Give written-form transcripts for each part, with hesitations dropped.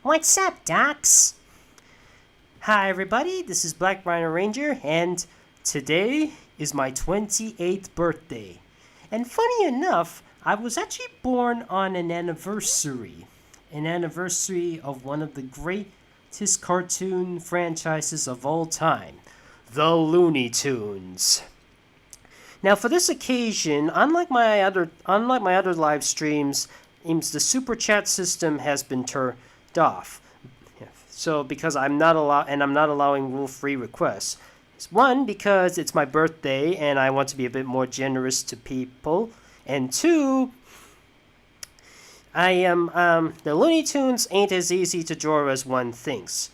What's up, Docs? Hi, everybody. This is Black Rhino Ranger, and today is my 28th birthday. And funny enough, I was actually born on an anniversary of one of the greatest cartoon franchises of all time, the Looney Tunes. Now, for this occasion, unlike my other live streams, the super chat system has been turned off. So, because I'm not allowing rule-free requests. One, because it's my birthday and I want to be a bit more generous to people, and two, the Looney Tunes ain't as easy to draw as one thinks.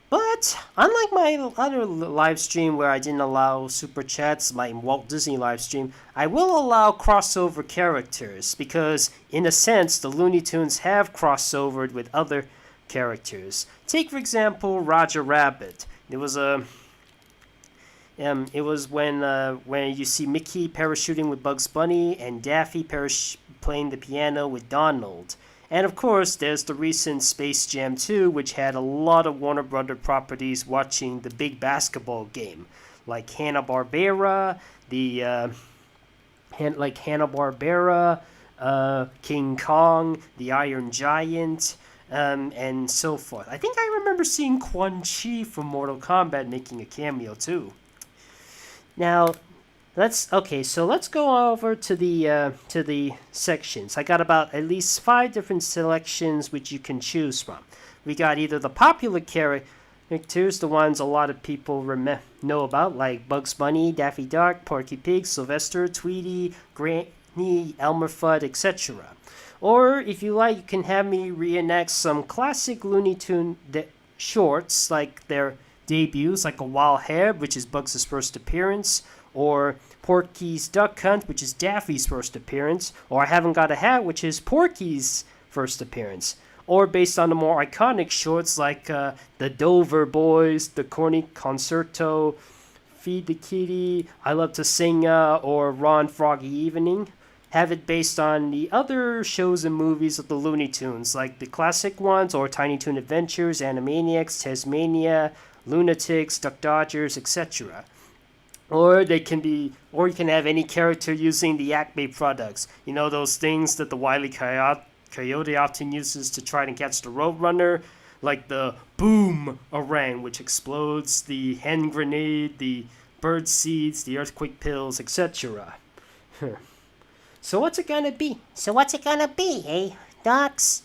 But, unlike my other live stream where I didn't allow super chats, my Walt Disney live stream, I will allow crossover characters, because, in a sense, the Looney Tunes have crossovered with other characters. Take, for example, Roger Rabbit. It was when you see Mickey parachuting with Bugs Bunny, and Daffy playing the piano with Donald. And of course, there's the recent Space Jam 2, which had a lot of Warner Brothers properties watching the big basketball game, like Hanna-Barbera, King Kong, the Iron Giant, and so forth. I think I remember seeing Quan Chi from Mortal Kombat making a cameo too. Now, let's go over to the sections. I got about at least 5 different selections which you can choose from. We got either the popular characters, the ones a lot of people know about, like Bugs Bunny, Daffy Duck, Porky Pig, Sylvester, Tweety, Granny, Elmer Fudd, etc. Or, if you like, you can have me reenact some classic Looney Tune shorts, like their debuts, like A Wild Hare, which is Bugs' first appearance, or Porky's Duck Hunt, which is Daffy's first appearance, or I Haven't Got a Hat, which is Porky's first appearance, or based on the more iconic shorts like The Dover Boys, The Corny Concerto, Feed the Kitty, I Love to Sing, or One Froggy Evening. Have it based on the other shows and movies of the Looney Tunes, like the classic ones, or Tiny Toon Adventures, Animaniacs, Tasmania, Lunatics, Duck Dodgers, etc. Or you can have any character using the Acme products. You know, those things that the Wile E. Coyote often uses to try to catch the Roadrunner, like the Boom Orang, which explodes, the hand grenade, the bird seeds, the earthquake pills, etc. So what's it gonna be, eh, Docs?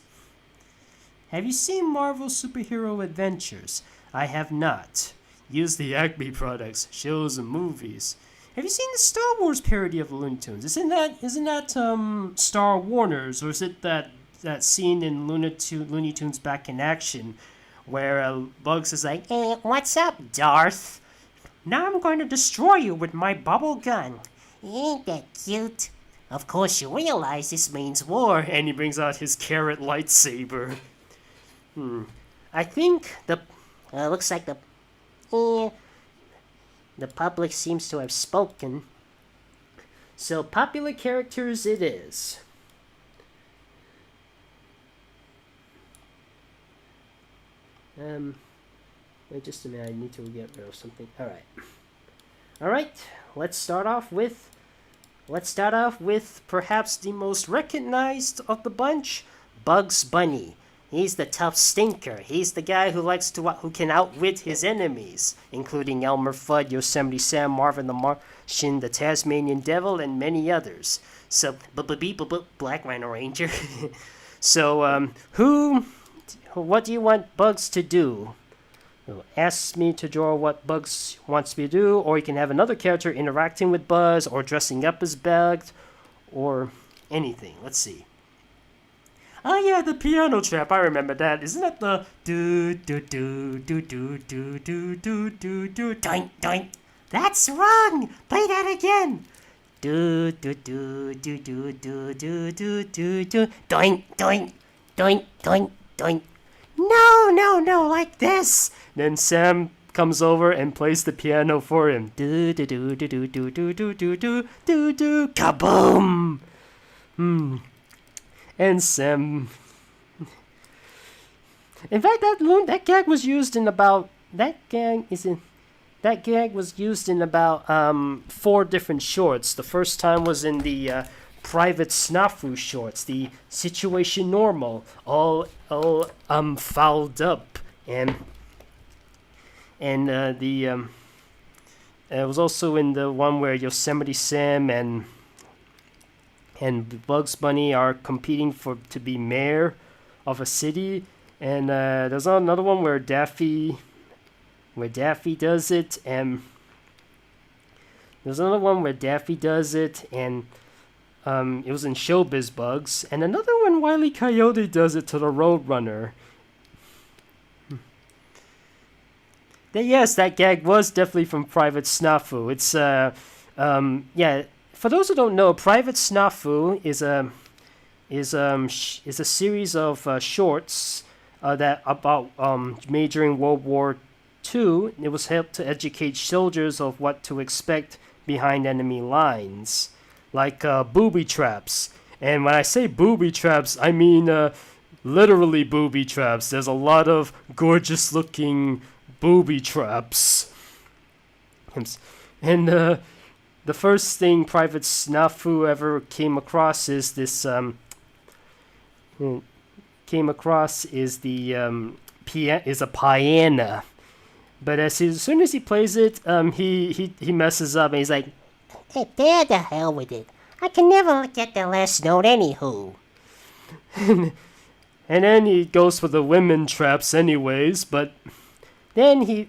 Have you seen Marvel Superhero Adventures? I have not. Use the Acme products, shows, and movies. Have you seen the Star Wars parody of the Looney Tunes? Isn't that Star Warners, or is it that scene in Looney Tunes Back in Action, where Bugs is like, "Hey, what's up, Darth? Now I'm going to destroy you with my bubble gun. Ain't that cute? Of course you realize this means war." And he brings out his carrot lightsaber. I think looks like the public seems to have spoken. So, popular characters it is. Wait just a minute, I need to get rid of something. Alright, let's start off with perhaps the most recognized of the bunch, Bugs Bunny. He's the tough stinker. He's the guy who can outwit his enemies, including Elmer Fudd, Yosemite Sam, Marvin the Martian, the Tasmanian Devil, and many others. So, Black Rhino Ranger. So, what do you want Bugs to do? Ask me to draw what Bugs wants me to do, or you can have another character interacting with Buzz, or dressing up as Bugs, or anything. Let's see. Oh yeah, the piano trap. I remember that. Isn't that the do do do do do do do do do do doink doink? That's wrong. Play that again. Do do do do do do do do do do doink doink doink doink doink. No, like this. Then Sam comes over and plays the piano for him. Do do do do do do do do do do do do. Kaboom! and Sam. In fact, that gag was used in about that gag was used in about 4 different shorts. The first time was in the Private Snafu shorts, the Situation Normal, all fouled up, and it was also in the one where Yosemite Sam and Bugs Bunny are competing to be mayor of a city, and there's another one where Daffy does it, and there's another one where Daffy does it, and it was in Showbiz Bugs, and another one Wile E. Coyote does it to the Roadrunner. Yes, that gag was definitely from Private Snafu. It's for those who don't know, Private Snafu is a series of shorts that about made during World War II. It was helped to educate soldiers of what to expect behind enemy lines, like booby traps. And when I say booby traps, I mean literally booby traps. There's a lot of gorgeous-looking booby traps. And the first thing Private Snafu ever came across is this. Is a piano. But as soon as he plays it, he messes up and he's like, "Hey, there the hell with it. I can never get the last note anywho." And then he goes for the women traps anyways, but then he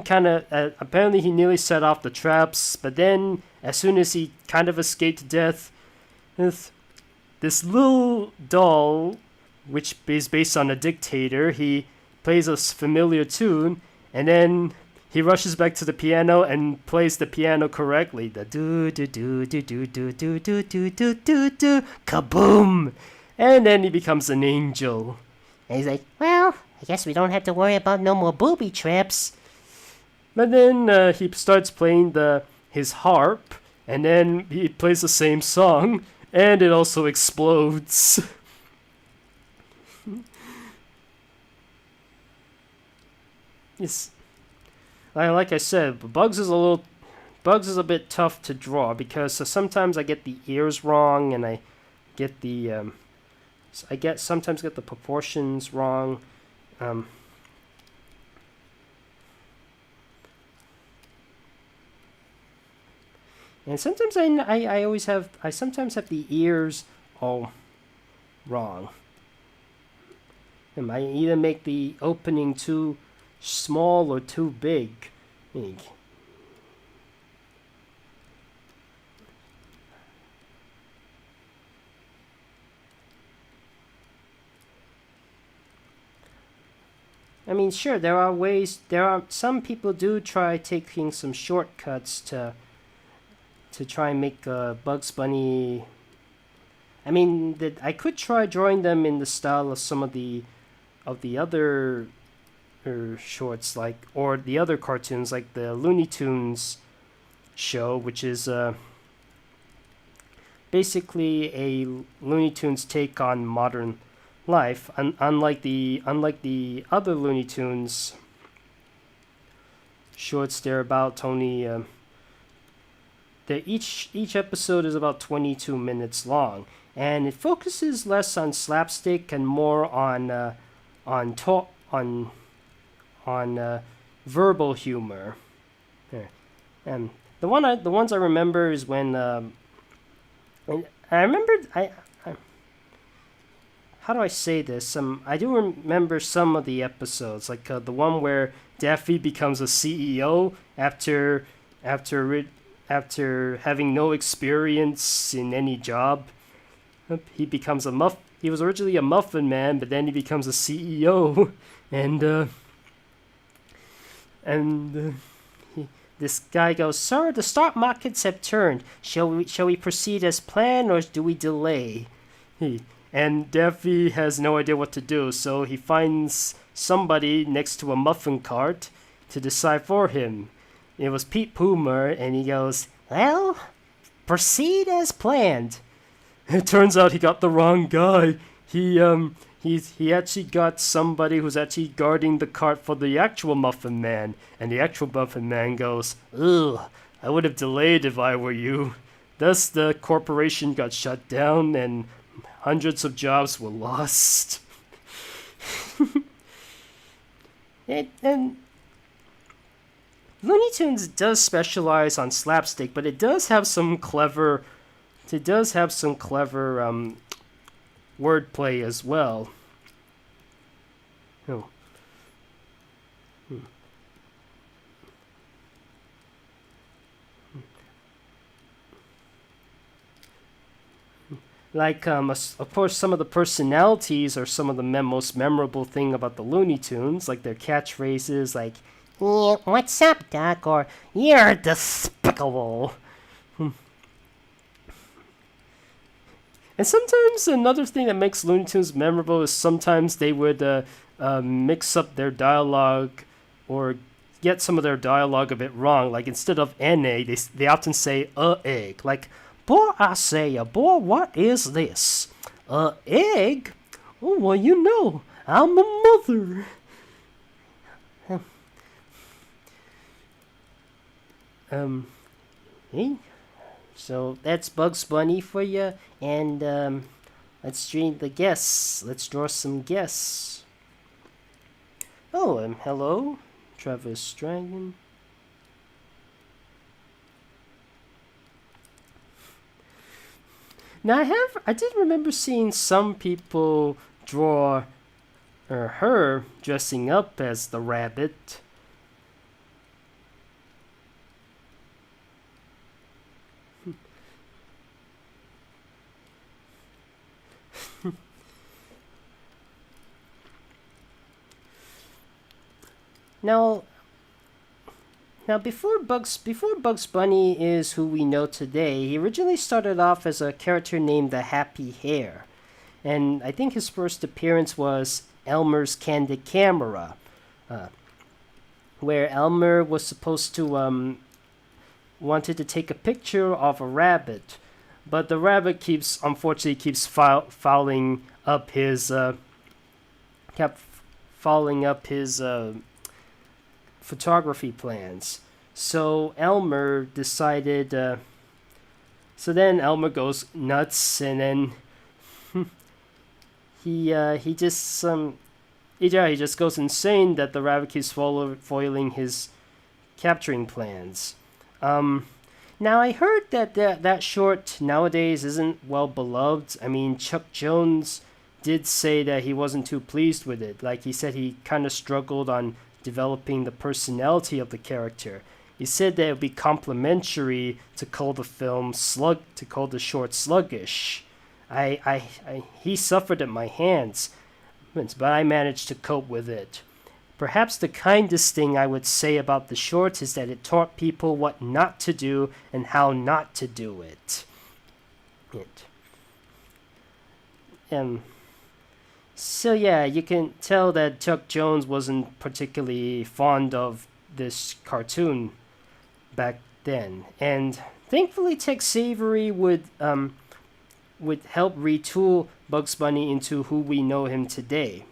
kind of apparently he nearly set off the traps, but then as soon as he kind of escaped death, this little doll, which is based on a dictator, he plays a familiar tune, and then he rushes back to the piano and plays the piano correctly. The do do do do do do do do do do do do kaboom, and then he becomes an angel. And he's like, "Well, I guess we don't have to worry about no more booby traps." But then he starts playing his harp, and then he plays the same song, and it also explodes. Yes, like I said, Bugs is a bit tough to draw because sometimes I get the ears wrong, and I get sometimes get the proportions wrong. And sometimes I sometimes have the ears all wrong. And I either make the opening too small or too big. I mean, sure, there are some people do try taking some shortcuts to try and make Bugs Bunny. I mean, I could try drawing them in the style of some of the other shorts, or the other cartoons, like the Looney Tunes show, which is basically a Looney Tunes take on modern life. Unlike the other Looney Tunes shorts, they're about only each episode is about 22 minutes long, and it focuses less on slapstick and more on verbal humor. And the ones I remember is when I remembered how do I say this? I do remember some of the episodes, like the one where Daffy becomes a CEO after having no experience in any job. He becomes He was originally a muffin man, but then he becomes a CEO, this guy goes, "Sir, the stock markets have turned. Shall we proceed as planned, or do we delay?" And Daffy has no idea what to do, so he finds somebody next to a muffin cart to decide for him. It was Pumer, and he goes, "Well, proceed as planned." It turns out he got the wrong guy. He actually got somebody who's actually guarding the cart for the actual Muffin Man. And the actual Muffin Man goes, ugh, I would have delayed if I were you. Thus, the corporation got shut down and hundreds of jobs were lost. And Looney Tunes does specialize on slapstick, but it does have some clever wordplay as well. Oh. Like, of course, some of the personalities are some of the most memorable thing about the Looney Tunes, like their catchphrases, like, Yeah, what's up, Doc? Or, you're despicable. And sometimes another thing that makes Looney Tunes memorable is sometimes they would mix up their dialogue or get some of their dialogue a bit wrong. Like instead of "na," they often say egg. Like, boy, I say, boy, what is this? Egg? Oh, well, you know, I'm a mother. Hey. So that's Bugs Bunny for you, and let's dream the guests. Let's draw some guests. Oh, hello, Travis Dragon. Now I did remember seeing some people draw her dressing up as the rabbit. Now before Bugs Bunny is who we know today, he originally started off as a character named the Happy Hare, and I think his first appearance was Elmer's Candid Camera, where Elmer was supposed to wanted to take a picture of a rabbit, but the rabbit unfortunately keeps fouling up his photography plans. So Elmer decided. So then Elmer goes nuts, and then he just goes insane that the rabbit keeps foiling his capturing plans. Now I heard that short nowadays isn't well beloved. I mean, Chuck Jones did say that he wasn't too pleased with it. Like he said, he kind of struggled on developing the personality of the character. He said that it would be complimentary to call the short sluggish. He suffered at my hands, but I managed to cope with it. Perhaps the kindest thing I would say about the short is that it taught people what not to do and how not to do it. So yeah, you can tell that Chuck Jones wasn't particularly fond of this cartoon back then, and thankfully Tex Avery would help retool Bugs Bunny into who we know him today.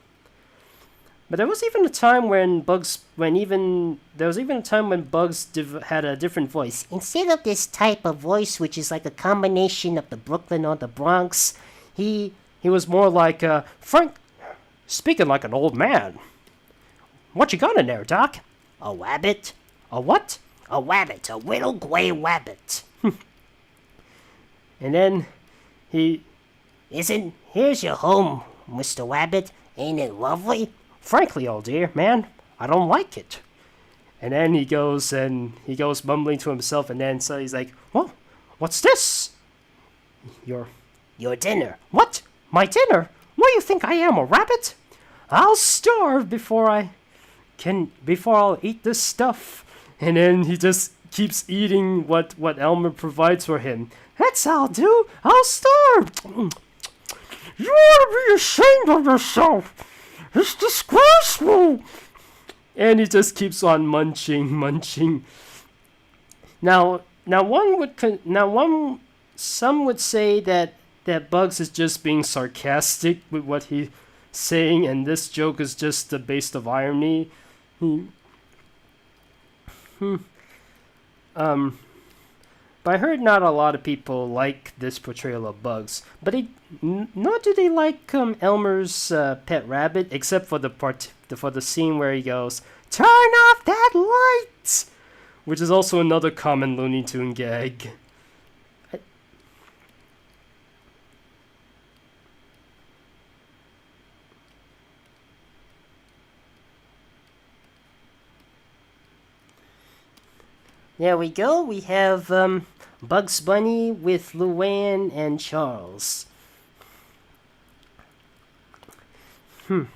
But there was even a time when Bugs had a different voice. instead of this type of voice, which is like a combination of the Brooklyn or the Bronx, He was more like, Frank, speaking like an old man. What you got in there, Doc? a rabbit, A what? a rabbit, a little gray rabbit. And then Here's your home, Mr. Rabbit. Ain't it lovely? frankly, old dear man, I don't like it. And then he goes mumbling to himself, and then so he's like, well, what's this? Your dinner. What? My dinner? What do you think I am, a rabbit? I'll starve before I'll eat this stuff. And then he just keeps eating what Elmer provides for him. That's how I'll do. I'll starve. You ought to be ashamed of yourself. It's disgraceful. And he just keeps on munching. Some would say that that Bugs is just being sarcastic with what he's saying, and this joke is just based of irony. But I heard not a lot of people like this portrayal of Bugs. But nor do they like Elmer's pet rabbit, except for the scene where he goes, "Turn off that light," which is also another common Looney Tune gag. There we go. We have Bugs Bunny with Luann and Charles. And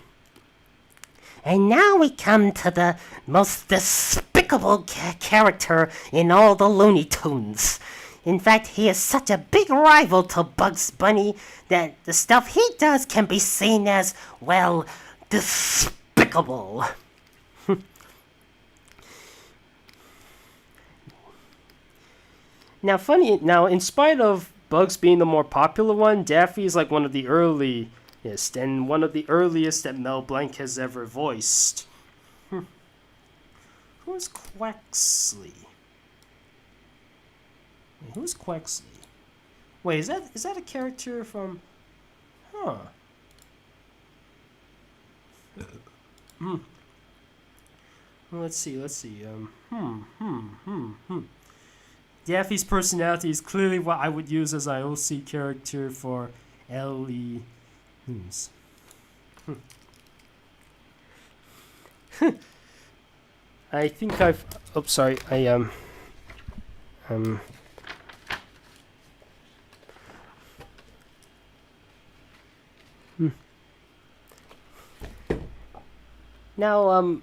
now we come to the most despicable character in all the Looney Tunes. In fact, he is such a big rival to Bugs Bunny that the stuff he does can be seen as, well, despicable. Now, in spite of Bugs being the more popular one, Daffy is like one of the earliest, and one of the earliest that Mel Blanc has ever voiced. Who's Quexley? Wait, who's Quexley? Wait, is that a character from... Huh. Let's see. Daffy's personality is clearly what I would use as IOC character for Ellie Tunes. I think I've... Oh, sorry. Now,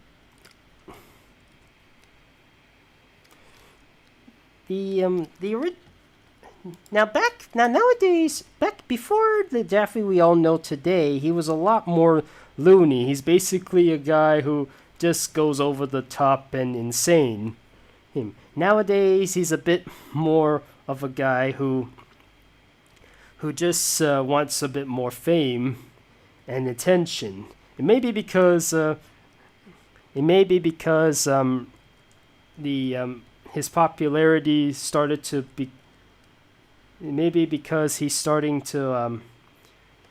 nowadays, back before the Daffy we all know today, he was a lot more loony. He's basically a guy who just goes over the top and insane. Nowadays, he's a bit more of a guy who just wants a bit more fame and attention. It may be because his popularity started to be. Maybe because he's starting to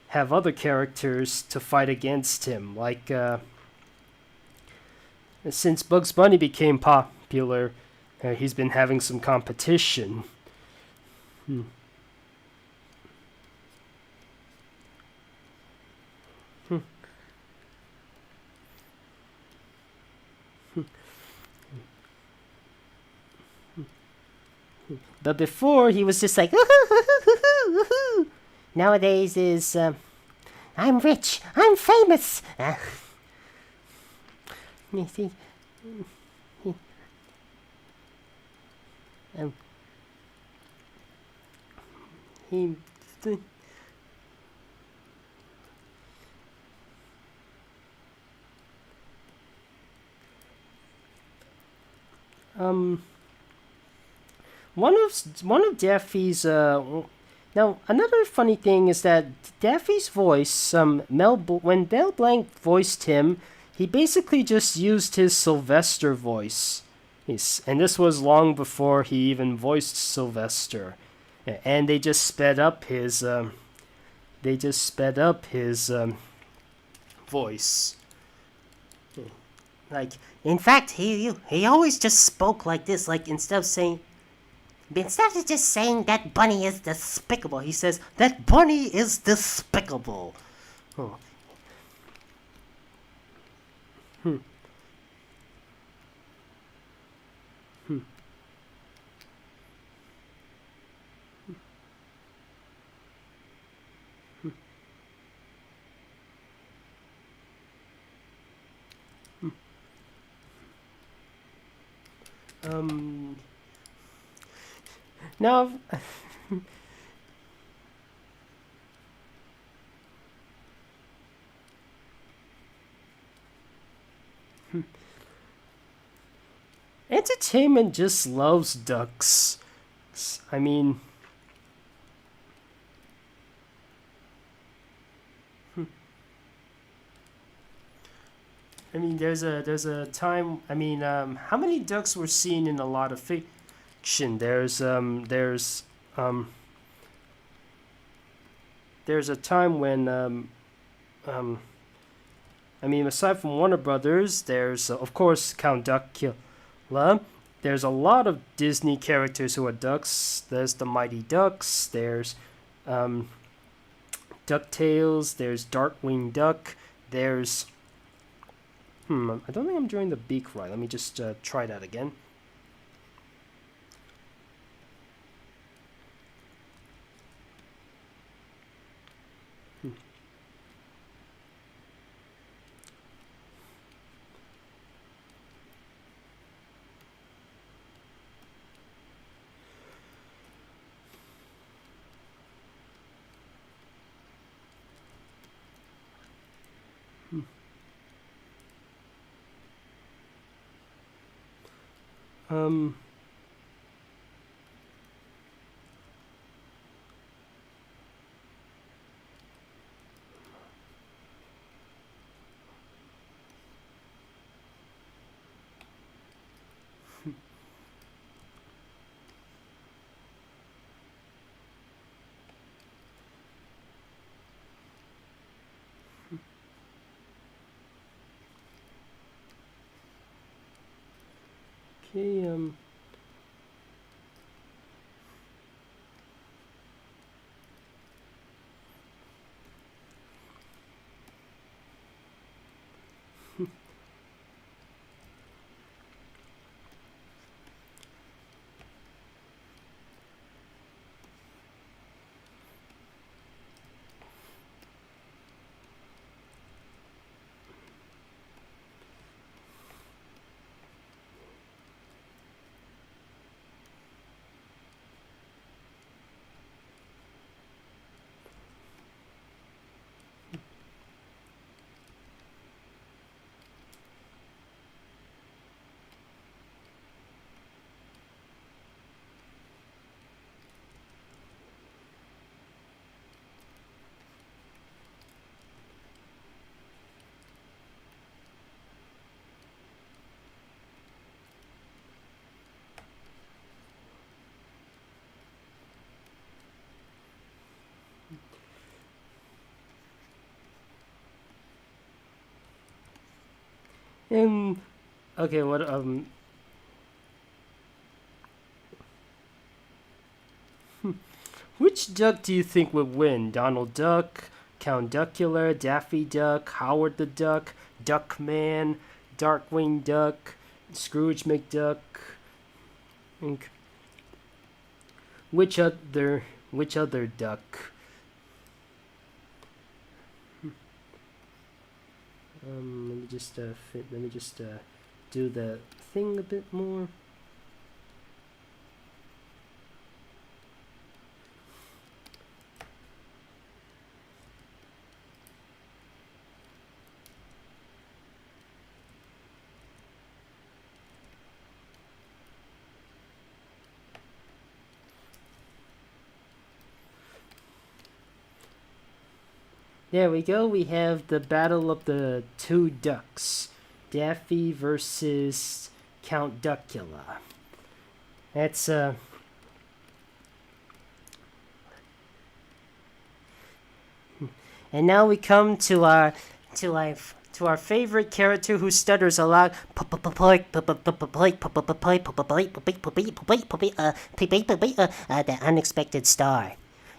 have other characters to fight against him. Like, since Bugs Bunny became popular, he's been having some competition. But before, he was just like, nowadays is, I'm rich, I'm famous. You see, he, One of Daffy's now another funny thing is that Daffy's voice when Mel Blanc voiced him, he basically just used his Sylvester voice. And this was long before he even voiced Sylvester. And they just sped up his voice. Like, in fact, he always just spoke like this. Like, instead of just saying that bunny is despicable, he says, "That bunny is despicable." Oh. Now, entertainment just loves ducks. I mean, I mean, there's a time. I mean, how many ducks were seen in a lot of fiction? There's a time when um, I mean, aside from Warner Brothers, there's of course Count Duckula. There's a lot of Disney characters who are ducks. There's the Mighty Ducks. There's um, DuckTales. There's Darkwing Duck. There's I don't think I'm doing the beak right. Let me just try that again. Um. Okay. Okay, what which duck do you think would win? Donald Duck, Count Duckula, Daffy Duck, Howard the Duck, Duckman, Darkwing Duck, Scrooge McDuck? Think- Which other duck? Let me just do the thing a bit more. There we go. We have the battle of the two ducks. Daffy versus Count Duckula. That's And now we come to our favorite character who stutters a lot. The unexpected star.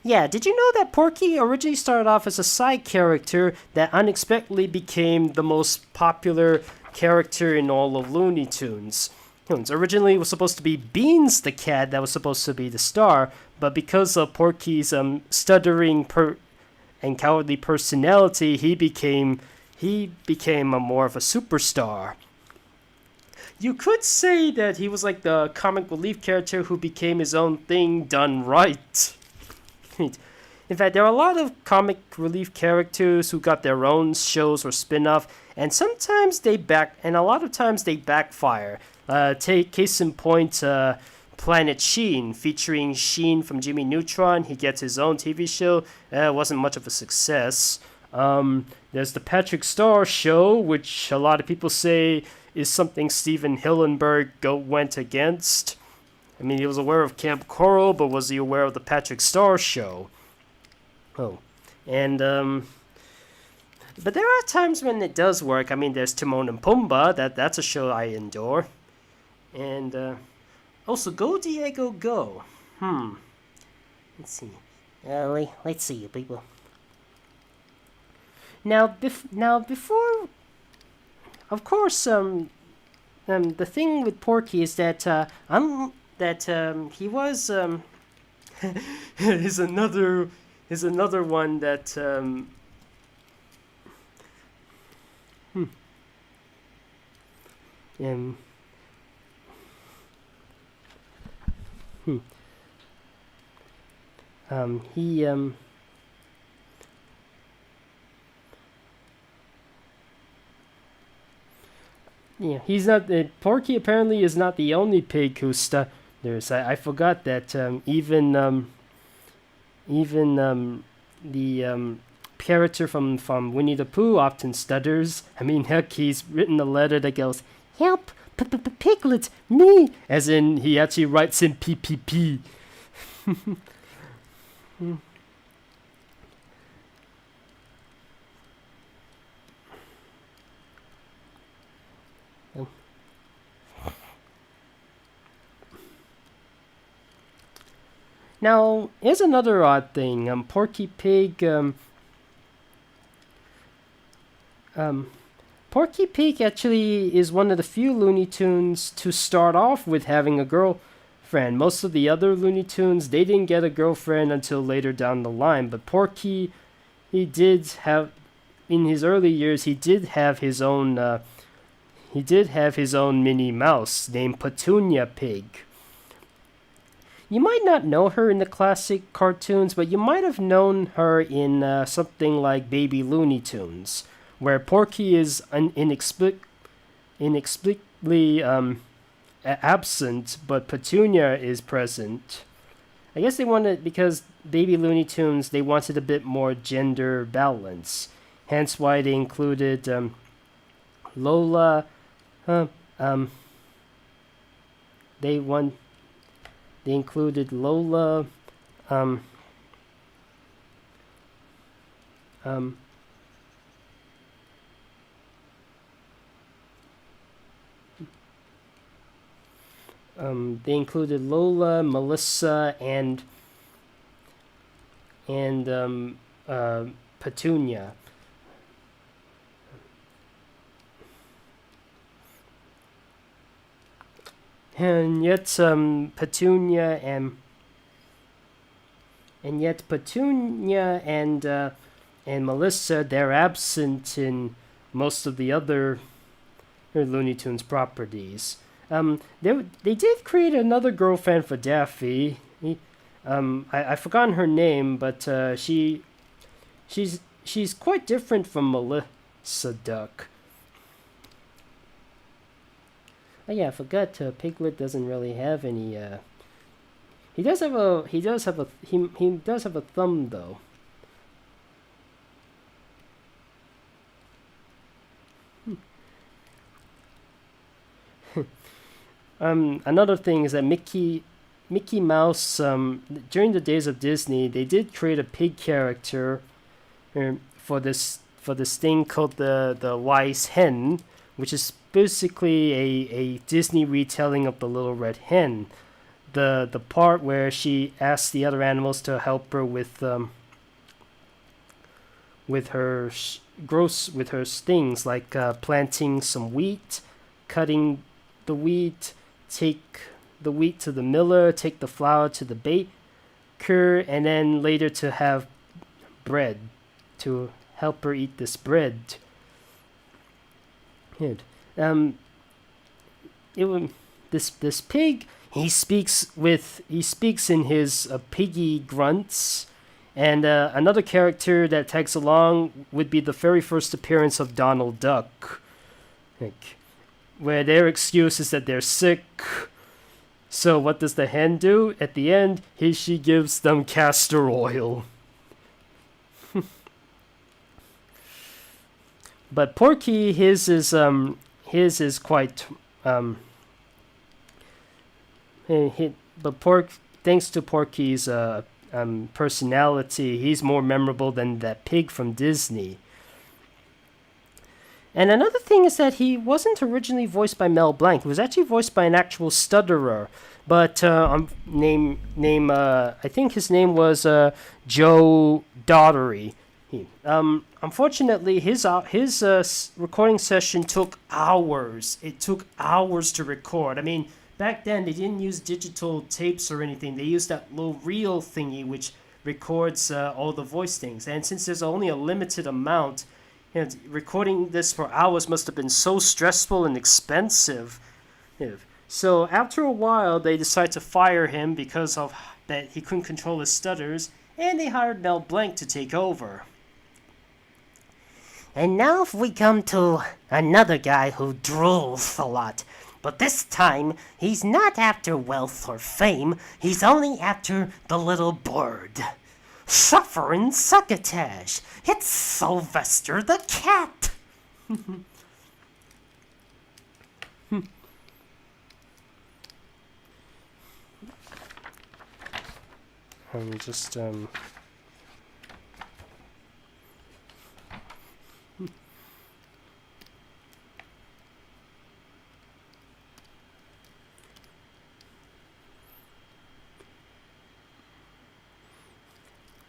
Yeah, did you know that Porky originally started off as a side character that unexpectedly became the most popular character in all of Looney Tunes? Originally, it was supposed to be Beans the cat that was supposed to be the star, but because of Porky's stuttering and cowardly personality, he became a more of a superstar. You could say that he was like the comic relief character who became his own thing done right. In fact, there are a lot of comic relief characters who got their own shows or spin-off, and sometimes a lot of times they backfire. Take case in point, Planet Sheen, featuring Sheen from Jimmy Neutron. He gets his own TV show. It wasn't much of a success. There's the Patrick Star Show, which a lot of people say is something Steven Hillenburg went against. I mean, he was aware of Camp Coral, but was he aware of the Patrick Star Show? Oh, and but there are times when it does work. I mean, there's Timon and Pumbaa. That's a show I endure. And also, Go Diego Go. Let's see. Let's see, people. Now before, of course, the thing with Porky is that he was is another one that yeah, he's not. Porky apparently is not the only pig who stutters. I forgot that even the character from Winnie the Pooh often stutters. I mean, heck, he's written a letter that goes, "Help, Piglet, me," as in he actually writes in PPP. Now, here's another odd thing. Porky Pig actually is one of the few Looney Tunes to start off with having a girlfriend. Most of the other Looney Tunes, they didn't get a girlfriend until later down the line. But Porky, he did have, in his early years, he did have his own Minnie Mouse named Petunia Pig. You might not know her in the classic cartoons, but you might have known her in something like Baby Looney Tunes, where Porky is inexplicably absent, but Petunia is present. I guess they wanted, because Baby Looney Tunes, they wanted a bit more gender balance, hence why they included Lola. They included Lola, they included Lola, Melissa, and Petunia. And yet, Petunia and Melissa, they're absent in most of the other Looney Tunes properties. They did create another girlfriend for Daffy. I've forgotten her name, but she's quite different from Melissa Duck. Oh yeah, I forgot. Piglet doesn't really have any. He does have a thumb though. Another thing is that Mickey Mouse. During the days of Disney, they did create a pig character for this thing called the Wise Hen, which is basically a Disney retelling of the Little Red Hen. The part where she asks the other animals to help her with her things like planting some wheat, cutting the wheat, take the wheat to the miller, take the flour to the baker, and then later to have bread to help her eat this bread. This pig, he speaks in his piggy grunts, and another character that tags along would be the very first appearance of Donald Duck, where their excuse is that they're sick. So what does the hen do? At the end, she gives them castor oil. But Porky, his is quite thanks to Porky's personality, he's more memorable than that pig from Disney. And another thing is that he wasn't originally voiced by Mel Blanc. He was actually voiced by an actual stutterer. But I think his name was Joe Daughtery. Unfortunately, his recording session took hours. It took hours to record. I mean, back then they didn't use digital tapes or anything. They used that little reel thingy which records all the voice things. And since there's only a limited amount, recording this for hours must have been so stressful and expensive. So after a while, they decided to fire him because of that he couldn't control his stutters, and they hired Mel Blanc to take over. And now we come to another guy who drools a lot. But this time, he's not after wealth or fame. He's only after the little bird. Suffering succotash. It's Sylvester the cat. I'm just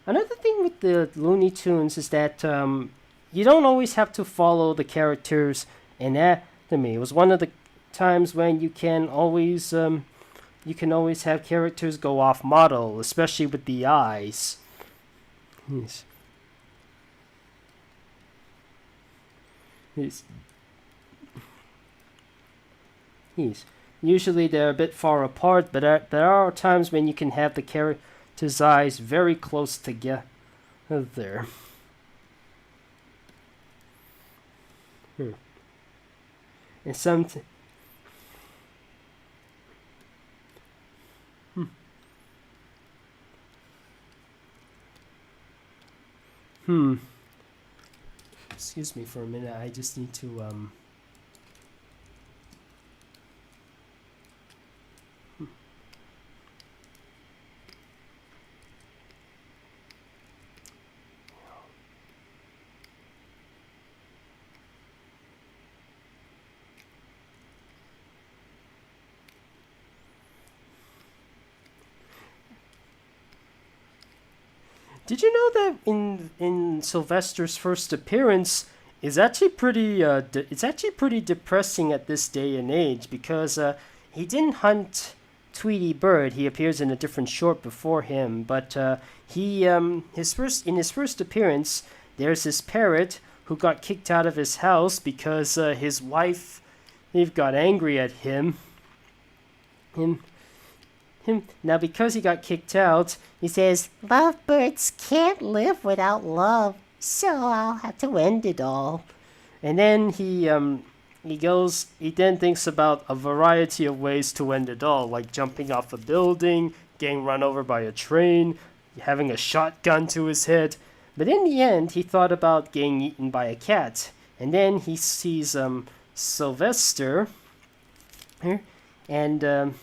Another thing with the Looney Tunes is that you don't always have to follow the characters' anatomy. It was one of the times when you can always have characters go off model, especially with the eyes. Usually they're a bit far apart, but there are times when you can have the character's eyes very close together. And Excuse me for a minute. I just need to Did you know that in Sylvester's first appearance is actually pretty it's actually pretty depressing at this day and age, because he didn't hunt Tweety Bird. He appears in a different short before him, but his first appearance, there's this parrot who got kicked out of his house because his wife got angry at him. Now, because he got kicked out, he says, "Lovebirds can't live without love, so I'll have to end it all." And then he then thinks about a variety of ways to end it all, like jumping off a building, getting run over by a train, having a shotgun to his head. But in the end, he thought about getting eaten by a cat. And then he sees Sylvester, and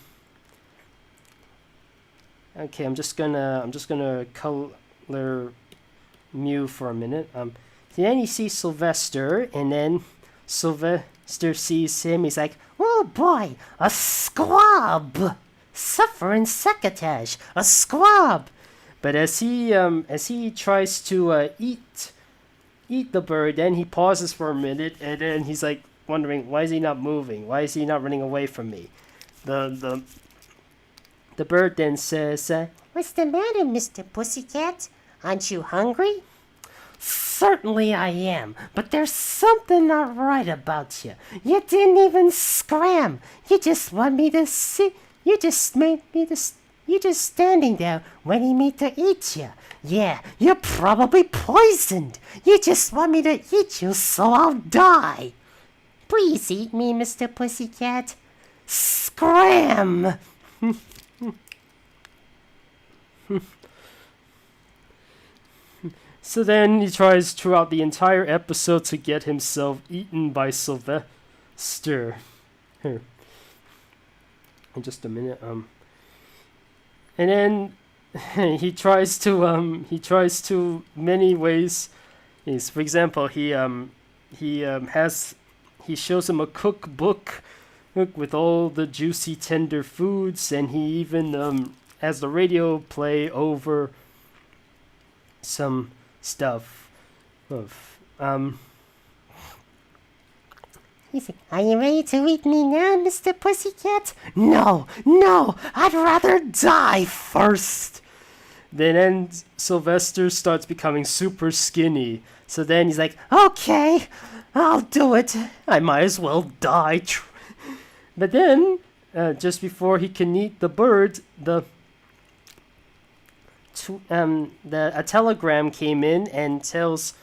okay, I'm just gonna color Mew for a minute. Then he sees Sylvester, and then Sylvester sees him. He's like, "Oh boy, a squab, suffering succotash, a squab." But as he tries to eat the bird, then he pauses for a minute, and then he's like wondering, why is he not moving? Why is he not running away from me? The bird then says, "What's the matter, Mr. Pussycat? Aren't you hungry?" "Certainly I am, but there's something not right about you. You didn't even scram. You just want me to see. You just standing there waiting me to eat you. Yeah, you're probably poisoned. You just want me to eat you so I'll die. Please eat me, Mr. Pussycat. Scram!" So then he tries throughout the entire episode to get himself eaten by Sylvester. Here. In just a minute. And then he tries to many ways. For example, he shows him a cookbook with all the juicy tender foods, and he even has the radio play over some stuff of He's like, are you ready to eat me now, Mr. Pussycat? No, no, I'd rather die first. Then Sylvester starts becoming super skinny. So then he's like, okay, I'll do it. I might as well die. But then, just before he can eat the bird, a telegram came in and tells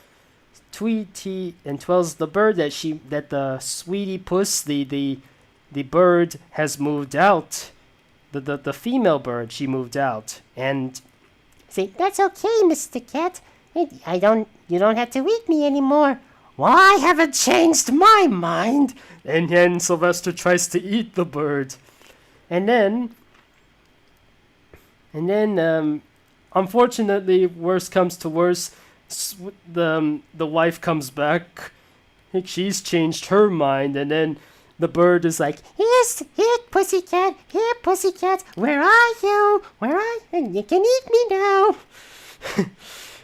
Tweety and tells the bird that the sweetie puss, the bird, has moved out. The female bird, she moved out. And say, that's okay, Mr. Cat. You don't have to eat me anymore. Well, I haven't changed my mind. And then Sylvester tries to eat the bird. And then unfortunately, worse comes to worse, the wife comes back. She's changed her mind, and then the bird is like, Here, pussycat, where are you? You can eat me now.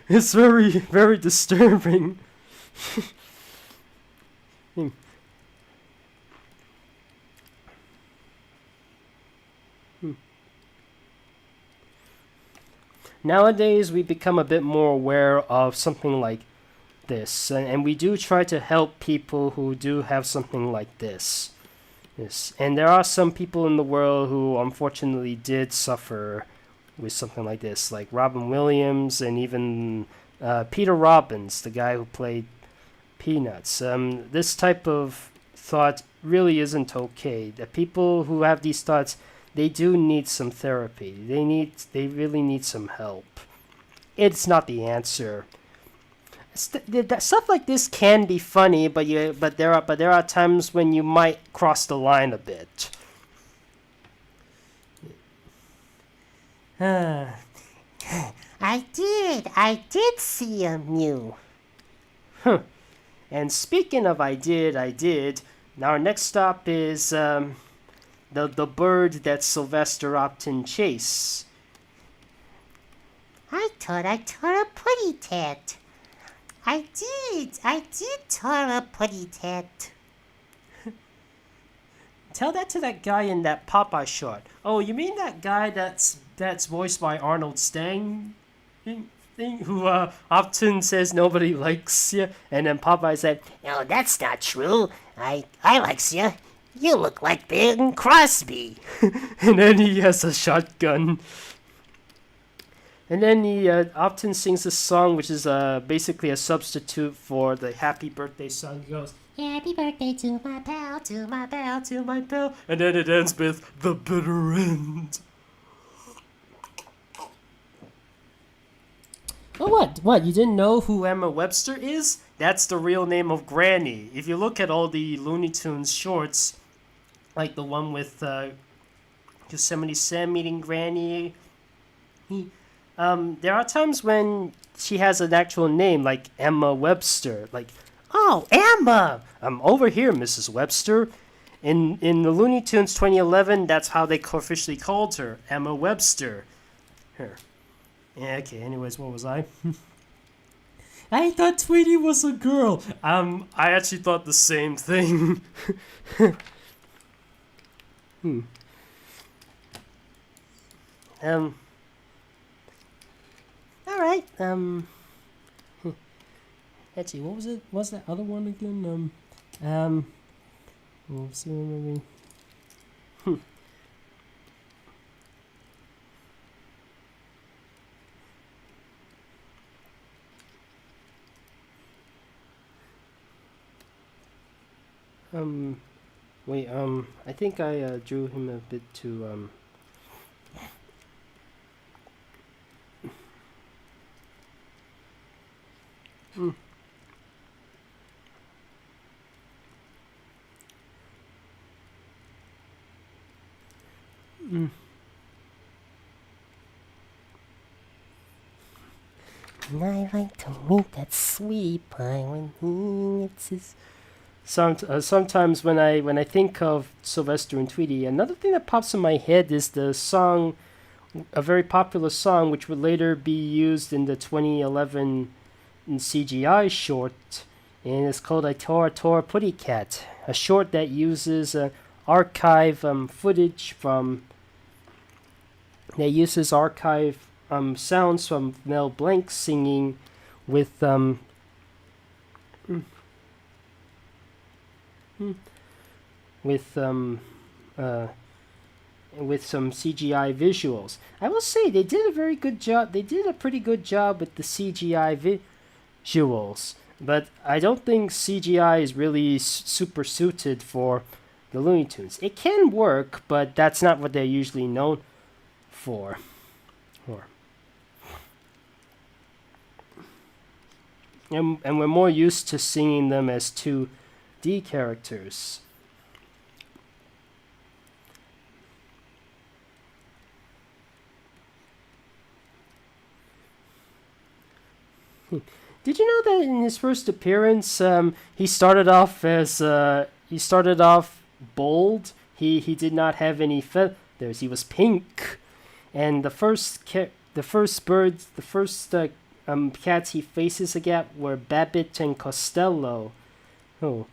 It's very, very disturbing. Nowadays, we become a bit more aware of something like this, and we do try to help people who do have something like this. Yes, and there are some people in the world who unfortunately did suffer with something like this, like Robin Williams and even Peter Robbins, the guy who played Peanuts. This type of thought really isn't okay. The people who have these thoughts, they do need some therapy. They really need some help. It's not the answer. Stuff like this can be funny, but there are times when you might cross the line a bit. I did see a mew. And speaking of I did. Our next stop is the bird that Sylvester often chase. I thought I tore a putty tat. I did tore a putty tat. Tell that to that guy in that Popeye short. Oh, you mean that guy that's voiced by Arnold Stang? Who often says nobody likes you, and then Popeye said, "No, that's not true. I likes you. You look like Bing Crosby." And then he has a shotgun. And then he often sings a song which is basically a substitute for the Happy Birthday song. He goes, "Happy birthday to my pal, to my pal, to my pal." And then it ends with the bitter end. Oh, what? You didn't know who Emma Webster is? That's the real name of Granny. If you look at all the Looney Tunes shorts, like the one with Yosemite Sam meeting Granny, there are times when she has an actual name, like Emma Webster. Like, oh, Emma! Over here, Mrs. Webster. In the Looney Tunes 2011, that's how they officially called her, Emma Webster. Here. Yeah, okay, anyways, what was I? I thought Tweety was a girl. I actually thought the same thing. Alright, actually, what was it? What's that other one again? What was it? Wait, I think I drew him a bit too, And I like to meet that sweetie pie when he gets his... Sometimes when I think of Sylvester and Tweety, another thing that pops in my head is the song, a very popular song, which would later be used in the 2011 CGI short, and it's called "I Tore Putty Cat," a short that uses archive footage from. That uses archive sounds from Mel Blanc singing with with some CGI visuals. I will say they did a very good job. They did a pretty good job with the CGI visuals, but I don't think CGI is really super suited for the Looney Tunes. It can work, but that's not what they're usually known for. And we're more used to seeing them as 2D characters. Did you know that in his first appearance, he started off bold. He did not have any feathers. He was pink, and the first cats he faces again were Babbitt and Costello. Oh,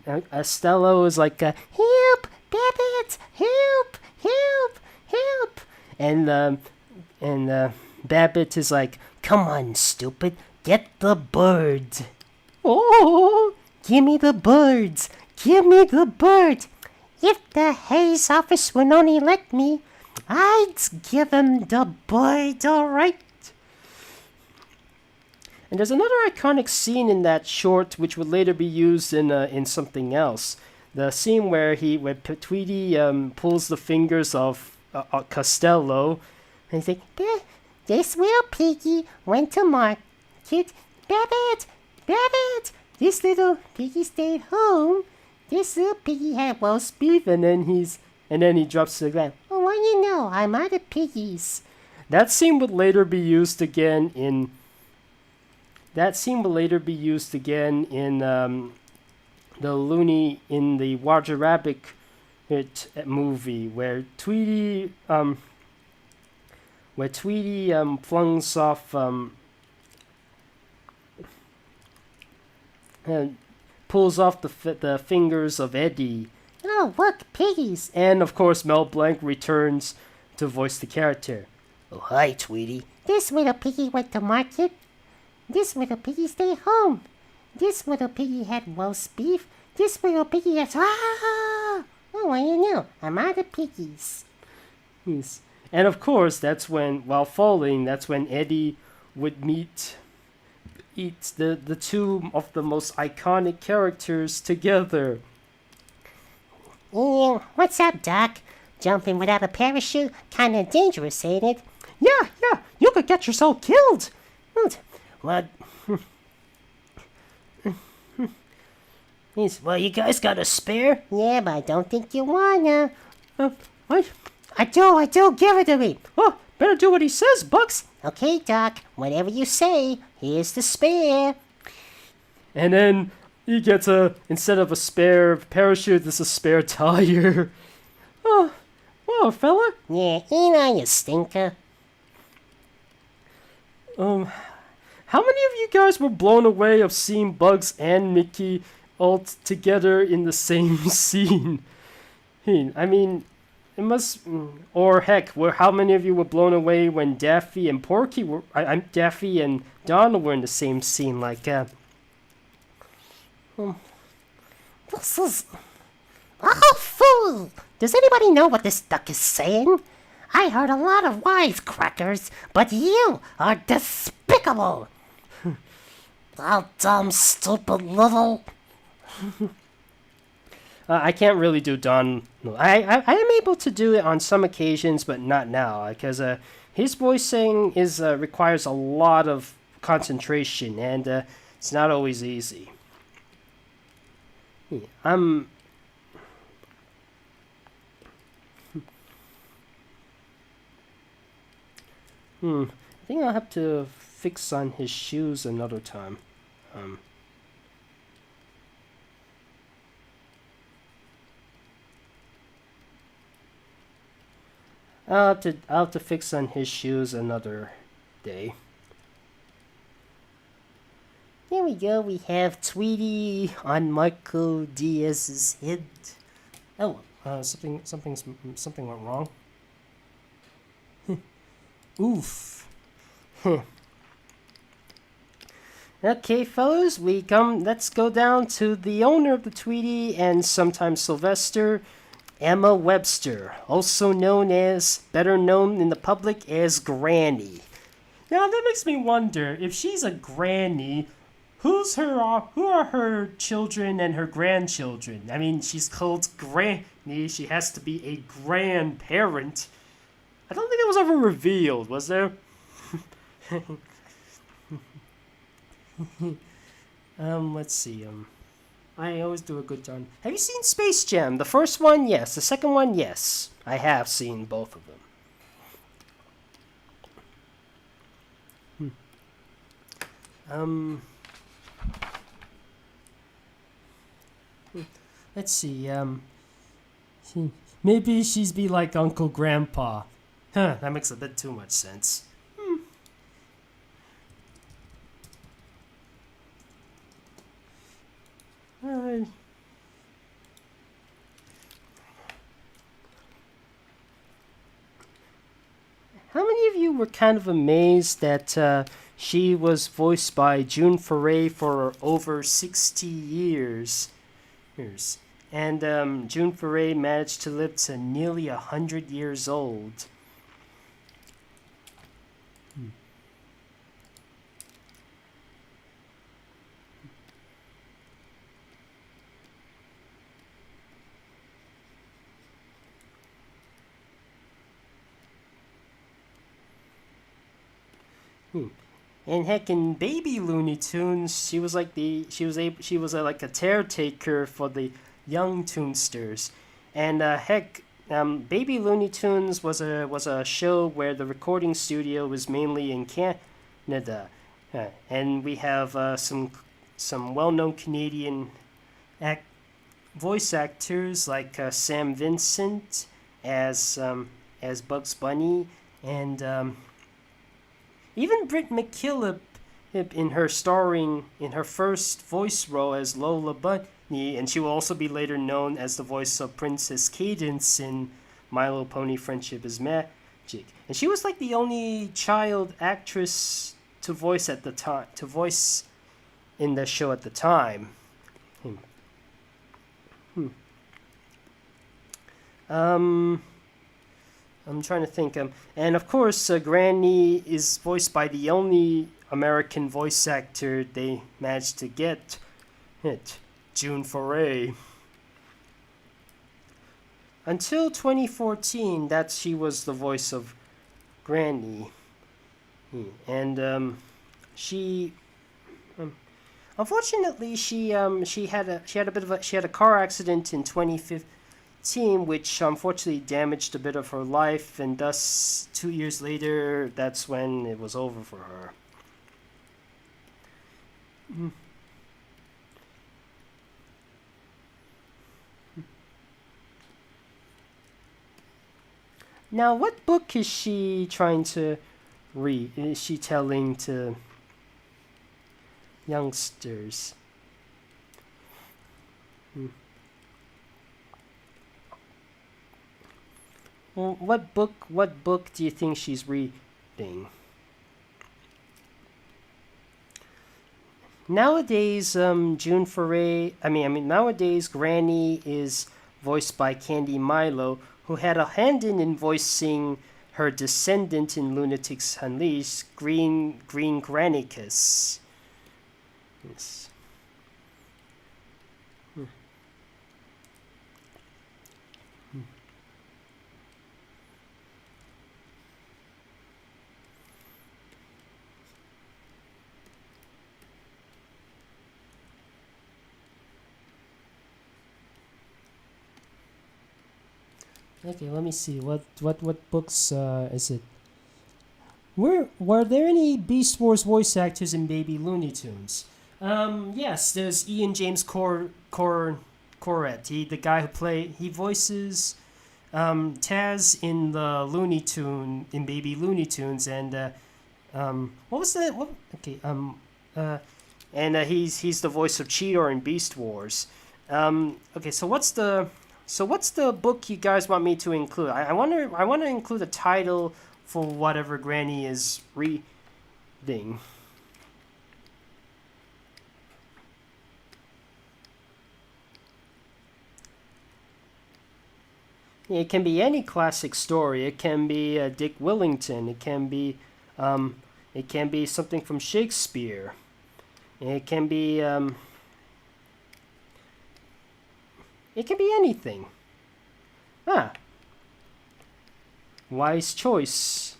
Costello is like help, Babbitt, help, help, help, and Babbitt is like, come on, stupid, get the bird. Oh, give me the birds, give me the bird. If the Hayes office would only let me, I'd give him the bird, all right. And there's another iconic scene in that short, which would later be used in something else. The scene where Tweety pulls the fingers of Costello, and he's like, this little piggy went to market. Babbitt, Babbitt, this little piggy stayed home. This little piggy had roast beef, and then he drops to the ground. Oh, what do you know? I'm out of piggies. That scene would later be used again in. The Roger Rabbit movie, where Tweety flings off pulls off the fingers of Eddie. Oh, look, piggies! And of course, Mel Blanc returns to voice the character. Oh, hi, Tweety. This little piggy went to market. This little piggy stayed home. This little piggy had roast beef. This little piggy has Oh, what do you know? I'm out of piggies. Yes. And of course, that's when Eddie would eat the two of the most iconic characters together. What's up, Doc? Jumping without a parachute? Kinda dangerous, ain't it? Yeah, you could get yourself killed. What? Well, you guys got a spare? Yeah, but I don't think you wanna. What? I do, give it to me. Oh, better do what he says, Bugs. Okay, Doc, whatever you say, here's the spare. And then he gets instead of a spare parachute, there's a spare tire. Oh, whoa, fella. Yeah, ain't I a stinker? How many of you guys were blown away of seeing Bugs and Mickey all together in the same scene? I mean, it must, or heck, how many of you were blown away when Daffy and Porky were, Daffy and Donald were in the same scene? Like, this is, oh, fool! Does anybody know what this duck is saying? I heard a lot of wisecrackers, but you are despicable. Oh, dumb, stupid little. I can't really do Don. I am able to do it on some occasions, but not now, because his voicing requires a lot of concentration, and it's not always easy. I'm. I think I'll have to fix on his shoes another time. I'll have to fix on his shoes another day. Here we go. We have Tweety on Marco Diaz's head. Oh, something went wrong. Oof. Okay, fellas, let's go down to the owner of the Tweety and sometimes Sylvester, Emma Webster, better known in the public as Granny. Now that makes me wonder, if she's a granny, who are her children and her grandchildren? I mean, she's called Granny, she has to be a grandparent. I don't think it was ever revealed, was there? Let's see. I always do a good job. Have you seen Space Jam? The first one, yes. The second one, yes. I have seen both of them. Let's see. Maybe she's be like Uncle Grandpa. That makes a bit too much sense. How many of you were kind of amazed that she was voiced by June Foray for over 60 years? And June Foray managed to live to nearly 100 years old. And heck, in Baby Looney Tunes, she was like like a caretaker for the young Toonsters, and Baby Looney Tunes was a show where the recording studio was mainly in Canada, and we have some well-known Canadian voice actors like Sam Vincent as Bugs Bunny, and even Britt McKillop in her first voice role as Lola Bunny, and she will also be later known as the voice of Princess Cadence in My Little Pony: Friendship is Magic. And she was like the only child actress to voice in the show at the time. I'm trying to think. And of course, Granny is voiced by the only American voice actor they managed to get, June Foray. Until 2014, she was the voice of Granny, and she. Unfortunately, she had a car accident in 2015. Which unfortunately damaged a bit of her life, and thus 2 years later, that's when it was over for her. Now, what book is she trying to read? Is she telling to youngsters? Well, what book do you think she's reading? Nowadays, nowadays Granny is voiced by Candy Milo, who had a hand in voicing her descendant in Lunatics Unleashed, Green Granicus. Yes. Okay, let me see. What books is it? Were there any Beast Wars voice actors in Baby Looney Tunes? Yes, there's Ian James Corrett. The guy he voices Taz in the Looney Tune in Baby Looney Tunes, and what was that? What? Okay, and he's the voice of Cheetor in Beast Wars. Okay, so what's the book you guys want me to include? I want to include a title for whatever Granny is reading. It can be any classic story. It can be Dick Willington. It can be something from Shakespeare. It can be anything. Ah, wise choice.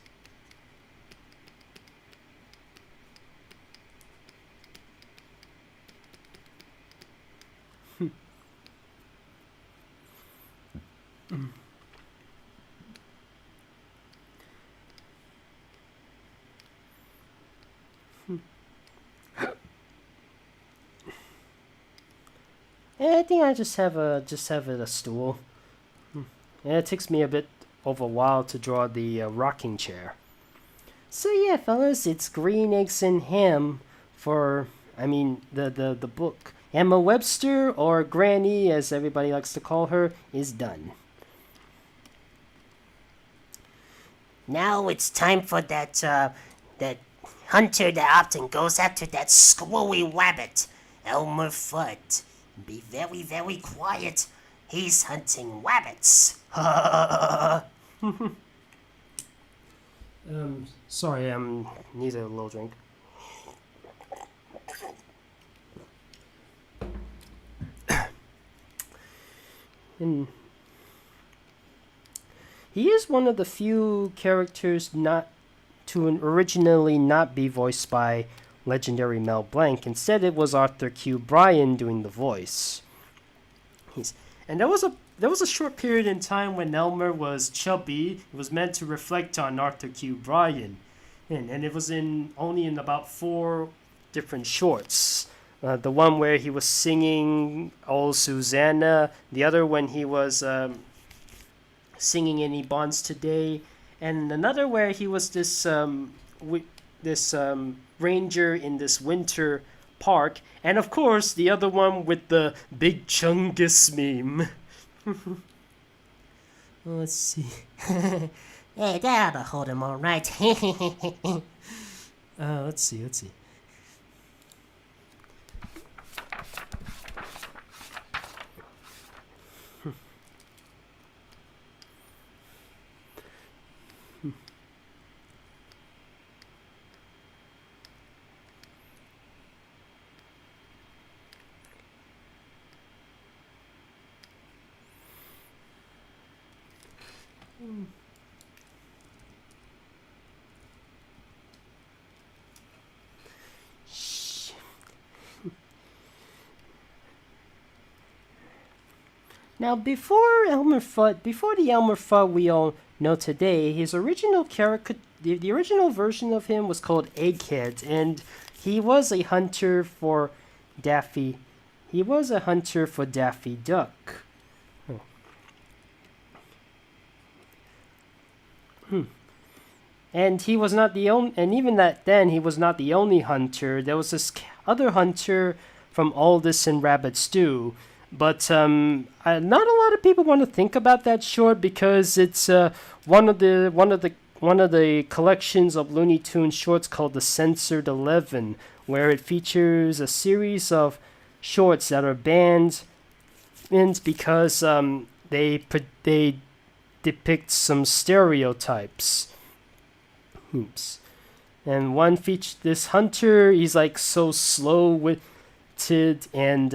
I think I just have a stool. And it takes me a bit of a while to draw the rocking chair. So yeah, fellas, it's Green Eggs and Ham for the book. Emma Webster, or Granny as everybody likes to call her, is done. Now it's time for that hunter that often goes after that screwy rabbit, Elmer Fudd. Be very, very quiet. He's hunting rabbits. Sorry, need a little drink. And he is one of the few characters not to originally not be voiced by legendary Mel Blanc. Instead, it was Arthur Q. Bryan doing the voice. And there was a short period in time when Elmer was chubby. It was meant to reflect on Arthur Q. Bryan, and it was only in about 4 different shorts. The one where he was singing "Oh Susanna," the other when he was singing "Any Bonds Today," and another where he was this ranger in this winter park, and of course the other one with the Big Chungus meme. Let's see. Hey, that ought to hold him all right. Let's see. Now, before the Elmer Fudd we all know today, his original character, the original version of him was called Egghead, and he was a hunter for Daffy. He was a hunter for Daffy Duck. And he was not the only, and even then he was not the only hunter. There was this other hunter from Aldous and Rabbit Stew, but not a lot of people want to think about that short because it's one of the collections of Looney Tunes shorts called the Censored 11, where it features a series of shorts that are banned because they depict some stereotypes. Oops. And one feature, this hunter, he's like so slow-witted, and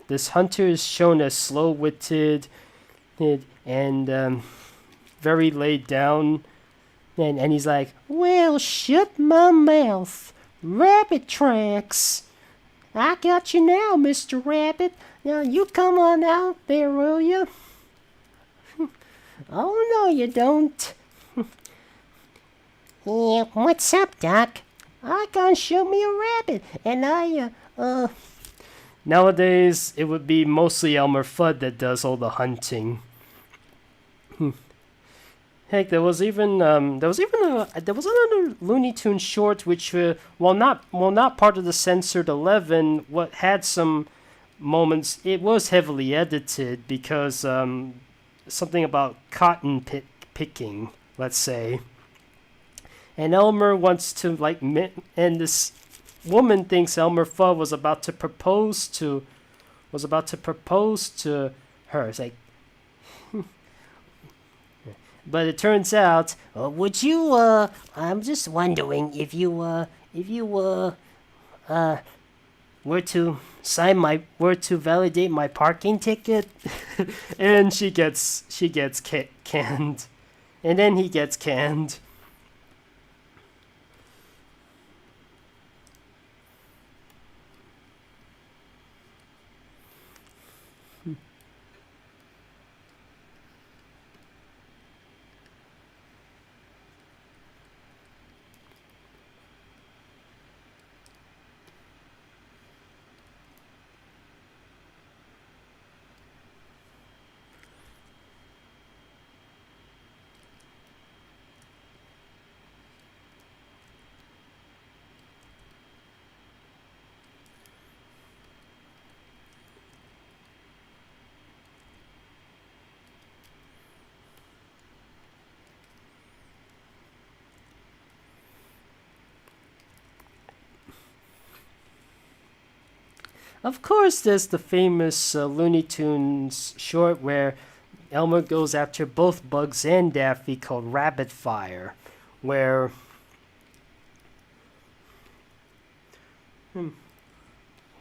this hunter is shown as slow-witted and very laid down, and he's like, "Well, shut my mouth, rabbit tracks. I got you now, Mr. Rabbit. Now you come on out there, will you?" Oh, no, you don't. Yeah, what's up, Doc? I gonna shoot me a rabbit, and Nowadays, it would be mostly Elmer Fudd that does all the hunting. Heck, there was another Looney Tunes short which, while not part of the censored 11, what had some moments. It was heavily edited because something about picking, let's say. And Elmer wants to and this woman thinks Elmer Fudd was about to propose to her. It's like, but it turns out, would you, I'm just wondering if you were to validate my parking ticket, and she gets canned, and then he gets canned. Of course, there's the famous Looney Tunes short where Elmer goes after both Bugs and Daffy, called Rabbit Fire, where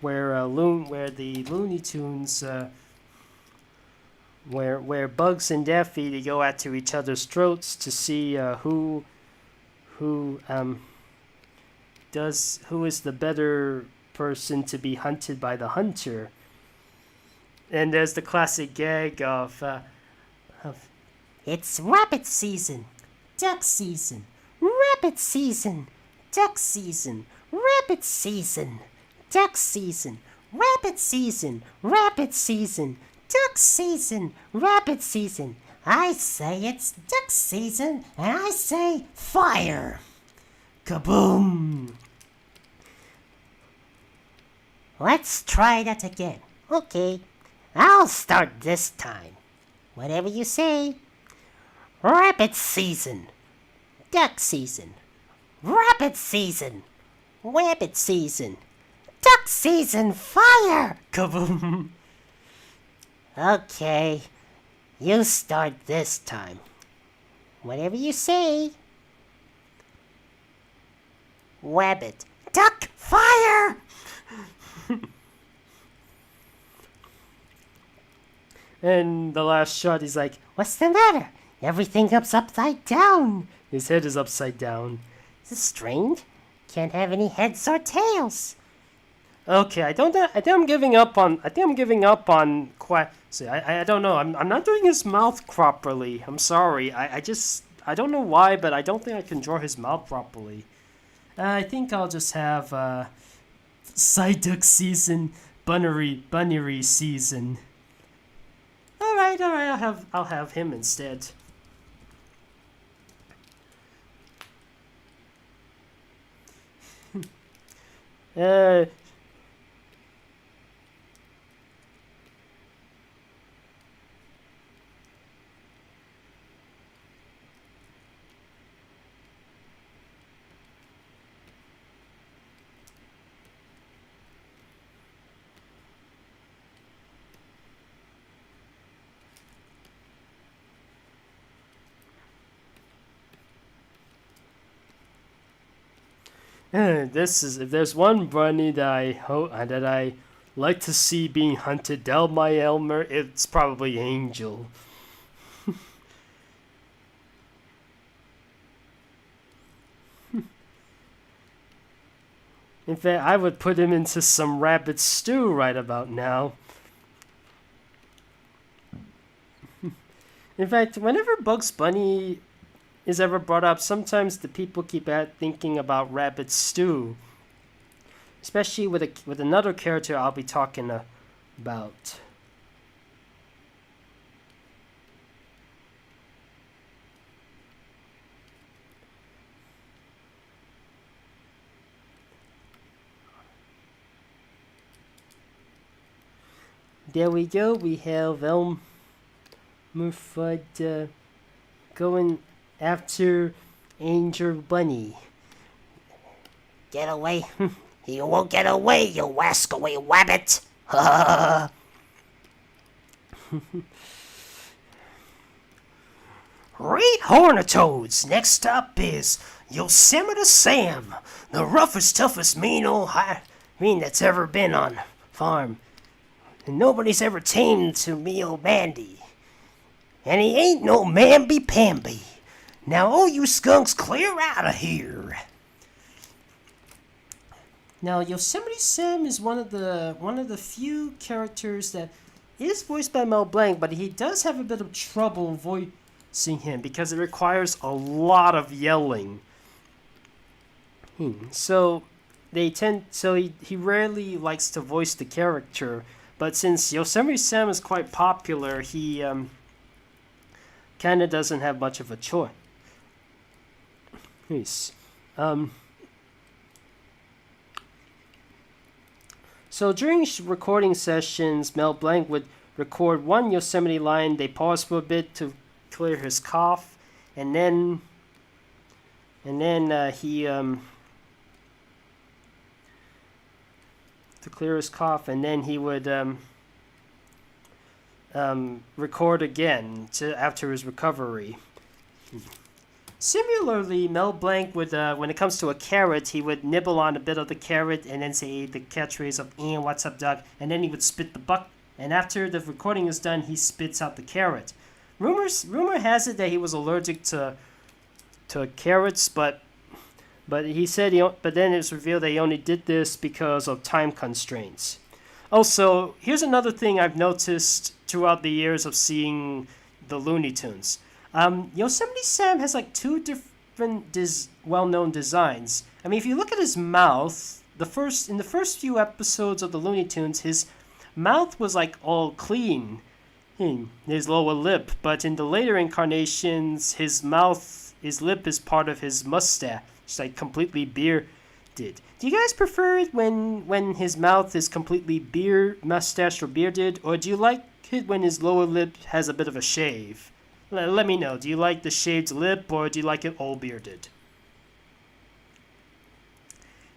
where the Looney Tunes where Bugs and Daffy, they go after each other's throats to see who is the better person to be hunted by the hunter. And there's the classic gag of it's rabbit season, duck season, rabbit season, duck season, rabbit season, duck season, rabbit season, rabbit season, duck season, rabbit season. I say it's duck season, and I say fire. Kaboom! Let's try that again. Okay, I'll start this time. Whatever you say. Rabbit season, duck season, rabbit season, rabbit season, duck season, fire! kaboom. Okay, you start this time. Whatever you say. Rabbit, duck, fire! And the last shot, he's like, What's the matter? Everything upside down. his head is upside down. Is this strange? Can't have any heads or tails. Okay, I think I'm giving up on. See, I don't know. I'm not doing his mouth properly. I'm sorry. I don't know why, but I don't think I can draw his mouth properly. I think I'll just have Psyduck season, bunnery season. All right. I'll have him instead. uh. If there's one bunny that I like to see being hunted down by Elmer, it's probably Angel. In fact, I would put him into some rabbit stew right about now. In fact, whenever Bugs Bunny is ever brought up, sometimes the people keep thinking about Rabbit Stew, especially with another character I'll be talking about. There we go. We have Elmer Fudd going after Angel Bunny. Get away. You won't get away, you wascally wabbit. Great Hornetoads. Next up is Yosemite Sam, the roughest, toughest, mean old mean that's ever been on farm. And nobody's ever tamed to me old Mandy. And he ain't no mamby-pamby. Now all you skunks clear out of here. Now Yosemite Sam is one of the few characters that is voiced by Mel Blanc, but he does have a bit of trouble voicing him because it requires a lot of yelling. So he rarely likes to voice the character. But since Yosemite Sam is quite popular, he kind of doesn't have much of a choice. So during recording sessions, Mel Blanc would record one Yosemite line. They pause for a bit to clear his cough, and then he to clear his cough, and then he would record again after his recovery. Similarly, Mel Blanc would, when it comes to a carrot, he would nibble on a bit of the carrot and then say the catchphrase of "Ian, what's up, Doc?" And then he would spit the buck. And after the recording is done, he spits out the carrot. Rumor has it that he was allergic to carrots, but he said but then it was revealed that he only did this because of time constraints. Also, here's another thing I've noticed throughout the years of seeing the Looney Tunes. Yosemite Sam has like two different well-known designs. I mean, if you look at his mouth, in the first few episodes of the Looney Tunes, his mouth was like all clean, his lower lip. But in the later incarnations, his lip is part of his mustache. It's like completely bearded. Do you guys prefer it when his mouth is completely mustache or bearded, or do you like it when his lower lip has a bit of a shave? Let me know. Do you like the shaved lip, or do you like it all bearded?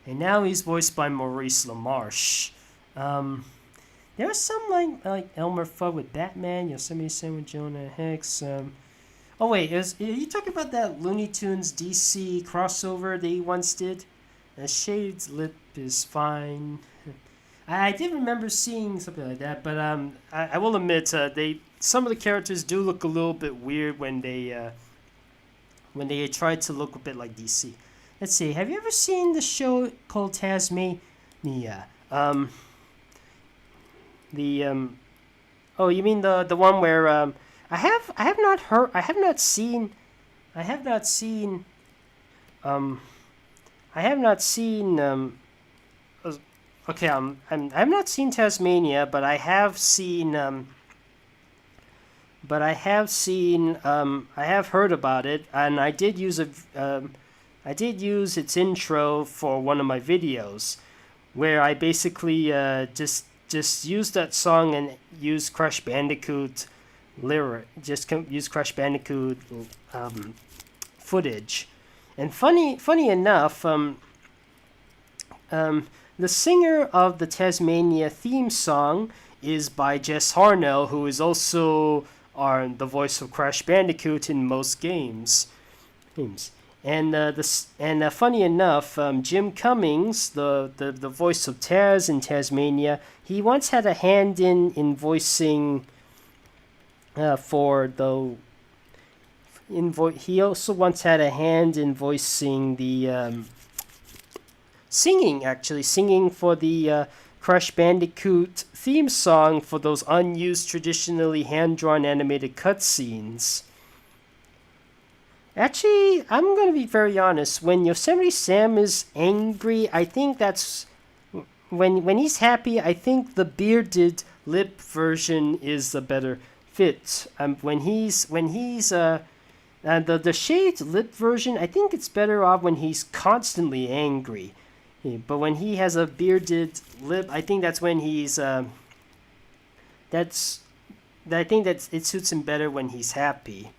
And now he's voiced by Maurice LaMarche. There are some like Elmer Fudd with Batman, Yosemite Sam with Jonah Hex. Oh wait, are you talking about that Looney Tunes DC crossover they once did? The shaved lip is fine. I did remember seeing something like that, but I will admit some of the characters do look a little bit weird when they try to look a bit like DC. Let's see. Have you ever seen the show called Tasmania? Oh, you mean the one where I have not seen okay, I've not seen Tasmania, but I have heard about it, and I did use its intro for one of my videos, where I basically just used that song and used Crash Bandicoot footage. And funny enough, the singer of the Tasmania theme song is by Jess Harnell, who is also the voice of Crash Bandicoot in most games. And funny enough, Jim Cummings, the voice of Taz in Tasmania, he once had a hand in voicing he also once had a hand in voicing the singing for the Crash Bandicoot theme song for those unused, traditionally hand-drawn animated cutscenes. Actually, I'm going to be very honest. When Yosemite Sam is angry, I think that's... When he's happy, I think the bearded lip version is the better fit. The shaved lip version, I think it's better off when he's constantly angry. But when he has a bearded lip, I think that's when he's I think that it suits him better when he's happy.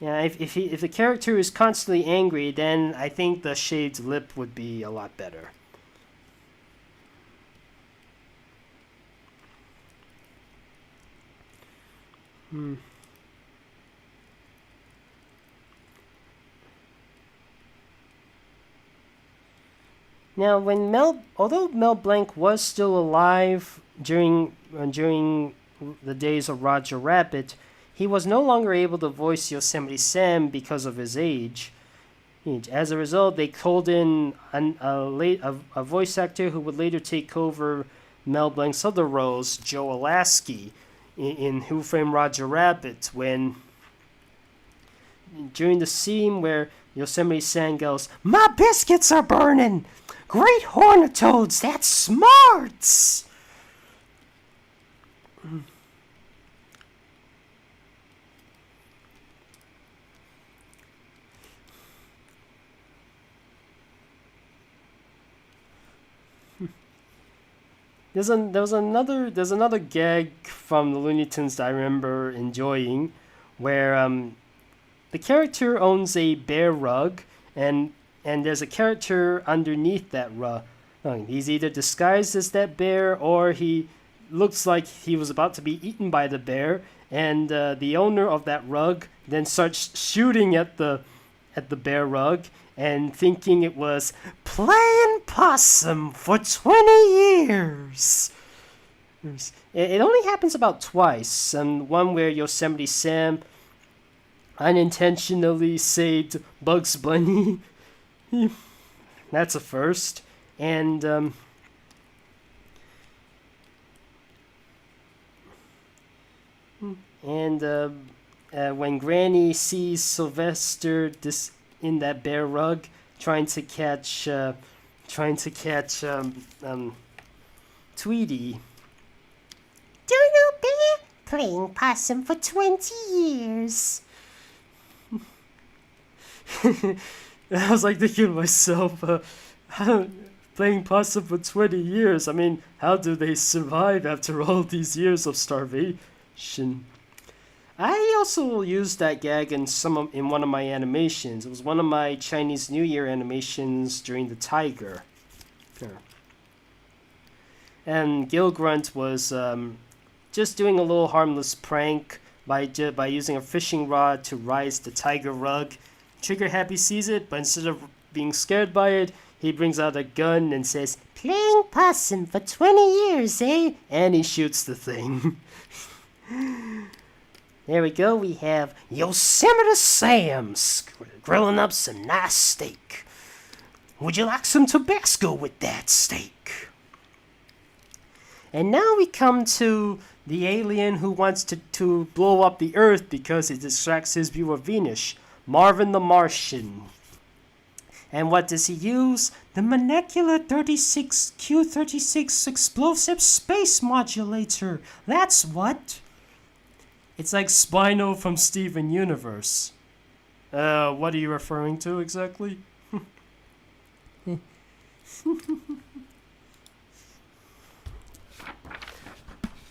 Yeah, if the character is constantly angry, then I think the shaved lip would be a lot better. Now, although Mel Blanc was still alive during the days of Roger Rabbit, he was no longer able to voice Yosemite Sam because of his age. As a result, they called in a voice actor who would later take over Mel Blanc's other roles, Joe Alasky, in Who Framed Roger Rabbit, during the scene where Yosemite Sam goes, "My biscuits are burning! Great horned toads, that's smarts!" There's another gag from the Looney Tunes that I remember enjoying, where the character owns a bear rug, and there's a character underneath that rug. He's either disguised as that bear, or he looks like he was about to be eaten by the bear, and the owner of that rug then starts shooting at the bear rug, and thinking it was playing possum for 20 years. It only happens about twice, and one where Yosemite Sam unintentionally saved Bugs Bunny. That's a first. And when Granny sees Sylvester in that bear rug trying to catch Tweety. Dodo Bear playing possum for 20 years. I was like thinking to myself, playing possum for 20 years. I mean, how do they survive after all these years of starvation? I also used that gag in one of my animations. It was one of my Chinese New Year animations during the tiger. And Gil Grunt was just doing a little harmless prank by using a fishing rod to rise the tiger rug. Trigger Happy sees it, but instead of being scared by it, he brings out a gun and says, "Playing possum for 20 years, eh?" And he shoots the thing. There we go, we have Yosemite Sam grilling up some nice steak. Would you like some Tabasco with that steak? And now we come to the alien who wants to blow up the Earth because it distracts his view of Venus, Marvin the Martian. And what does he use? The molecular Q36 explosive space modulator. That's what. It's like Spino from Steven Universe. What are you referring to exactly?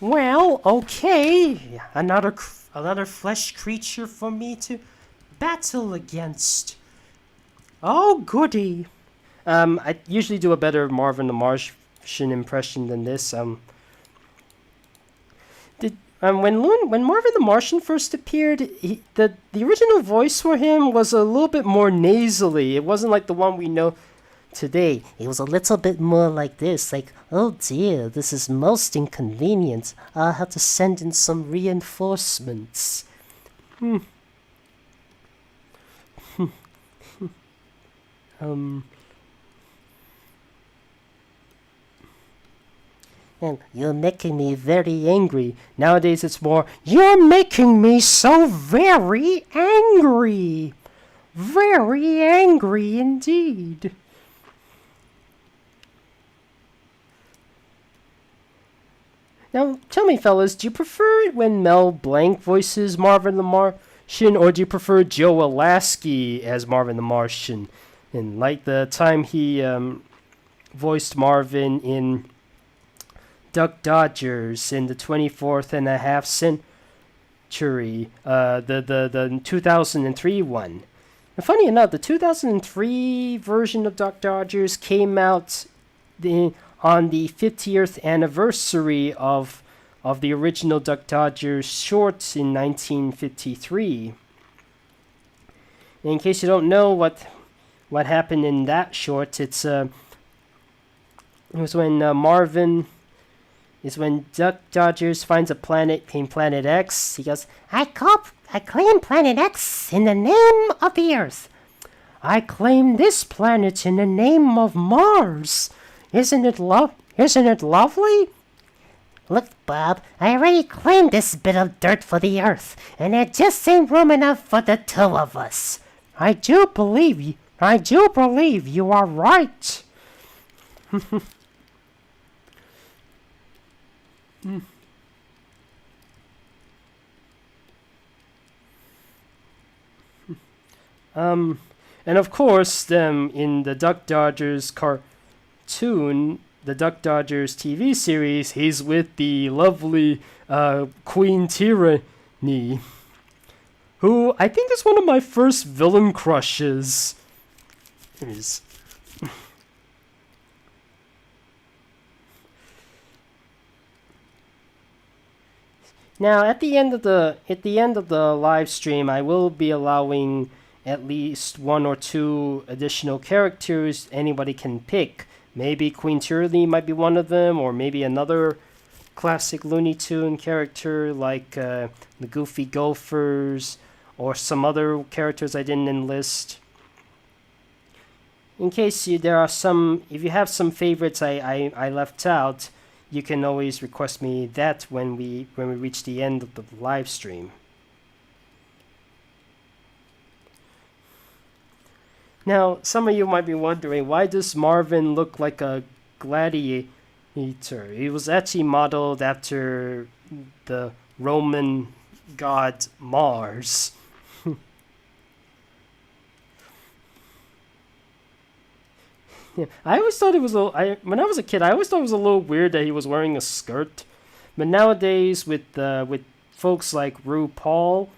Well, okay. Another flesh creature for me to battle against. Oh, goody. I usually do a better Marvin the Martian impression than this. When Marvin the Martian first appeared, the original voice for him was a little bit more nasally. It wasn't like the one we know today. It was a little bit more like this, like, "Oh dear, this is most inconvenient. I'll have to send in some And you're making me very angry. Nowadays it's more, you're making me so very angry. Very angry indeed. Now, tell me, fellas, do you prefer it when Mel Blanc voices Marvin the Martian, or do you prefer Joe Alasky as Marvin the Martian? And like the time he voiced Marvin in Duck Dodgers in the 24th and a half century, the 2003 one. And funny enough, the 2003 version of Duck Dodgers came out on the 50th anniversary of the original Duck Dodgers shorts in 1953. And in case you don't know what happened in that short, it was when Marvin is when Duck Dodgers finds a planet named Planet X. He goes, I claim Planet X in the name of the Earth. I claim this planet in the name of Mars. Isn't it lovely? Look, Bob, I already claimed this bit of dirt for the Earth, and there just ain't room enough for the two of us. I do believe you are right. And of course, in the Duck Dodgers cartoon, the Duck Dodgers TV series, he's with the lovely Queen Tyranny, who I think is one of my first villain crushes. Now, at the end of the live stream, I will be allowing at least one or two additional characters anybody can pick. Maybe Queen Tyranny might be one of them, or maybe another classic Looney Tune character like the Goofy Gophers, or some other characters I didn't enlist. In case if you have some favorites I left out, you can always request me that when we reach the end of the live stream. Now, some of you might be wondering, why does Marvin look like a gladiator? He was actually modeled after the Roman god Mars. Yeah, I always thought it was when I was a kid, I always thought it was a little weird that he was wearing a skirt. But nowadays, with folks like RuPaul,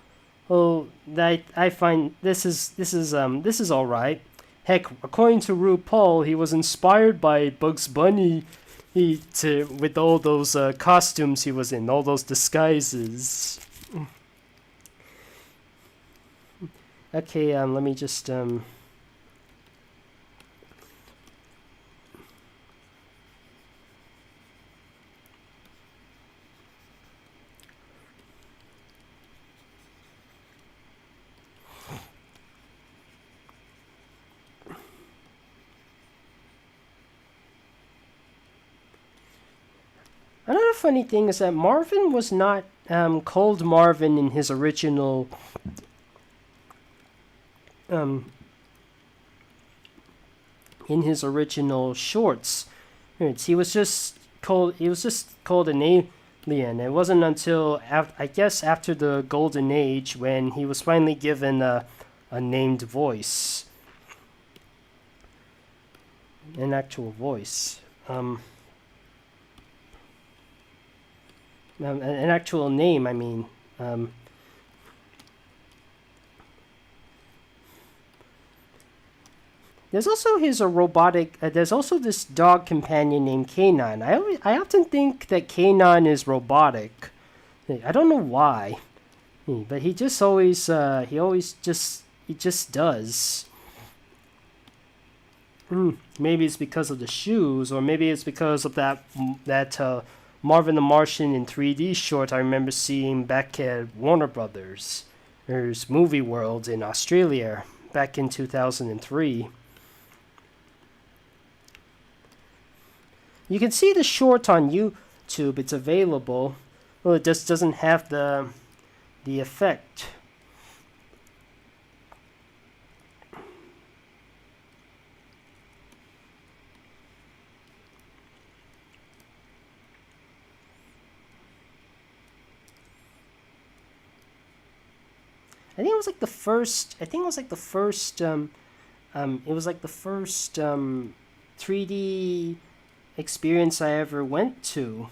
I find this is all right. Heck, according to RuPaul, he was inspired by Bugs Bunny with all those costumes he was in, all those disguises. Okay, let me just Another funny thing is that Marvin was not called Marvin in his original shorts. He was just called an alien. It wasn't until I guess after the Golden Age when he was finally given a named voice, an actual voice. An actual name, I mean. There's also there's also this dog companion named Kanon. I often think that Kanon is robotic. I don't know why, but he just does. Maybe it's because of the shoes, or maybe it's because of that Marvin the Martian in 3D short I remember seeing back at Warner Brothers. There's Movie World in Australia back in 2003. You can see the short on YouTube. It's available. Well, it just doesn't have the effect. I think it was like the first. I think it was like the first. It was like the first 3D experience I ever went to.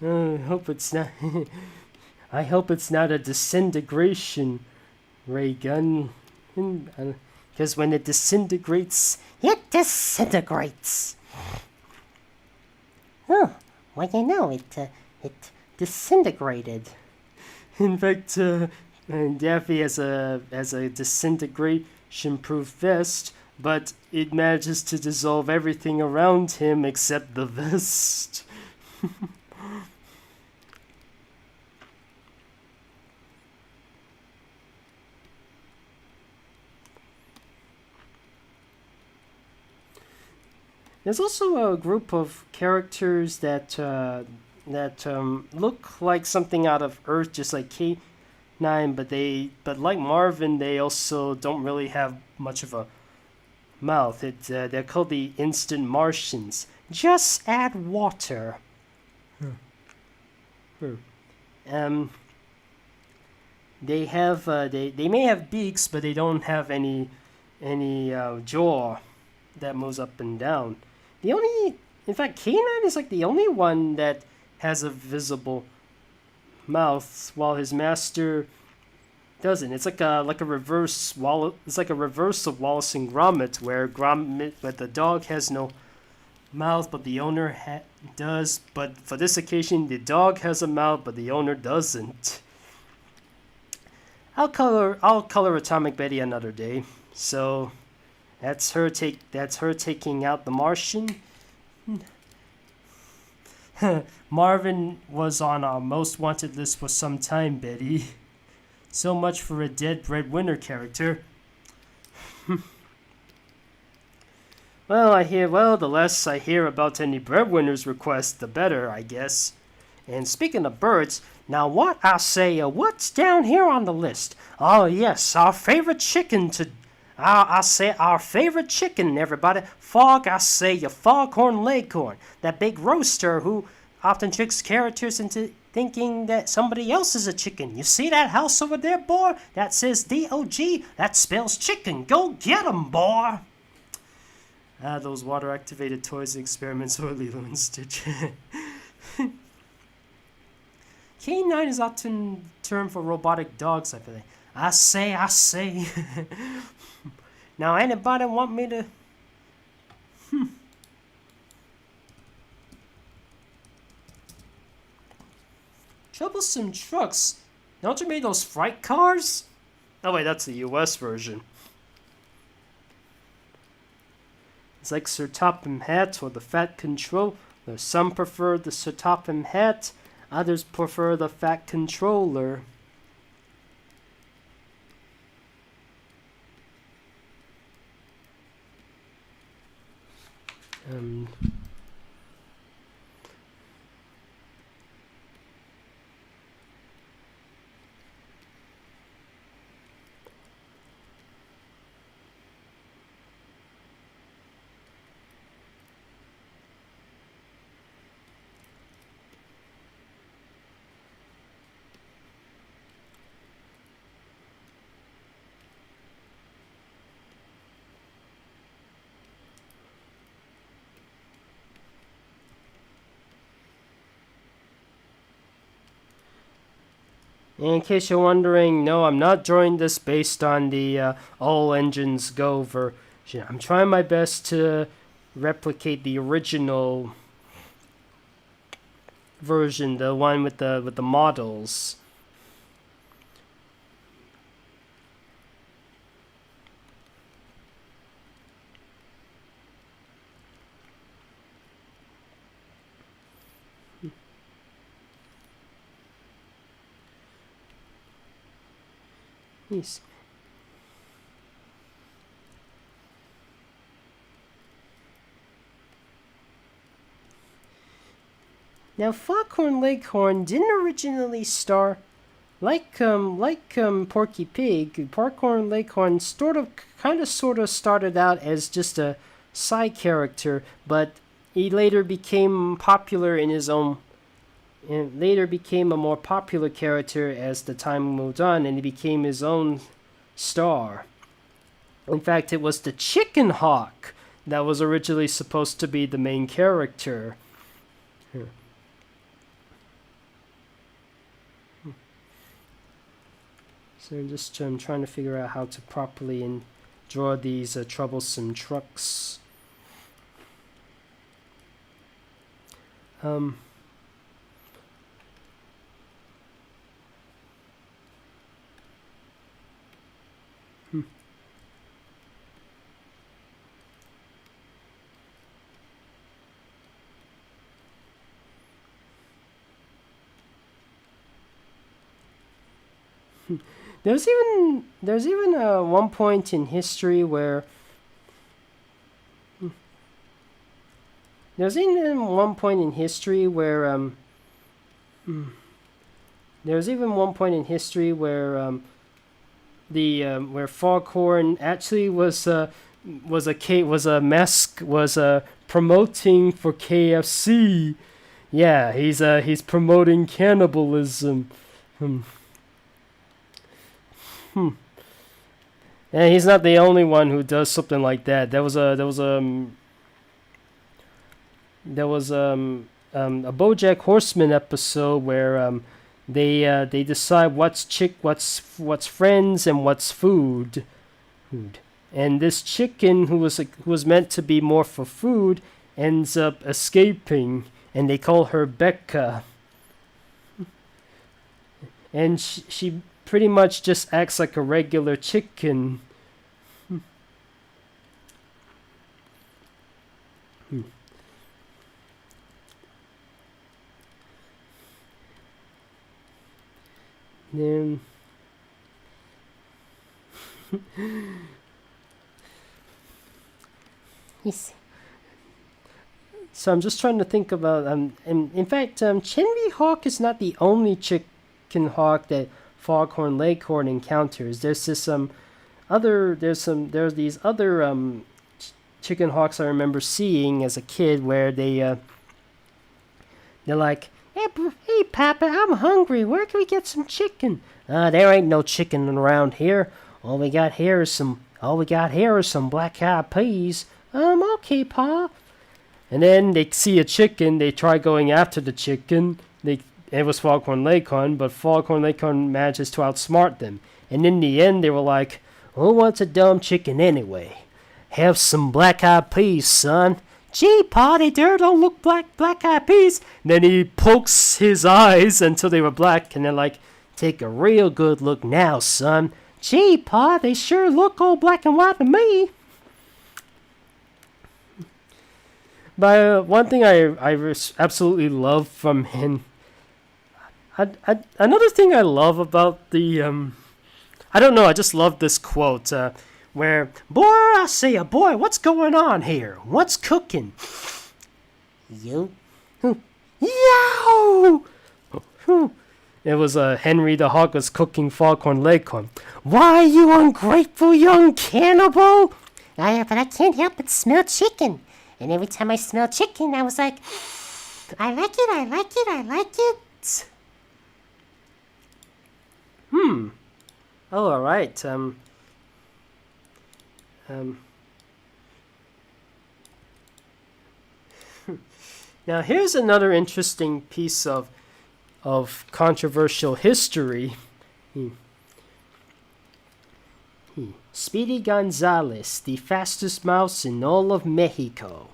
I hope it's not. I hope it's not a disintegration ray gun, because when it disintegrates, It disintegrates. Oh, well, you know, it disintegrated. in fact, Daffy has a disintegration-proof vest, but it manages to dissolve everything around him except the vest. There's also a group of characters that look like something out of Earth, just like K9, but like Marvin, they also don't really have much of a mouth. They're called the Instant Martians. Just add water. They have they may have beaks, but they don't have any jaw that moves up and down. In fact, K9 is like the only one that has a visible mouth, while his master doesn't. It's like a reverse It's like a reverse of Wallace and Gromit, where the dog has no mouth, but the owner does. But for this occasion, the dog has a mouth, but the owner doesn't. I'll color Atomic Betty another day. So. That's her taking out the Martian. Marvin was on our most wanted list for some time, Betty. So much for a dead breadwinner character. The less I hear about any breadwinners' requests, the better, I guess. And speaking of birds, now what's down here on the list? Oh yes, our favorite chicken to I say our favorite chicken, everybody. Fog, I say your foghorn leghorn. That big roaster who often tricks characters into thinking that somebody else is a chicken. You see that house over there, boy? That says D-O-G. That spells chicken. Go get 'em, boy. Those water-activated toys experiments or Lilo and Stitch. K9 is often termed for robotic dogs, I feel like. I say. Now, anybody want me to... Troublesome trucks. Don't you mean those fright cars? Oh wait, that's the US version. It's like Sir Topham Hatt or the Fat Control. Some prefer the Sir Topham Hatt, others prefer the Fat Controller. In case you're wondering, no, I'm not drawing this based on the All Engines Go version. I'm trying my best to replicate the original version, the one with the models. Yes. Now, Foghorn Leghorn didn't originally star like Porky Pig. Foghorn Leghorn sort of started out as just a side character, but he later became popular in his own. And later became a more popular character as the time moved on, and he became his own star. In fact, it was the Chicken Hawk that was originally supposed to be the main character. Here. So I'm trying to figure out how to properly draw these troublesome trucks. There's even one point in history where where Foghorn actually was promoting for KFC. Yeah, he's promoting cannibalism. And he's not the only one who does something like that. There was a BoJack Horseman episode where they decide what's friends and what's food. And this chicken who was meant to be more for food ends up escaping, and they call her Becca. And she pretty much just acts like a regular chicken. Then Yes. so I'm just trying to think about and in fact Chenry Hawk is not the only chicken hawk that Foghorn Leghorn encounters. There's these other chicken hawks I remember seeing as a kid where they're like, hey Papa, I'm hungry. Where can we get some chicken? There ain't no chicken around here. All we got here is some black-eyed peas. Okay, Pa. And then they see a chicken. They try going after the chicken. It was Foghorn Leghorn, but Foghorn Leghorn manages to outsmart them. And in the end, they were like, who wants a dumb chicken anyway? Have some black-eyed peas, son. Gee, Pa, they don't look black-eyed peas. And then he pokes his eyes until they were black, and they're like, take a real good look now, son. Gee, Pa, they sure look all black and white to me. But one thing I absolutely love from him, another thing I love about the, I don't know, I just love this quote, where, boy, I say, boy, what's going on here? What's cooking? You? Yow! It was Henry the Hog was cooking foghorn leghorn. Why, you ungrateful young cannibal! But I can't help but smell chicken. And every time I smell chicken, I was like, I like it, I like it, I like it. Oh, all right. Now here's another interesting piece of controversial history. Speedy Gonzales, the fastest mouse in all of Mexico.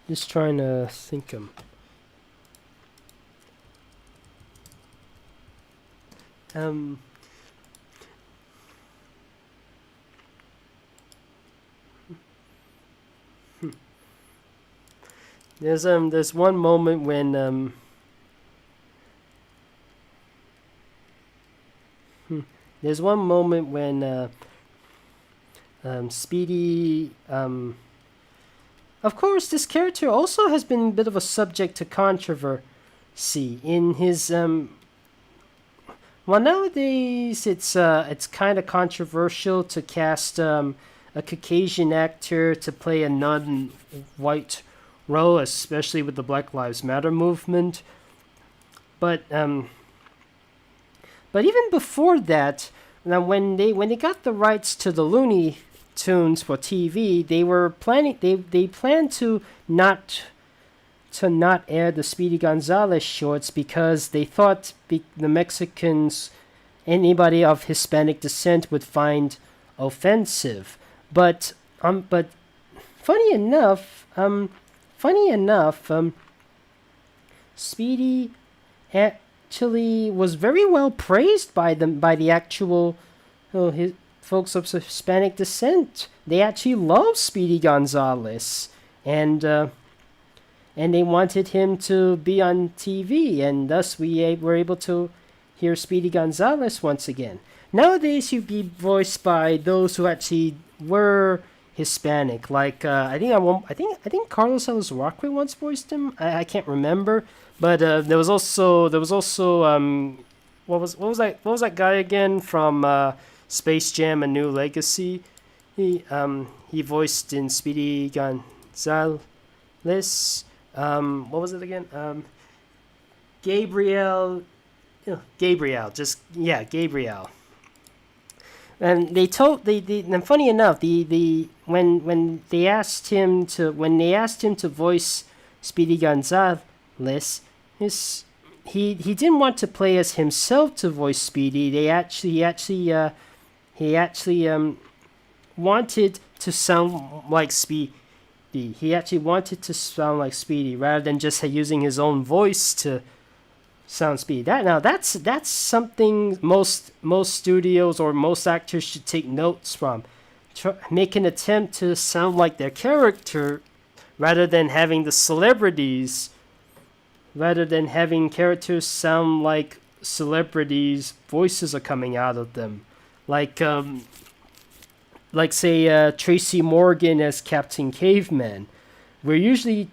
Just trying to think. There's one moment when Speedy of course this character also has been a bit of a subject to controversy in his well, nowadays it's kind of controversial to cast a Caucasian actor to play a non-white role, especially with the Black Lives Matter movement. But even before that, now when they got the rights to the Looney Tunes for TV, they were planning they planned to not air the Speedy Gonzales shorts because they thought the Mexicans, anybody of Hispanic descent, would find offensive. But funny enough, Speedy actually was very well praised by the actual his folks of Hispanic descent. They actually love Speedy Gonzales, and they wanted him to be on TV, and thus we were able to hear Speedy Gonzales once again. Nowadays, he'd be voiced by those who actually were Hispanic, like I think Carlos Ellis Rockaway once voiced him. I can't remember, but there was also what was that guy again from Space Jam: A New Legacy? He voiced in Speedy Gonzales. What was it again? Gabriel. Gabriel. And and funny enough, when they asked him to voice Speedy Gonzales, he didn't want to play as himself to voice Speedy. He actually wanted to sound like Speedy. He actually wanted to sound like Speedy rather than just using his own voice to sound Speedy. That's something most studios or most actors should take notes from. Make an attempt to sound like their character rather than having characters sound like celebrities' voices are coming out of them. Like say Tracy Morgan as Captain Caveman. We're usually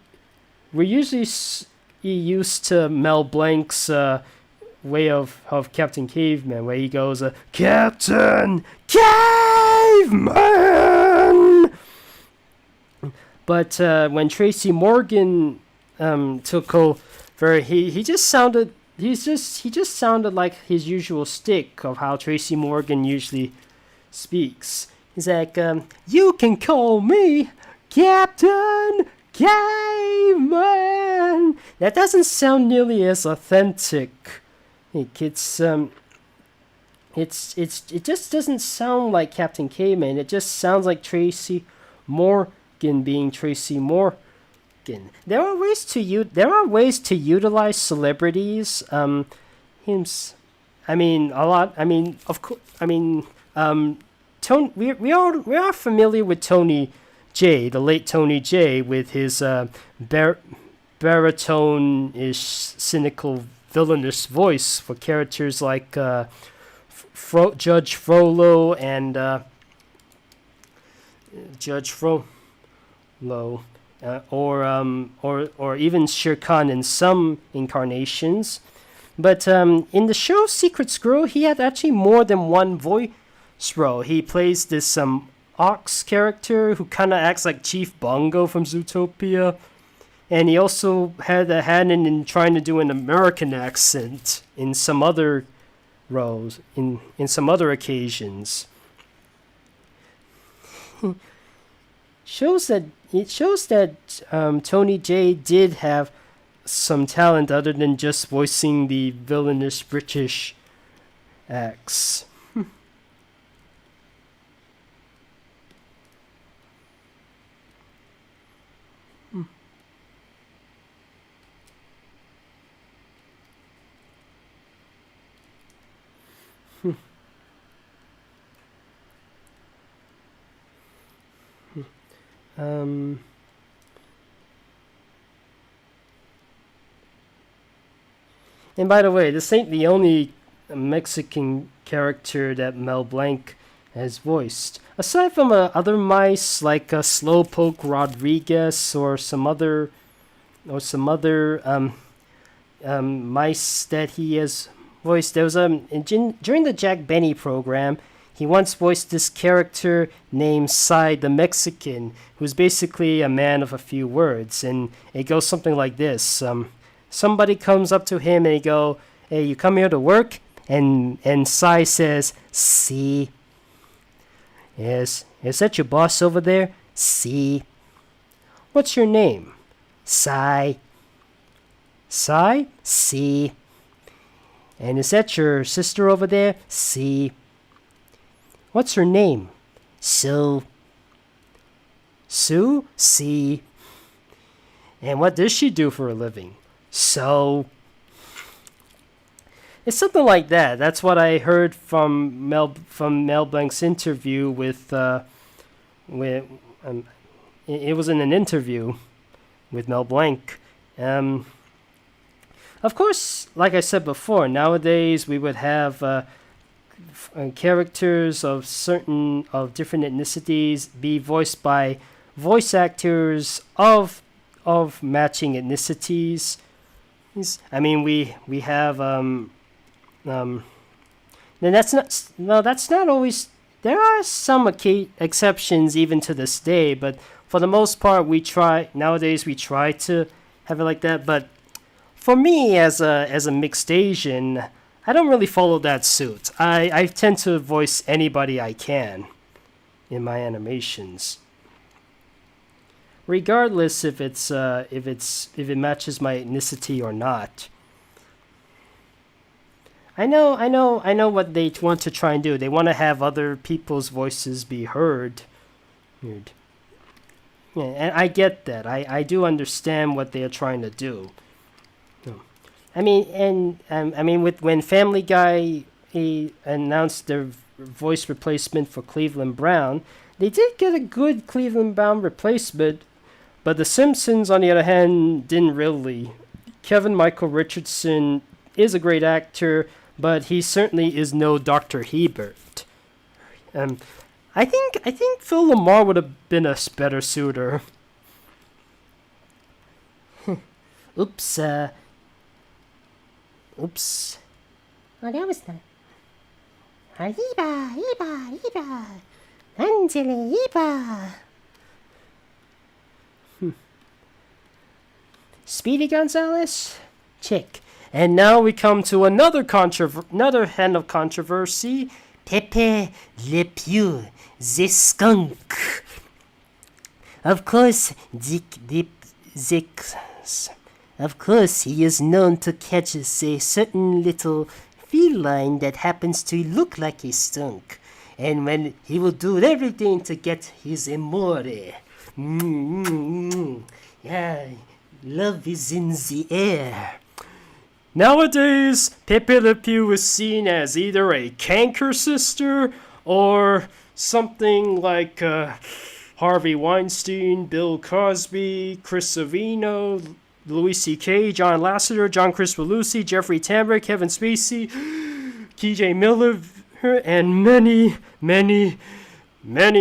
used to Mel Blanc's way of Captain Caveman, where he goes, Captain Caveman. But when Tracy Morgan took over, he just sounded like his usual stick of how Tracy Morgan usually speaks. He's like, you can call me Captain Caveman. That doesn't sound nearly as authentic. It just doesn't sound like Captain Caveman. It just sounds like Tracy Morgan being Tracy Morgan. There are ways to utilize celebrities. Tony. We are familiar with Tony J, the late Tony J, with his baritone-ish, cynical, villainous voice for characters like Judge Frollo and Judge Frollo, or even Shere Khan in some incarnations. But in the show Secret Squirrel, he had actually more than one voice role. He plays this ox character who kind of acts like Chief Bongo from Zootopia, and he also had a hand in trying to do an American accent in some other roles, in some other occasions. It shows that Tony J did have some talent other than just voicing the villainous British acts. And by the way, this ain't the only Mexican character that Mel Blanc has voiced. Aside from other mice like Slowpoke Rodriguez or some other mice that he has voiced, there was during the Jack Benny program, he once voiced this character named Cy the Mexican, who's basically a man of a few words, and it goes something like this. Somebody comes up to him and he go, "Hey, you come here to work?" And Cy says, "See." "Yes. Is that your boss over there?" "See." "What's your name?" "Cy." "Cy?" "See." "And is that your sister over there?" "See." "What's her name?" "Sue." "Sue?" "See." "And what does she do for a living?" "So." It's something like that. That's what I heard from Mel Blanc's interview with it was in an interview with Mel Blanc. Of course, like I said before, nowadays we would have characters of different ethnicities be voiced by voice actors of matching ethnicities. I mean, we have then that's not always. There are some exceptions even to this day, but for the most part, nowadays we try to have it like that. But for me, as a mixed Asian, I don't really follow that suit. I tend to voice anybody I can in my animations, regardless if it matches my ethnicity or not. I know what they want to try and do. They want to have other people's voices be heard. Weird. Yeah, and I get that. I do understand what they are trying to do. I mean, when Family Guy announced their voice replacement for Cleveland Brown, they did get a good Cleveland Brown replacement, but The Simpsons, on the other hand, didn't really. Kevin Michael Richardson is a great actor, but he certainly is no Dr. Hebert. I think Phil Lamar would have been a better suitor. Oops. Oops. Oh, that was nice. Iba. Angela, Iba. Speedy Gonzales? Check. And now we come to another hand of controversy. Pepe Le Pew, the skunk. Of course, of course, he is known to catch a certain little feline that happens to look like a skunk. And when he will do everything to get his amore. Yeah, love is in the air. Nowadays, Pepe Le Pew is seen as either a canker sister or something like Harvey Weinstein, Bill Cosby, Chris Savino, Louis C.K., John Lasseter, John Crispolucci, Jeffrey Tambor, Kevin Spacey, T.J. Miller, and many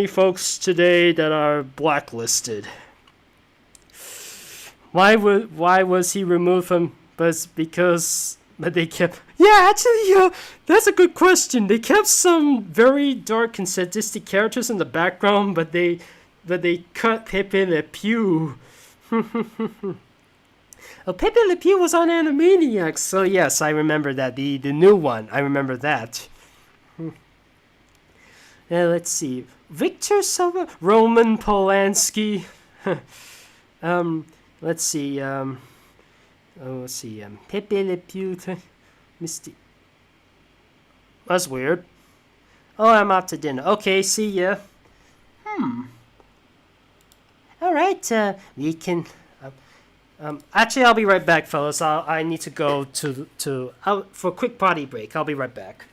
folks today that are blacklisted. Why was he removed from? But they kept. Yeah, actually, that's a good question. They kept some very dark and sadistic characters in the background, but they cut Pepe Le Pew. Oh, Pepe Le Pew was on Animaniacs, so yes, I remember that. The new one, I remember that. Let's see. Victor Silva, Roman Polanski. Let's see. Let's see. Pepe Le Pew, Misty. That's weird. Oh, I'm out to dinner. Okay, see ya. All right. We can. Actually, I'll be right back, fellas. I need to go to out for a quick potty break. I'll be right back.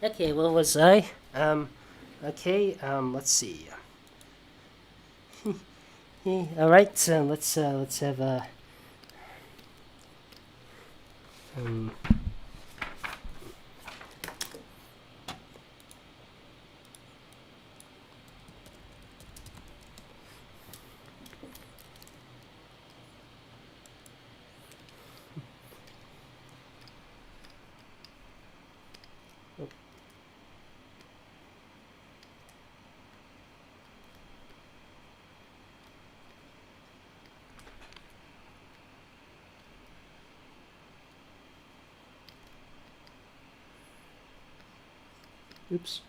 Okay, where was I? Okay, let's see. All right, let's have a. Oops.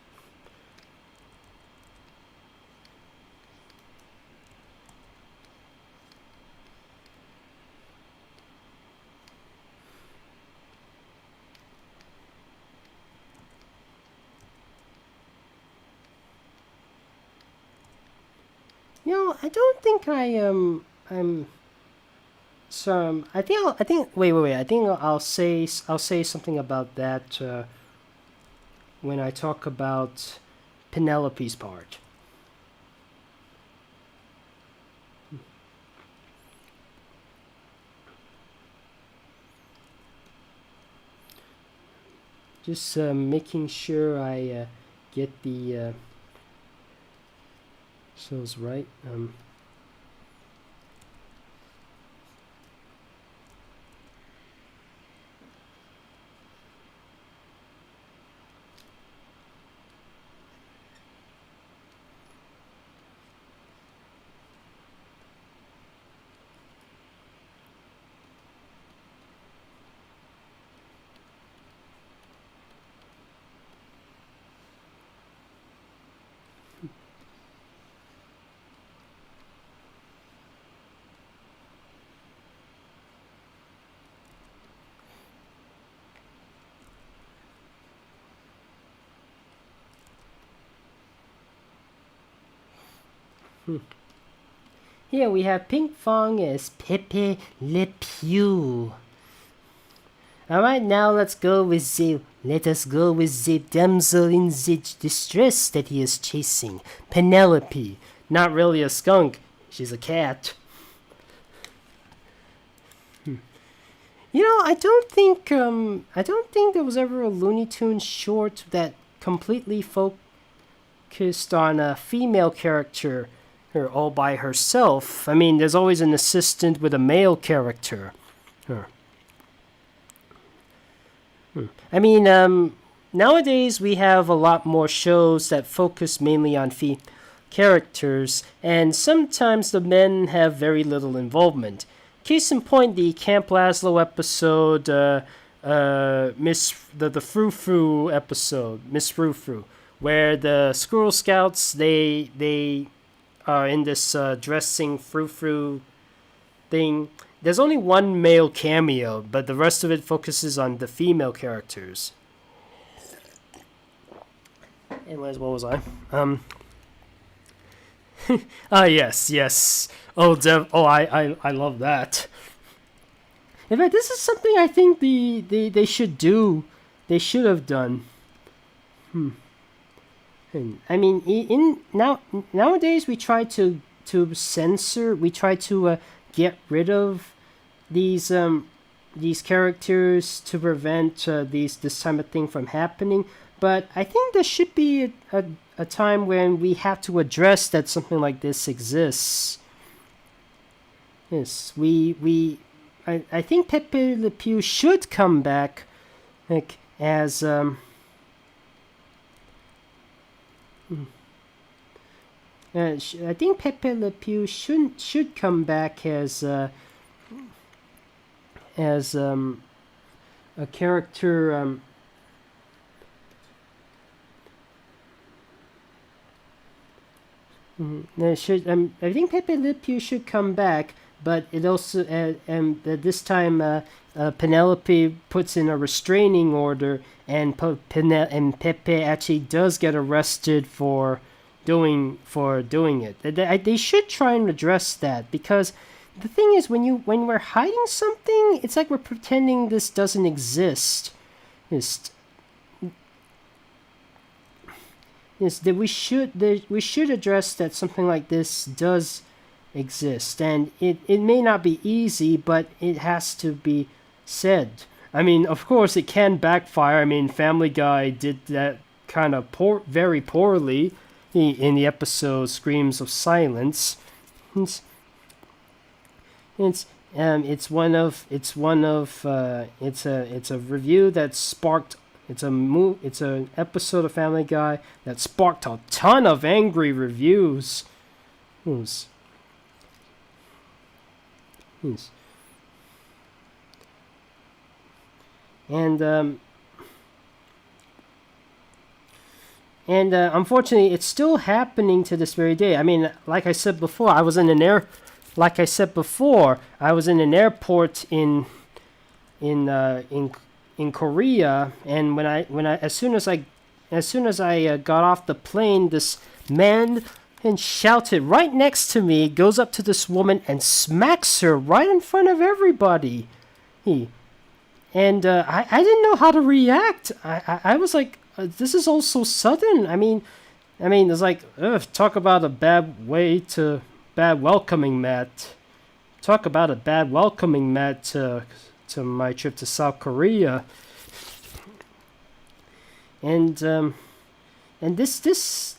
I don't think I'm. So I think. Wait. I think I'll say something about that when I talk about Penelope's part. Just making sure I get the cells right. Here we have Pink Fong as Pepe Le Pew. Alright, now let us go with the damsel in the distress that he is chasing, Penelope. Not really a skunk, she's a cat. You know, I don't think there was ever a Looney Tunes short that completely focused on a female character all by herself. I mean, there's always an assistant with a male character. I mean, nowadays we have a lot more shows that focus mainly on female characters, and sometimes the men have very little involvement. Case in point, the Camp Laszlo episode, the Frou Frou episode, Miss Frou Frou, where the Squirrel Scouts they are in this dressing frou frou thing. There's only one male cameo, but the rest of it focuses on the female characters. Anyways, what was I? Yes. Oh, I love that. In fact, this is something I think they should do. They should have done. I mean, nowadays we try to censor. We try to get rid of these characters to prevent this type of thing from happening. But I think there should be a time when we have to address that something like this exists. Yes, I think Pepe Le Pew should come back, like as I think Pepe Le Pew should come back as a character. I think Pepe Le Pew should come back, but it also this time Penelope puts in a restraining order, and Pepe actually does get arrested for doing it. They should try and address that, because the thing is, when we're hiding something, it's like we're pretending this doesn't exist. Yes, that we should address that something like this does exist, and it may not be easy, but it has to be said. I mean, of course, it can backfire. I mean, Family Guy did that kind of very poorly in the episode "Screams of Silence." It's a review that sparked. It's an episode of Family Guy that sparked a ton of angry reviews. Yes. And unfortunately, it's still happening to this very day. I mean, like I said before, I was in an airport in Korea, and as soon as I got off the plane, this man shouted right next to me, goes up to this woman and smacks her right in front of everybody. I didn't know how to react. I was like, this is all so sudden. I mean, it's like, talk about a bad welcoming mat. Talk about a bad welcoming mat to my trip to South Korea. And this is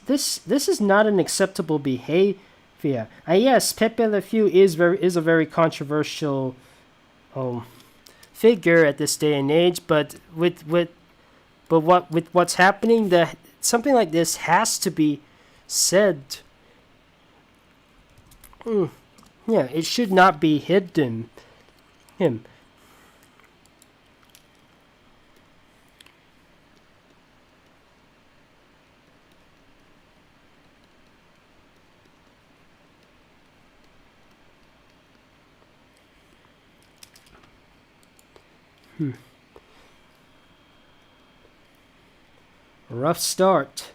not an acceptable behavior. Yes, Pepe Le Pew is a very controversial figure at this day and age, but with what's happening, that something like this has to be said. Yeah, it should not be hidden. Him. Rough start.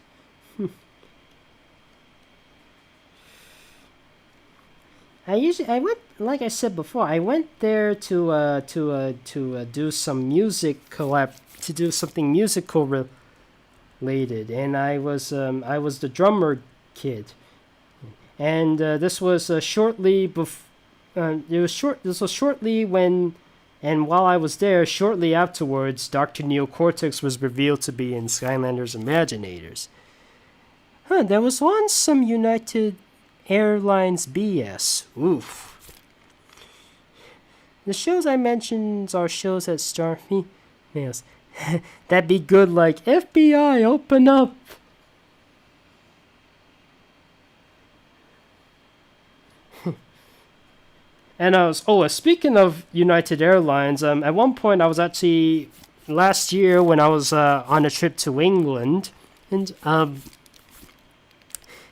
I went, like I said before, I went there to do some music collab, to do something musical related, and I was the drummer kid, and this was shortly before. This was shortly when, and while I was there, shortly afterwards, Dr. Neocortex was revealed to be in Skylanders Imaginators. There was once some United Airlines BS. Oof. The shows I mentioned are shows that star females. That'd be good, like FBI, open up. And speaking of United Airlines, at one point I was actually, last year when I was on a trip to England, and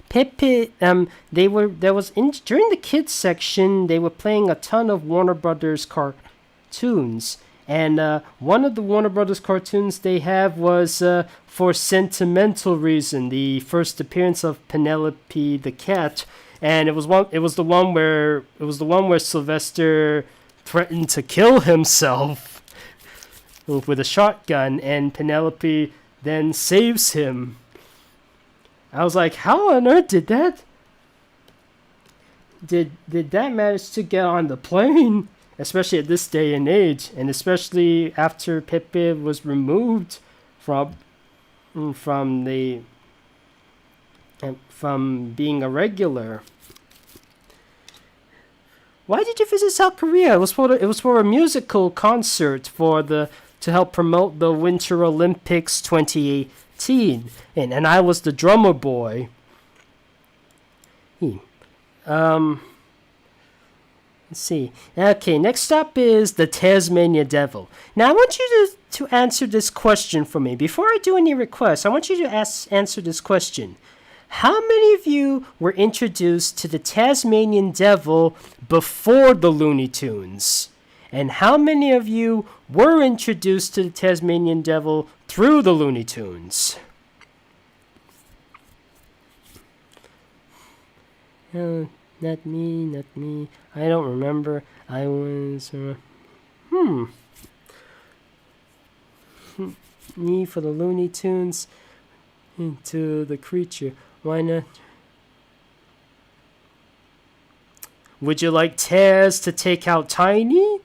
Pepe, during the kids section, they were playing a ton of Warner Brothers cartoons. And one of the Warner Brothers cartoons they have was, for sentimental reason, the first appearance of Penelope the cat. And it was the one where Sylvester threatened to kill himself with a shotgun, and Penelope then saves him. I was like, how on earth did that manage to get on the plane? Especially at this day and age, and especially after Pepe was removed from being a regular. Why did you visit South Korea? It was for a musical concert to help promote the Winter Olympics 2018, and I was the drummer boy. Let's see. Okay, next up is the Tasmania Devil. Now I want you to answer this question for me. Before I do any requests, I want you to answer this question. How many of you were introduced to the Tasmanian Devil before the Looney Tunes? And how many of you were introduced to the Tasmanian Devil through the Looney Tunes? Not me. I don't remember. I was... Me for the Looney Tunes into the creature. Why not? Would you like Taz to take out Tiny?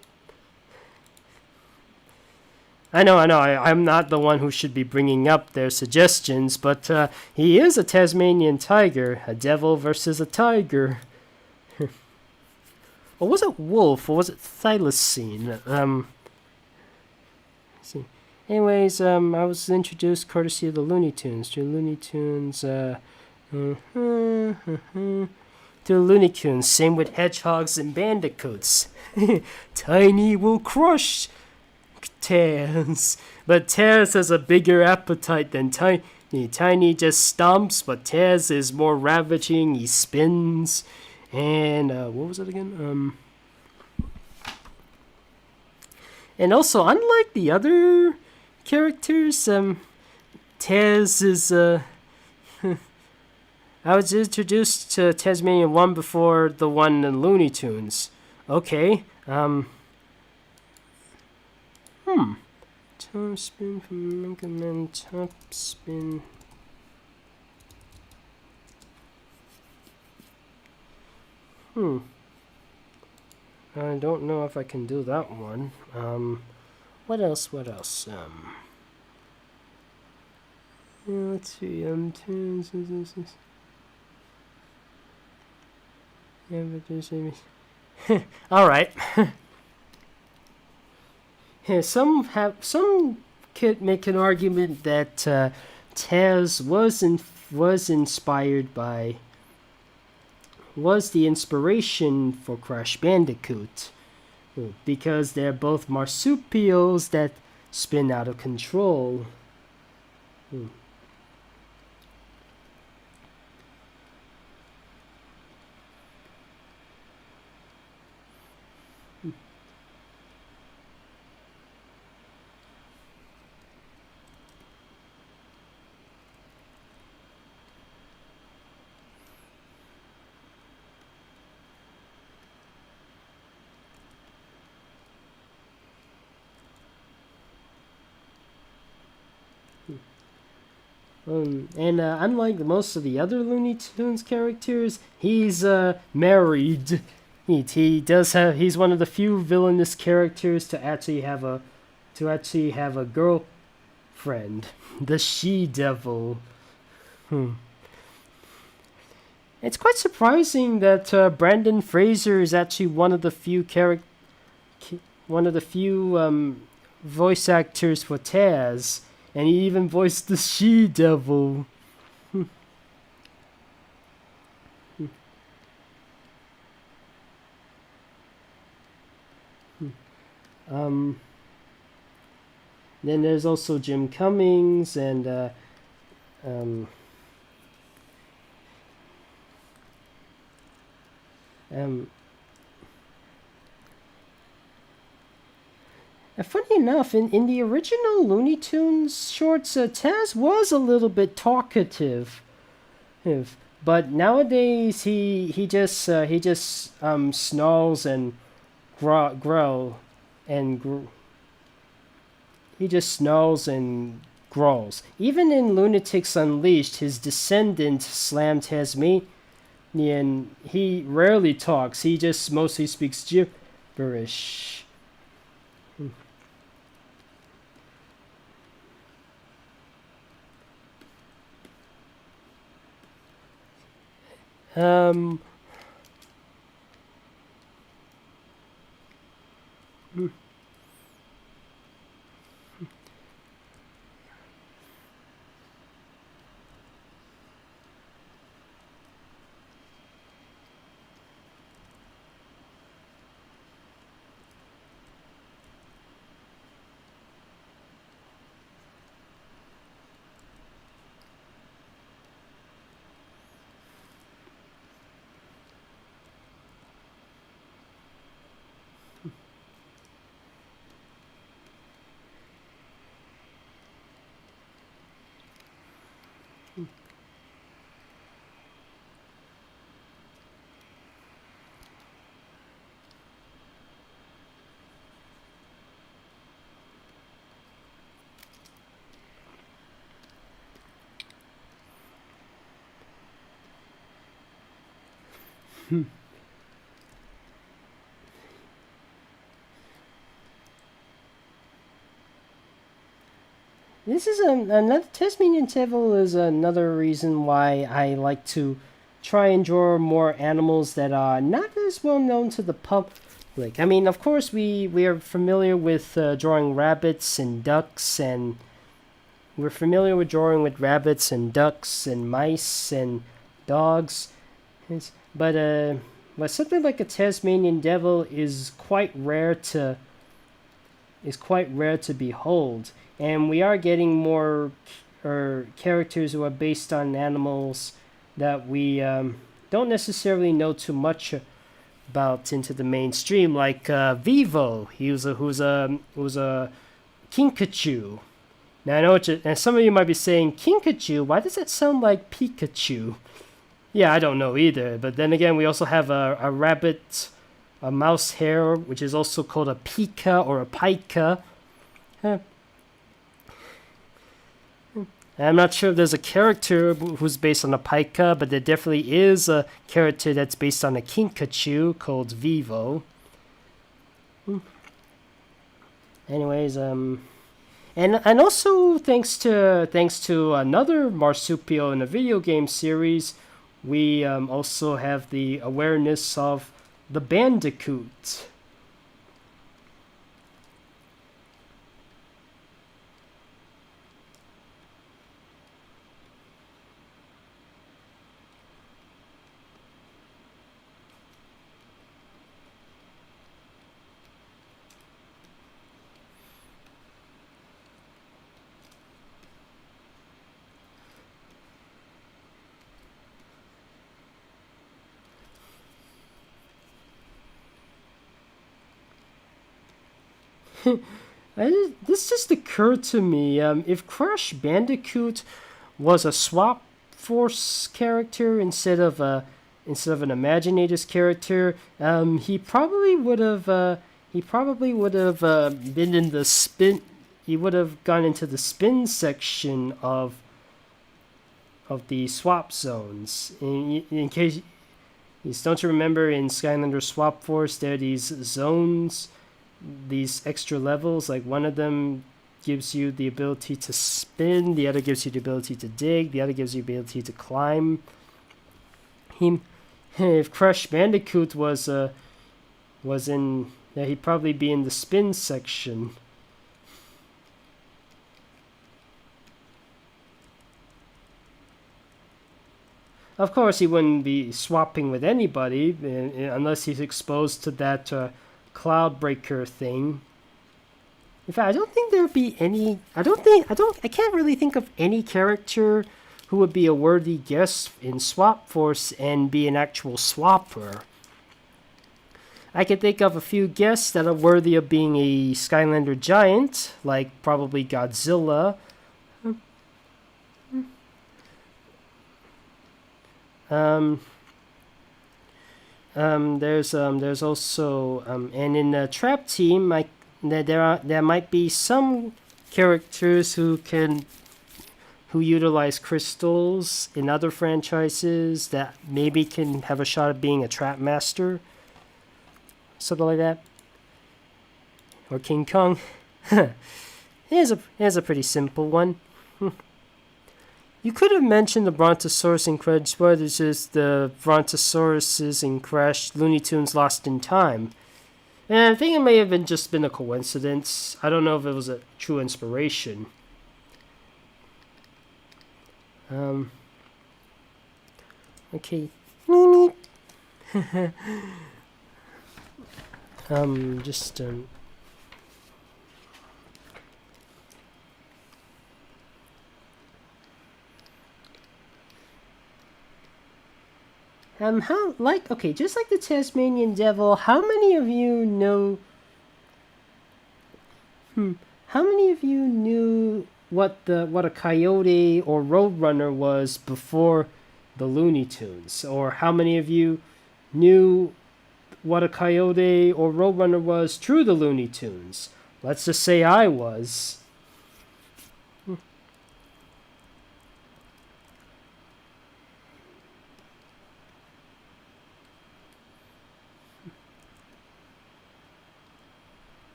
I know. I'm not the one who should be bringing up their suggestions, but he is a Tasmanian tiger. A devil versus a tiger. Or was it wolf, or was it thylacine? Let's see. Anyways, I was introduced courtesy of the Looney Tunes. To Looney Tunes, same with hedgehogs and bandicoots. Tiny will crush Taz, but Taz has a bigger appetite than Tiny. Tiny just stomps, but Taz is more ravaging. He spins. And what was it again? And also, unlike the other characters, Taz is I was introduced to Tasmania 1 before the one in Looney Tunes. Okay. Top spin from Mega Man. Top spin. I don't know if I can do that one. What else? Let's see. Tunes. All right. Some could make an argument that Taz was the inspiration for Crash Bandicoot, because they're both marsupials that spin out of control. And unlike most of the other Looney Tunes characters, he's married. He does have. He's one of the few villainous characters to actually have a girlfriend, the She Devil. It's quite surprising that Brandon Fraser is actually one of the few voice actors for Taz, and he even voiced the She Devil. Then there's also Jim Cummings and funny enough, in the original Looney Tunes shorts, Taz was a little bit talkative, but nowadays he just snarls and he just snarls and growls. Even in Lunatics Unleashed, his descendant Slam Tasmanian, he rarely talks. He just mostly speaks gibberish. This is another Tasmanian Devil is another reason why I like to try and draw more animals that are not as well known to the public. I mean, of course, we are familiar with drawing rabbits and ducks, and we're familiar with drawing with rabbits and ducks and mice and dogs, but something like a Tasmanian Devil is quite rare to behold. And we are getting more characters who are based on animals that we don't necessarily know too much about into the mainstream, like Vivo. Who's a Kinkajou. Now I know and some of you might be saying, Kinkajou, why does that sound like Pikachu? Yeah, I don't know either. But then again, we also have a rabbit, a mouse hare, which is also called a pika or a pika. I'm not sure if there's a character who's based on a pika, but there definitely is a character that's based on a Kinkajou called Vivo. Anyways, and also thanks to another marsupial in a video game series, we also have the awareness of the bandicoot. This just occurred to me. If Crash Bandicoot was a Swap Force character instead of an Imaginator's character, he probably would have been in the spin. He would have gone into the spin section of swap zones. In case don't you remember, in Skylander Swap Force there are these zones, these extra levels. Like one of them gives you the ability to spin, the other gives you the ability to dig, the other gives you the ability to climb. If Crash Bandicoot was in, yeah, he'd probably be in the spin section. Of course, he wouldn't be swapping with anybody unless he's exposed to that cloud breaker thing. In fact, I don't think there'd be any. I can't really think of any character who would be a worthy guest in Swap Force and be an actual swapper. I can think of a few guests that are worthy of being a Skylander giant, like probably Godzilla. There's also and in the Trap Team, there might be some characters who utilize crystals in other franchises that maybe can have a shot at being a Trap Master, something like that, or King Kong. Here's a pretty simple one. You could have mentioned the Brontosaurus in Crash, but it's just the Brontosauruses in Crash Looney Tunes Lost in Time. And I think it may have just been a coincidence. I don't know if it was a true inspiration. Okay. Just like the Tasmanian Devil, how many of you know... How many of you knew what a coyote or roadrunner was before the Looney Tunes? Or how many of you knew what a coyote or roadrunner was through the Looney Tunes? Let's just say I was.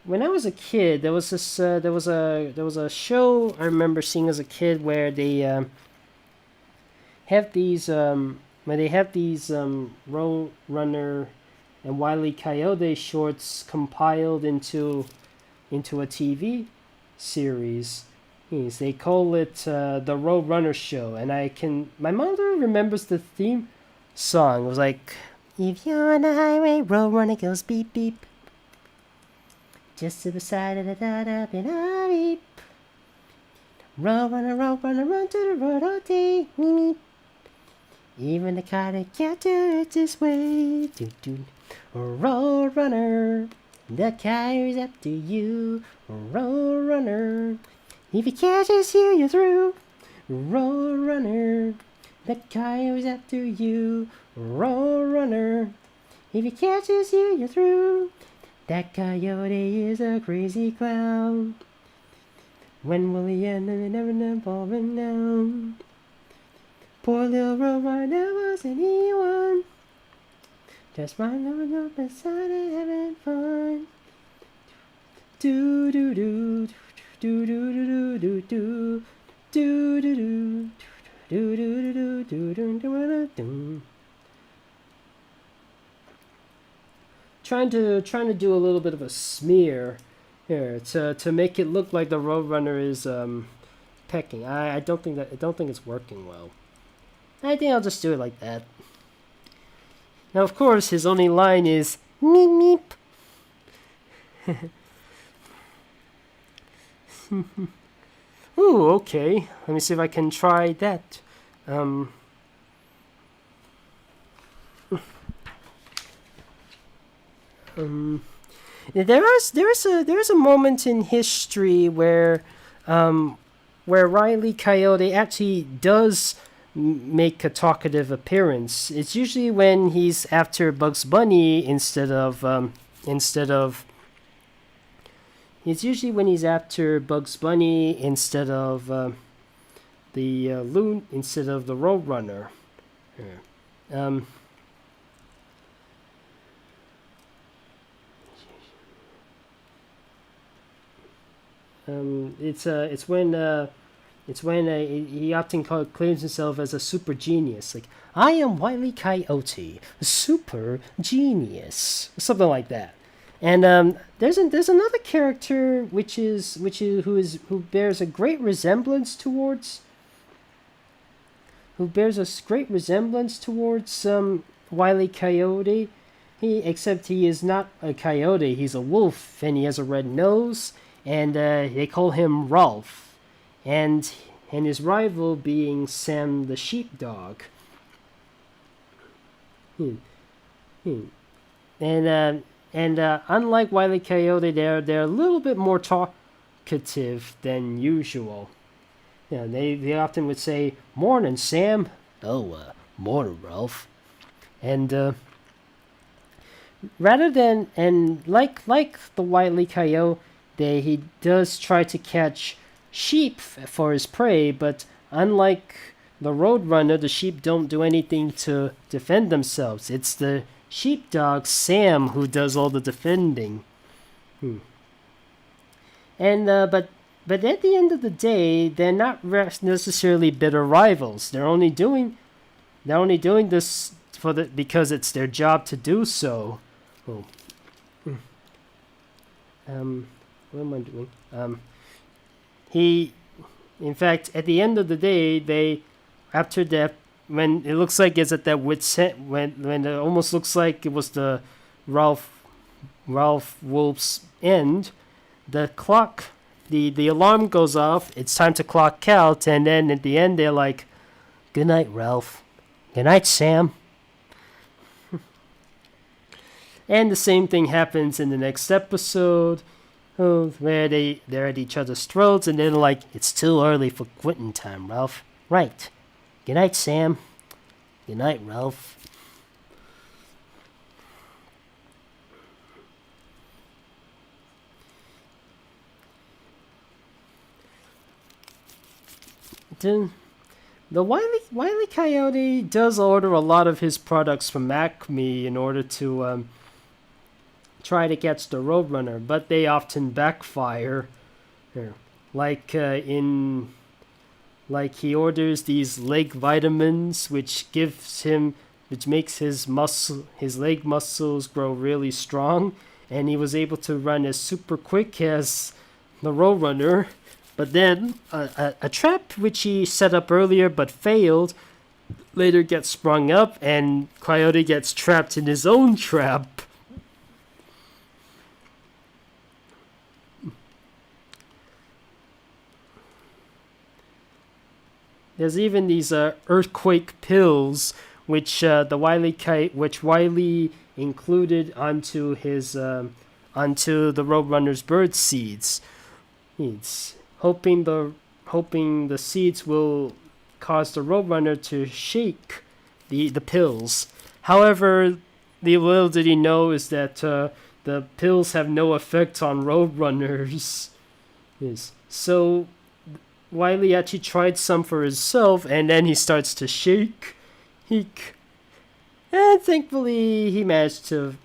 When I was a kid, there was a show I remember seeing as a kid where they have these Roadrunner and Wile E. Coyote shorts compiled into a TV series. Yes, they call it the Roadrunner Show, and my mother remembers the theme song. It was like, if you're on the highway, Roadrunner goes beep beep. Just to the side of the da-da, beep. Roadrunner, run to the road all day, meep. Even the car that can't do it this way, Roadrunner, the car is after you, Roadrunner. If he catches you, you're through, Roadrunner. The car is after you, Roadrunner. If he catches you, you're through. That coyote is a crazy clown. When will he end up never falling down? Poor little Roadrunner, there wasn't anyone. Just running up beside it, having fun. Do do do do do do do do do do do do do do do do do. Trying to do a little bit of a smear here to make it look like the Roadrunner is pecking. I don't think it's working well. I think I'll just do it like that. Now, of course, his only line is meep meep. Ooh, okay. Let me see if I can try that. There is a moment in history where Wile E. Coyote actually does make a talkative appearance. It's usually when he's after Bugs Bunny instead of instead of. It's usually when he's after Bugs Bunny instead of instead of the Roadrunner. Um, it's when he often claims himself as a super genius, like I am Wile E. Coyote, a super genius, something like that. And there's another character who bears a great resemblance towards Wile E. Coyote. Except he is not a coyote, he's a wolf, and he has a red nose, and they call him Ralph, and his rival being Sam the sheepdog. And unlike Wile E. Coyote, they're a little bit more talkative than usual. They often would say, "Morning, Sam." "Oh, morning, Ralph." And rather than like the Wile E. Coyote, he does try to catch sheep for his prey, but unlike the Roadrunner, the sheep don't do anything to defend themselves. It's the sheepdog Sam who does all the defending. And but at the end of the day, they're not necessarily bitter rivals. They're only doing this because it's their job to do so. What am I doing? In fact, at the end of the day, after that, when it looks like it's at that wit's end, when it almost looks like it was the Ralph Wolf's end, the clock, the alarm goes off. It's time to clock out, and then at the end, they're like, "Good night, Ralph. Good night, Sam." And the same thing happens in the next episode, where they're at each other's throats, and they're like, "It's too early for quitting time, Ralph." "Right. Good night, Sam. Good night, Ralph." The Wile E. Coyote does order a lot of his products from Acme in order to try to catch the Roadrunner, but they often backfire. Like he orders these leg vitamins, which makes his leg muscles grow really strong, and he was able to run as super quick as the Roadrunner. But then a trap which he set up earlier but failed later gets sprung up, and Coyote gets trapped in his own trap. There's even these earthquake pills, which Wile included onto the Roadrunner's bird seeds. It's hoping the seeds will cause the Roadrunner to shake the pills. However, the little did he know is that the pills have no effect on Roadrunners. So Wile actually tried some for himself, and then he starts to shake. And thankfully, he managed to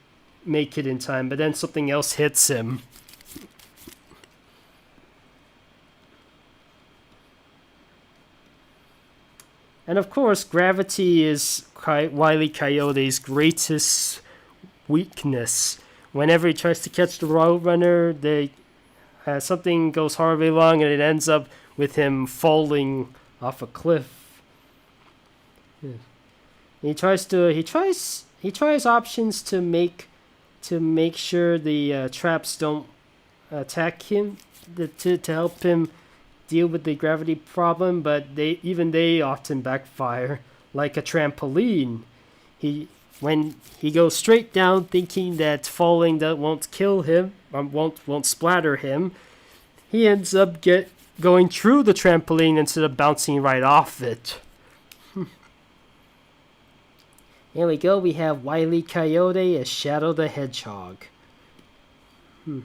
make it in time, but then something else hits him. And of course, gravity is Wile E. Coyote's greatest weakness. Whenever he tries to catch the Roadrunner, something goes horribly wrong, and it ends up with him falling off a cliff. He tries options to make sure the traps don't attack him, to help him deal with the gravity problem, but they often backfire, like a trampoline. When he goes straight down thinking that falling that won't kill him, or won't splatter him, he ends up going through the trampoline instead of bouncing right off it. Here we go, we have Wile E. Coyote as Shadow the Hedgehog. Okay,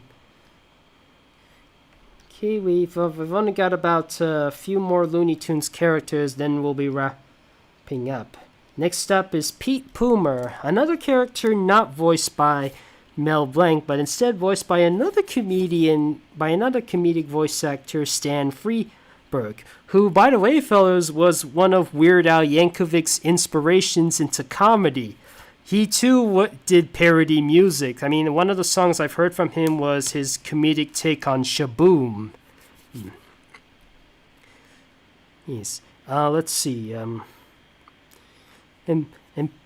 we've only got about a few more Looney Tunes characters, then we'll be wrapping up. Next up is Pete Pumer, another character not voiced by Mel Blanc, but instead voiced by another comedic voice actor, Stan Freberg, who, by the way, fellas, was one of Weird Al Yankovic's inspirations into comedy. He too did parody music. I mean, one of the songs I've heard from him was his comedic take on Shaboom. Yes. Let's see. And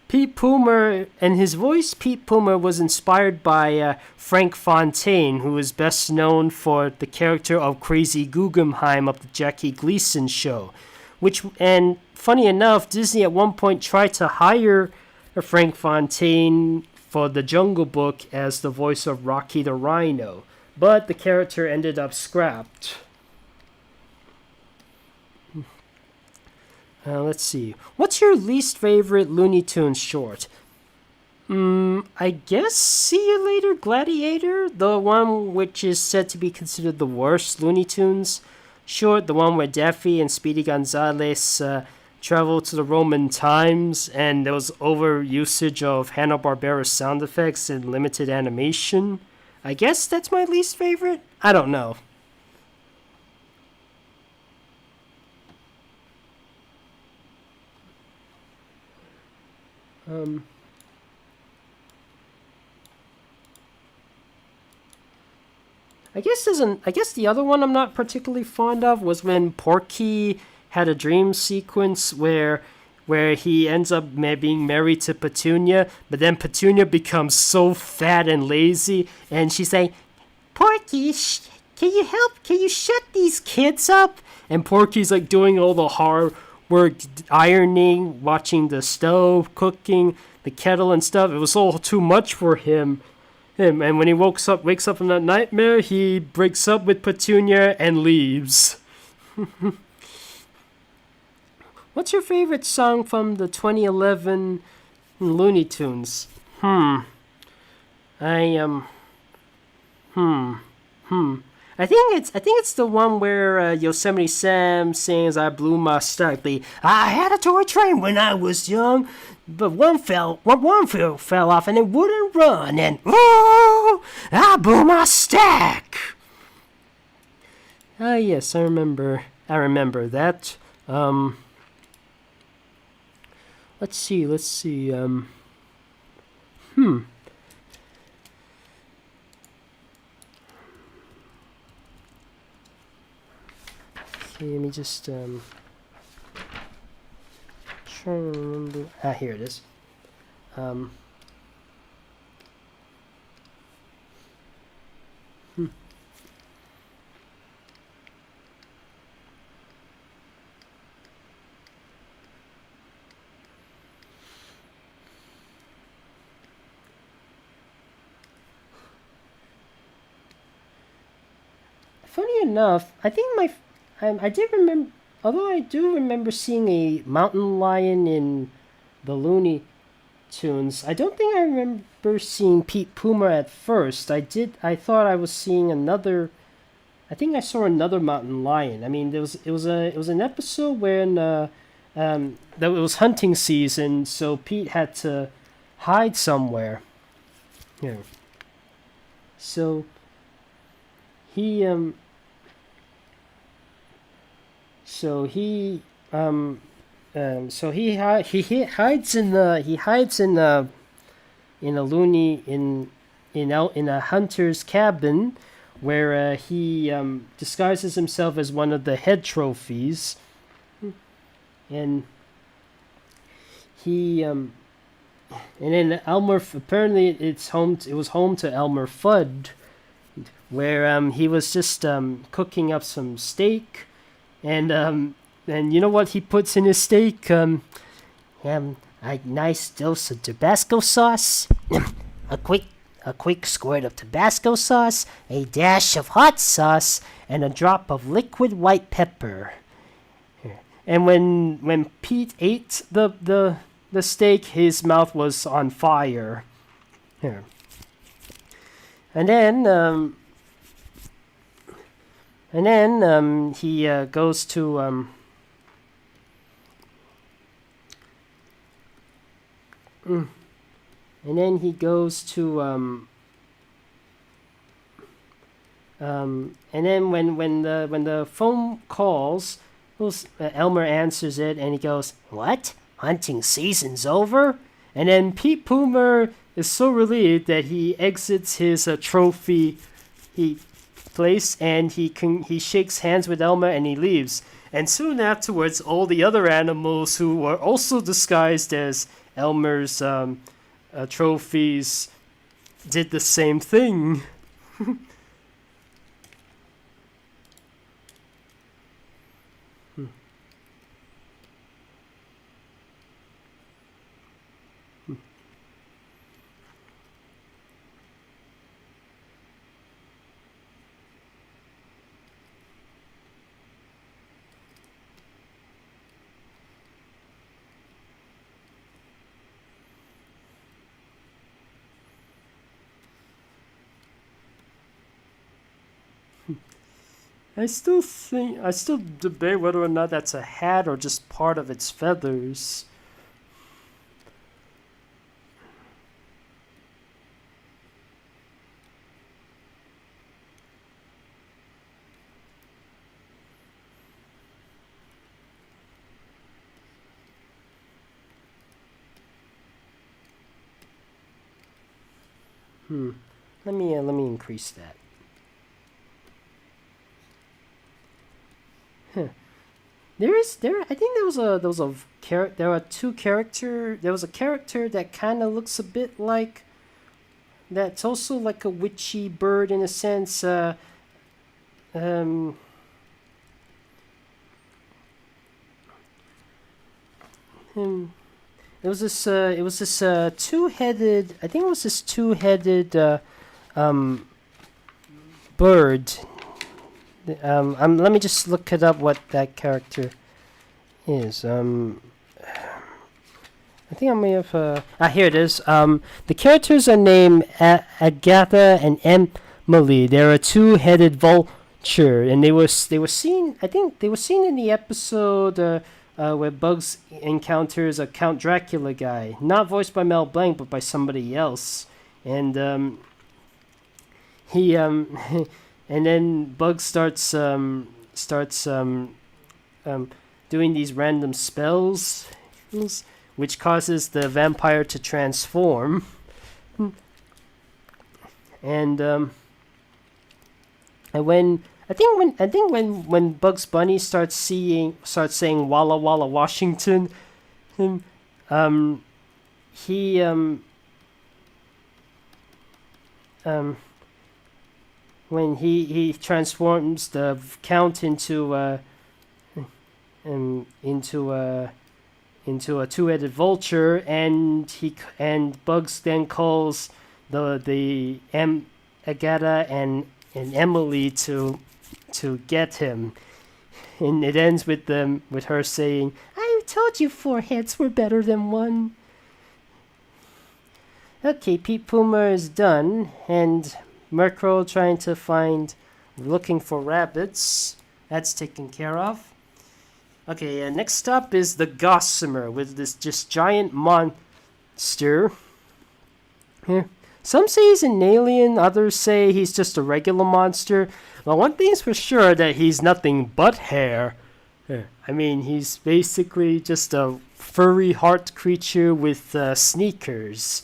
Pete Pumer, and his voice, Pete Pumer, was inspired by Frank Fontaine, who is best known for the character of Crazy Guggenheim of the Jackie Gleason show. And funny enough, Disney at one point tried to hire Frank Fontaine for the Jungle Book as the voice of Rocky the Rhino, but the character ended up scrapped. Let's see. What's your least favorite Looney Tunes short? I guess See You Later, Gladiator, the one which is said to be considered the worst Looney Tunes short, the one where Daffy and Speedy Gonzales travel to the Roman times, and there was over usage of Hanna-Barbera sound effects and limited animation. I guess that's my least favorite? I don't know. I guess the other one I'm not particularly fond of was when Porky had a dream sequence where he ends up being married to Petunia, but then Petunia becomes so fat and lazy, and she's like, Porky, can you help? Can you shut these kids up? And Porky's like doing all the hard work, ironing, watching the stove, cooking, the kettle and stuff. It was all too much for him. And when he wakes up from that nightmare, he breaks up with Petunia and leaves. What's your favorite song from the 2011 Looney Tunes? I think it's the one where Yosemite Sam sings "I blew my stack." I had a toy train when I was young, but one fell off and it wouldn't run, and oh, I blew my stack. Yes, I remember that. Let's see. Okay, let me just try to remember. Here it is. Funny enough, I think I did remember, although I do remember seeing a mountain lion in the Looney Tunes, I don't think I remember seeing Pete Pumer at first. I thought I was seeing another, I think I saw another mountain lion. I mean, it was an episode when that it was hunting season, so Pete had to hide somewhere. Yeah. So he hides in a hunter's cabin where he disguises himself as one of the head trophies, and then Elmer, apparently it was home to Elmer Fudd, where he was just cooking up some steak, and you know what he puts in his steak? A nice dose of Tabasco sauce, a quick squirt of Tabasco sauce, a dash of hot sauce, and a drop of liquid white pepper. And when Pete ate the steak, his mouth was on fire. Here. And then he goes to and then he goes to and then when the phone calls, Elmer answers it and he goes, "What? Hunting season's over?" And then Pete Pumer is so relieved that he exits his trophy place and he shakes hands with Elmer and he leaves. And soon afterwards, all the other animals who were also disguised as Elmer's trophies did the same thing. I still debate whether or not that's a hat or just part of its feathers. Let me increase that. I think there was a character that kind of looks a bit like, that's also like a witchy bird in a sense. It was this two-headed. I think it was this two-headed bird. Let me just look it up what that character is. I think I may have. Here it is. The characters are named Agatha and Emily. They're a two-headed vulture, and they were seen. I think they were seen in the episode where Bugs encounters a Count Dracula guy, not voiced by Mel Blanc, but by somebody else, and he and then Bugs starts doing these random spells, which causes the vampire to transform. And when Bugs Bunny starts saying Walla Walla Washington, when he transforms the Count into a two-headed vulture, and Bugs then calls the Agatha and Emily to get him, and it ends with her saying, "I told you 4 heads were better than 1." Okay, Pete Pumer is done, and Murkrow looking for rabbits. That's taken care of. Okay, next up is the Gossamer with this just giant monster. Here. Some say he's an alien, others say he's just a regular monster. Well, one thing's for sure, that he's nothing but hair. I mean, he's basically just a furry heart creature with sneakers.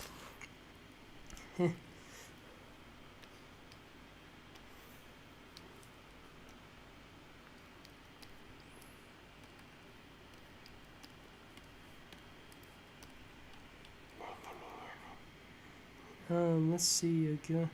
Let's see again.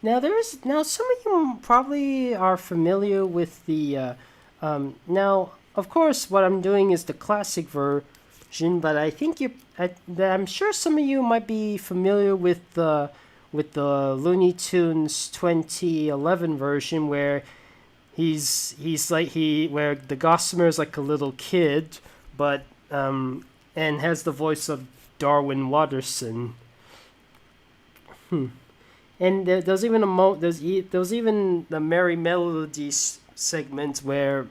Now some of you probably are familiar with the now of course what I'm doing is the classic version, but I'm sure some of you might be familiar with the Looney Tunes 2011 version where where the Gossamer is like a little kid, but and has the voice of Darwin Watterson. And there's even there's even the Merry Melodies segment where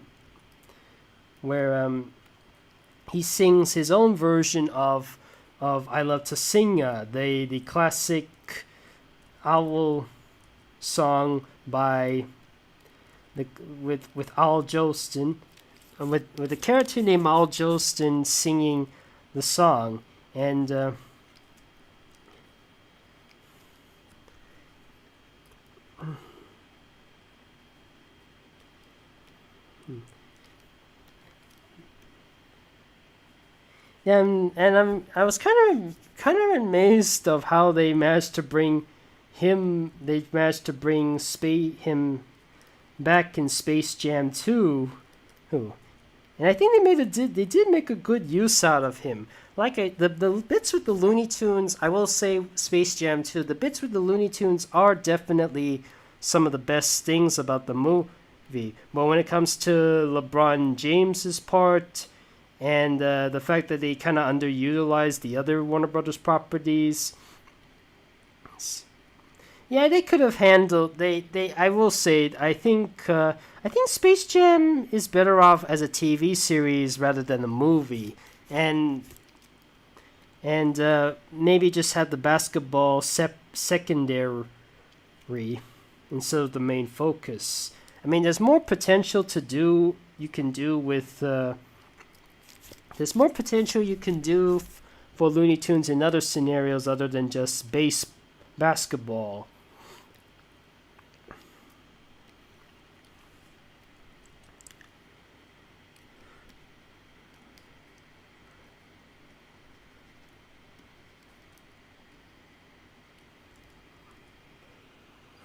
he sings his own version of I Love to Sing, the classic owl song by with Al Jolson, with a character named Al Jolson singing the song, and I was kind of amazed of how they managed to bring him him back in Space Jam 2. And I think they did make a good use out of him. The bits with the Looney Tunes, I will say Space Jam 2, the bits with the Looney Tunes are definitely some of the best things about the movie. But when it comes to LeBron James's part, and the fact that they kind of underutilized the other Warner Brothers properties, yeah, they could have handled. I will say, I think Space Jam is better off as a TV series rather than a movie, and maybe just have the basketball secondary instead of the main focus. I mean, there's more potential you can do with. There's more potential you can do for Looney Tunes in other scenarios other than just basketball.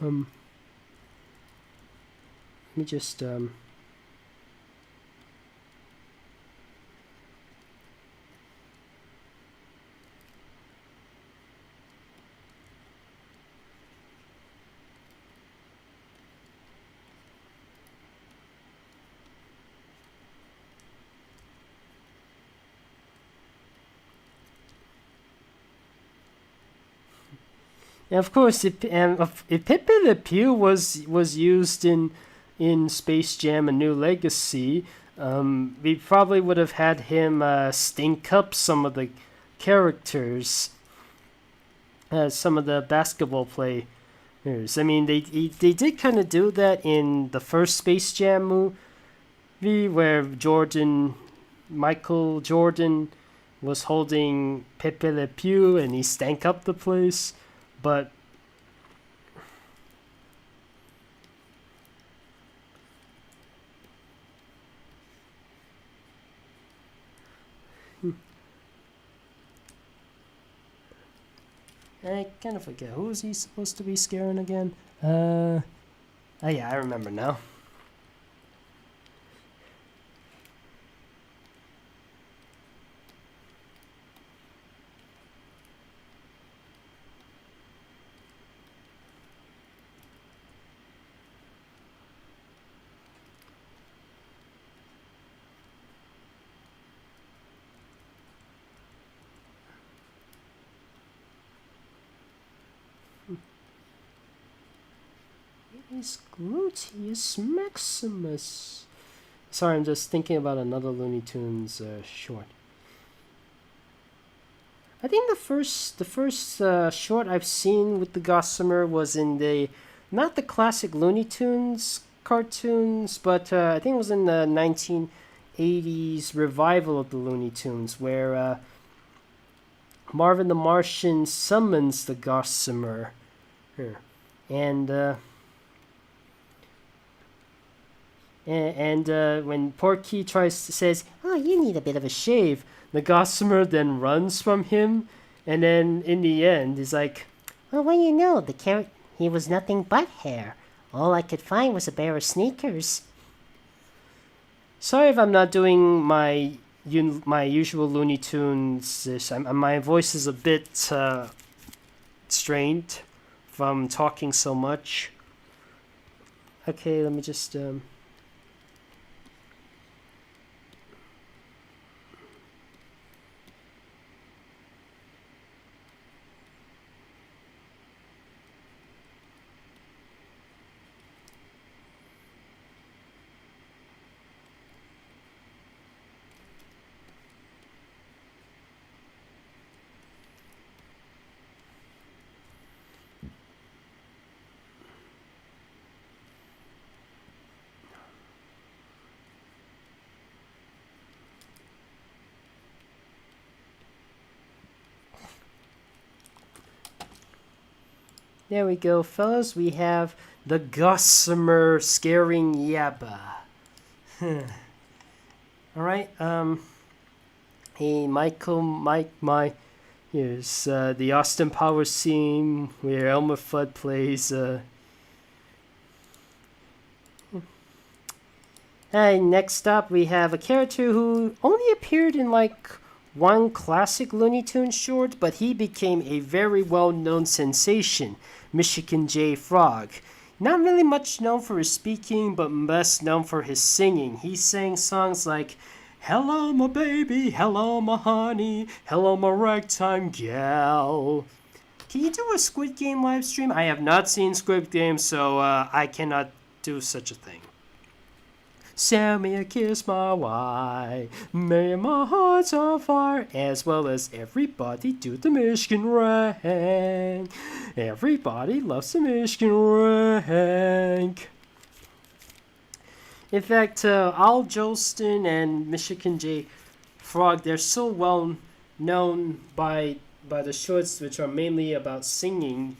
Let me just And of course, if Pepe Le Pew was used in Space Jam: A New Legacy, we probably would have had him stink up some of the characters, some of the basketball players. I mean, they did kind of do that in the first Space Jam movie, where Michael Jordan was holding Pepe Le Pew and he stank up the place. But I kind of forget, who was he supposed to be scaring again? Oh yeah, I remember now. Gluteus Maximus. Sorry, I'm just thinking about another Looney Tunes short. I think the first short I've seen with the Gossamer was in not the classic Looney Tunes cartoons, but I think it was in the 1980s revival of the Looney Tunes, where Marvin the Martian summons the Gossamer, and when Porky says, "Oh, you need a bit of a shave," the Gossamer then runs from him, and then in the end, he's like, Well, what do you know? He was nothing but hair. All I could find was a pair of sneakers. Sorry if I'm not doing my usual Looney Tunes. My voice is a bit strained from talking so much. Okay, let me just there we go, fellas. We have the Gossamer scaring Yabba. Alright, hey, here's the Austin Powers scene where Elmer Fudd plays, And next up, we have a character who only appeared in one classic Looney Tunes short, but he became a very well-known sensation, Michigan J. Frog. Not really much known for his speaking, but best known for his singing. He sang songs like "Hello, my baby, hello, my honey, hello, my ragtime gal." Can you do a Squid Game live stream? I have not seen Squid Game, so I cannot do such a thing. Send me a kiss, my wife. May my heart's on fire. As well as everybody do the Michigan rank. Everybody loves the Michigan rank. In fact, Al Jolston and Michigan J. Frog, they're so well known by the shorts, which are mainly about singing.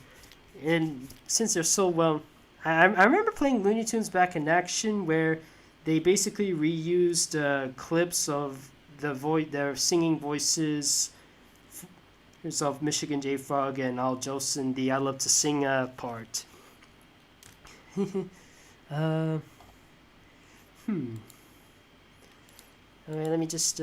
And since they're so well... I remember playing Looney Tunes Back in Action, where they basically reused clips of their singing voices of Michigan J. Frog and Al Jolson, the I Love to Sing part. Alright, let me just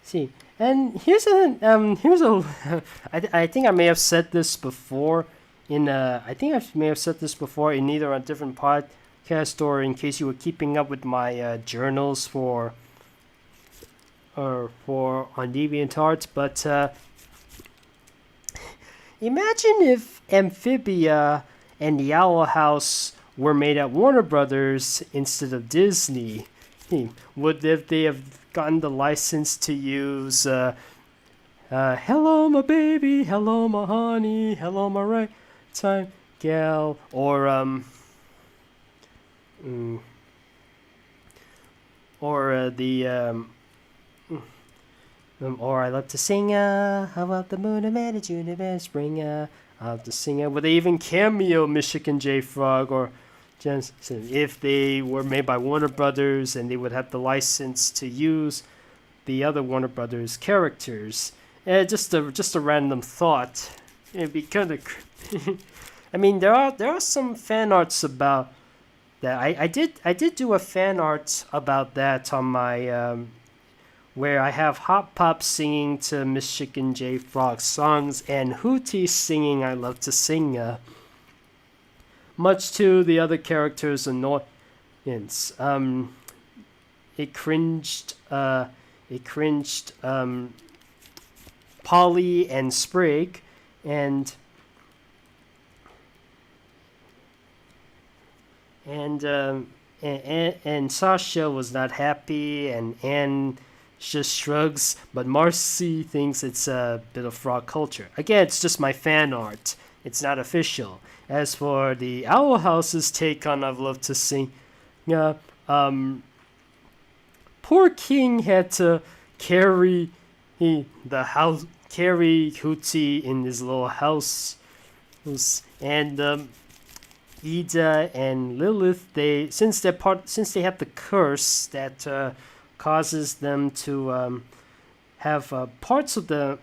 see. And here's a I think I may have said this before in either a different podcast or in case you were keeping up with my journals for on DeviantArt, but imagine if Amphibia and the Owl House were made at Warner Brothers instead of Disney. Would they have gotten the license to use "Hello, my baby, hello, my honey, hello, my ragtime gal," or or I love to sing, how about the moon and June and spring, I love to sing. Would they even cameo Michigan J. Frog, or just if they were made by Warner Brothers and they would have the license to use the other Warner Brothers characters? Just a random thought. It'd be kind of. I mean, there are some fan arts about that. I did do a fan art about that on my where I have Hot Pop singing to Michigan J. Frog songs and Hootie singing I Love to Sing, much to the other characters' annoyance. It cringed Polly and Sprig, and Sasha was not happy, and Anne just shrugs, but Marcy thinks it's a bit of frog culture. Again, it's just my fan art. It's not official. As for the Owl House's take on I've Loved to Sing, poor King had to carry Hootie in his little house, and Ida and Lilith, since they have the curse that causes them to have parts of their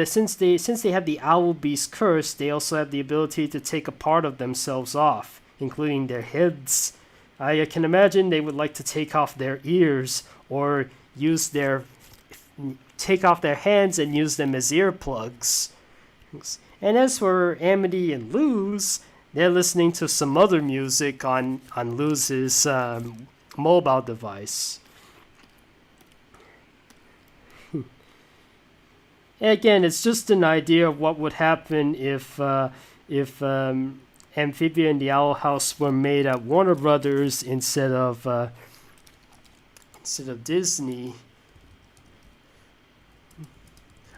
since they have the Owl Beast curse, they also have the ability to take a part of themselves off, including their heads. I can imagine they would like to take off their ears or take off their hands and use them as earplugs. And as for Amity and Luz, they're listening to some other music on Luz's mobile device. Again, it's just an idea of what would happen if Amphibia and the Owl House were made at Warner Brothers instead of Disney.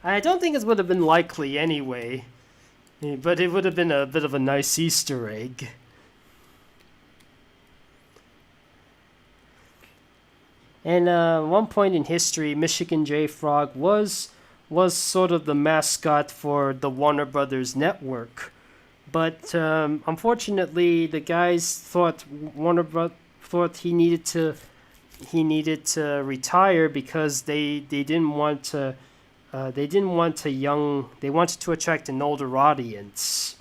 I don't think it would have been likely anyway, but it would have been a bit of a nice Easter egg. And one point in history, Michigan J. Frog was sort of the mascot for the Warner Brothers network, but unfortunately, the guys thought he needed to retire because they didn't want to. They wanted to attract an older audience.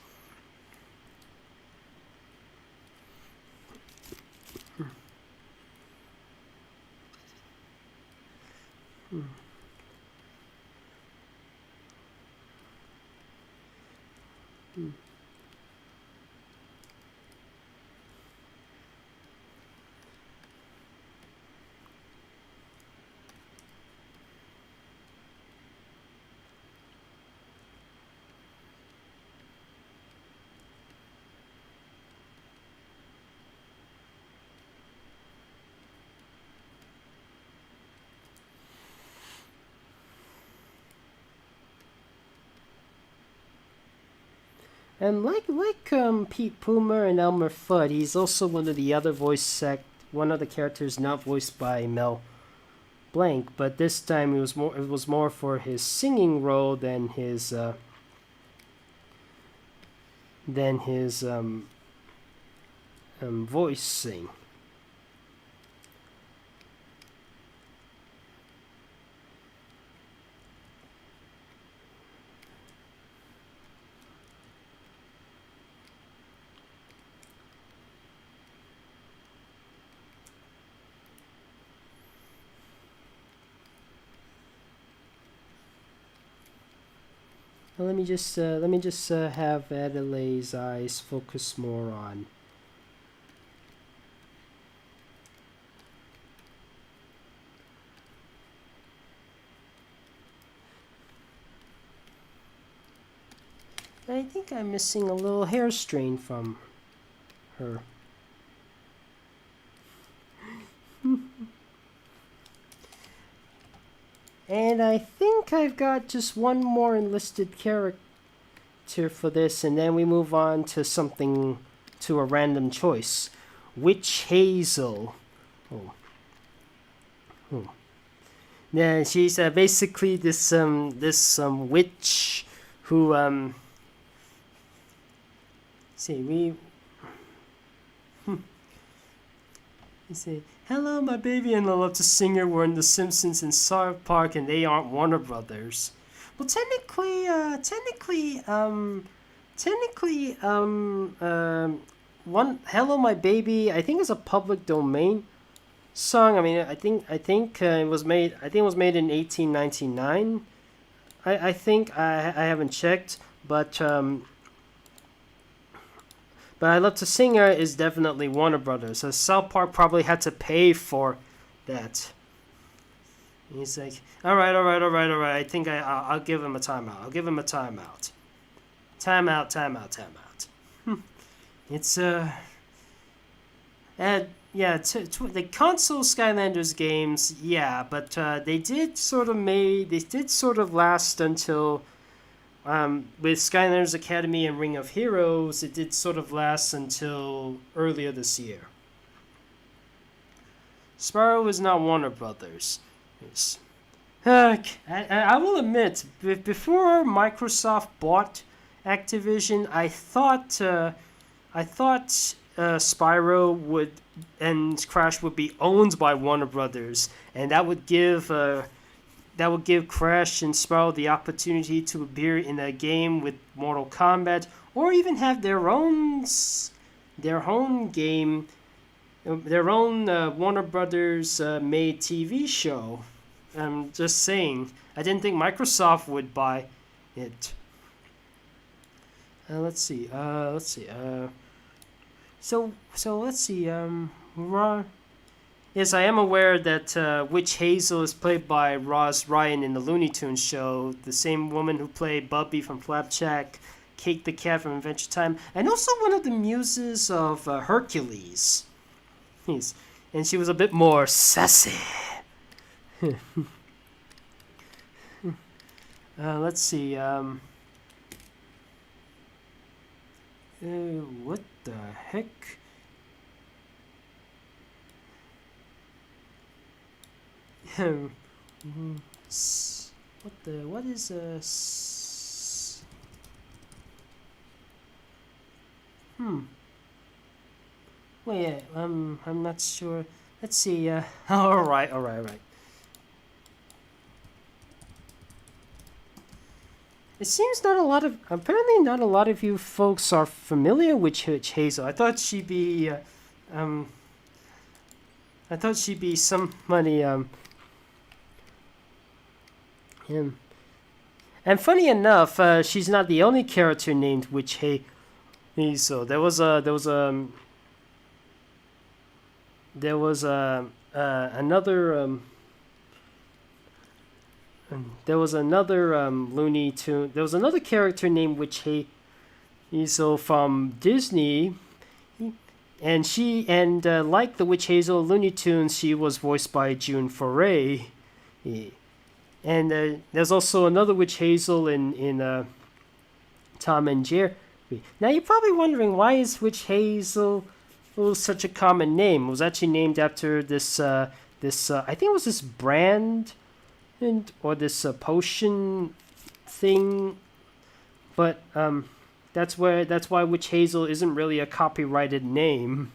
And like Pete Pumer and Elmer Fudd, he's also one of the characters not voiced by Mel Blanc, but this time it was more for his singing role than his voicing. Let me just have Adelaide's eyes focus more on. I think I'm missing a little hair strain from her. And I think I've got just one more enlisted character for this, and then we move on to a random choice. Witch Hazel. Yeah, she's basically this witch who You say, hello, my baby, and I love to singer. We're in The Simpsons and South Park, and they aren't Warner Brothers. Well, technically, Hello, My Baby, I think is a public domain. song. I mean, I think it was made. I think it was made in 1899. I think I haven't checked, but I Love to Singer is definitely Warner Brothers. So South Park probably had to pay for that. And he's like, all right, all right, all right, all right. I think I'll give him a timeout. I'll give him a timeout. Timeout, timeout, timeout. It's yeah, the console Skylanders games, yeah, but they did sort of last until with Skylanders Academy and Ring of Heroes, it did sort of last until earlier this year. Spyro is not Warner Brothers. I will admit, before Microsoft bought Activision, I thought Spyro would and Crash would be owned by Warner Brothers, and that would give Crash and Spyro the opportunity to appear in a game with Mortal Kombat, or even have their own game, their own Warner Brothers made TV show. I'm just saying, I didn't think Microsoft would buy it. Let's see. So let's see. Yes, I am aware that Witch Hazel is played by Roz Ryan in the Looney Tunes show, the same woman who played Bubby from Flapjack, Cake the Cat from Adventure Time, and also one of the muses of Hercules. Yes, and she was a bit more sassy. Let's see. What the heck? What is Wait, I'm not sure. Let's see. All right. It seems apparently not a lot of you folks are familiar with Witch Hazel. I thought she'd be somebody and funny enough, she's not the only character named Witch Hazel. There was another Looney Tune. There was another character named Witch Hazel from Disney, and like the Witch Hazel Looney Tunes, she was voiced by June Foray. And there's also another Witch Hazel in Tom and Jerry. Now you're probably wondering, why is Witch Hazel such a common name? It was actually named after this I think it was this brand or this potion thing, but that's why Witch Hazel isn't really a copyrighted name.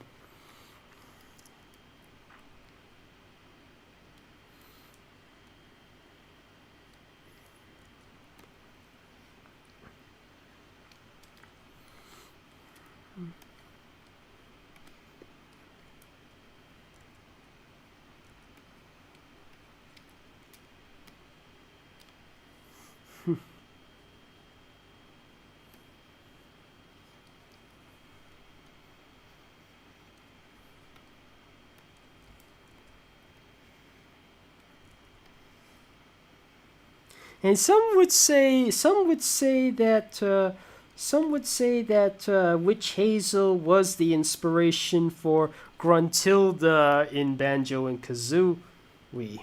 And some would say that Witch Hazel was the inspiration for Gruntilda in Banjo and Kazooie.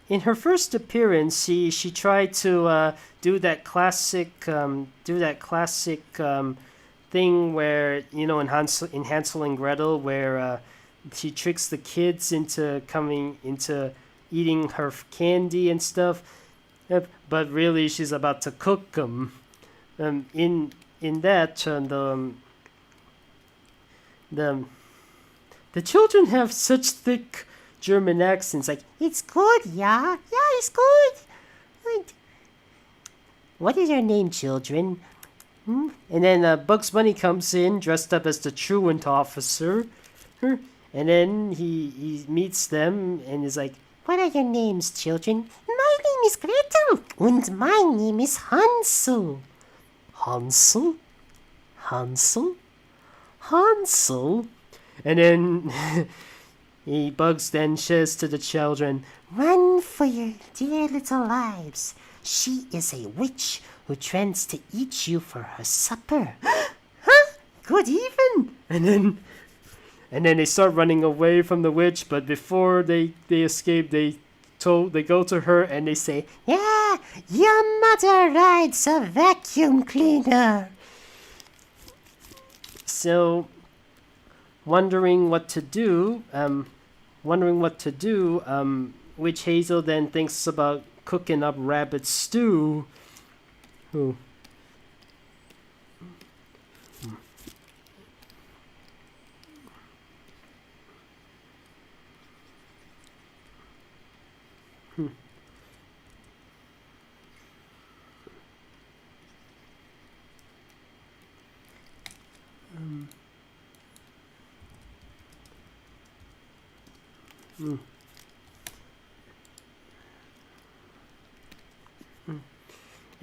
In her first appearance, she tried to do that classic thing where, in Hansel and Gretel, where she tricks the kids into eating her candy and stuff, but really she's about to cook them. In that, the children have such thick German accents, like, It's good, yeah, it's good. What is your name, children? And then Bugs Bunny comes in dressed up as the truant officer. And then he meets them and is like, What are your names, children? My name is Gretel, and my name is Hansel. Hansel? Hansel? Hansel? And then Bugs then says to the children, Run for your dear little lives. She is a witch who threatens to eat you for her supper. Huh? Good even! And then they start running away from the witch, but before they escape, they go to her and they say, Yeah, your mother rides a vacuum cleaner. So, wondering what to do, Witch Hazel then thinks about cooking up rabbit stew. Ooh.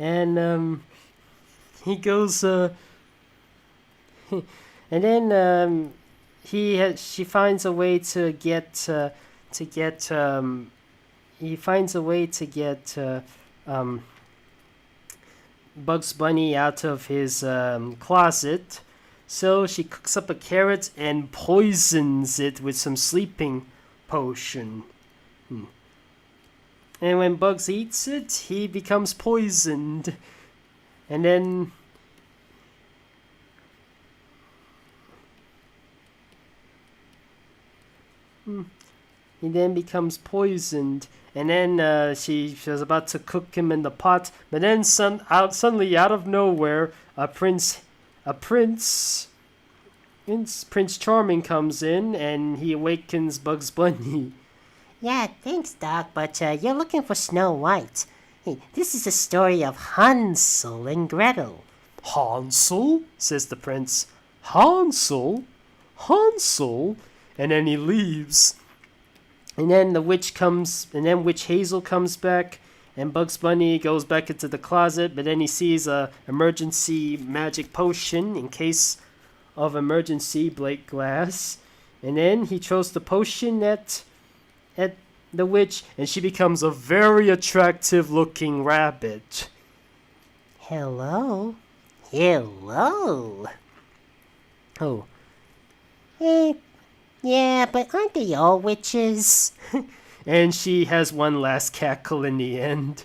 And he goes and then she finds a way to get Bugs Bunny out of his closet. So she cooks up a carrot and poisons it with some sleeping potion. And when Bugs eats it, he becomes poisoned. And then he then becomes poisoned. And then she was about to cook him in the pot, but then suddenly out of nowhere, Prince Charming comes in and he awakens Bugs Bunny. Yeah, thanks, Doc, but you're looking for Snow White. Hey, this is a story of Hansel and Gretel. Hansel? Says the prince. Hansel? Hansel? And then he leaves. And then Witch Hazel comes back, and Bugs Bunny goes back into the closet, but then he sees a emergency magic potion in case of emergency break glass. And then he throws the potion at the witch, and she becomes a very attractive looking rabbit. Hello? Hello? Oh. Yeah, but aren't they all witches? And she has one last cackle in the end.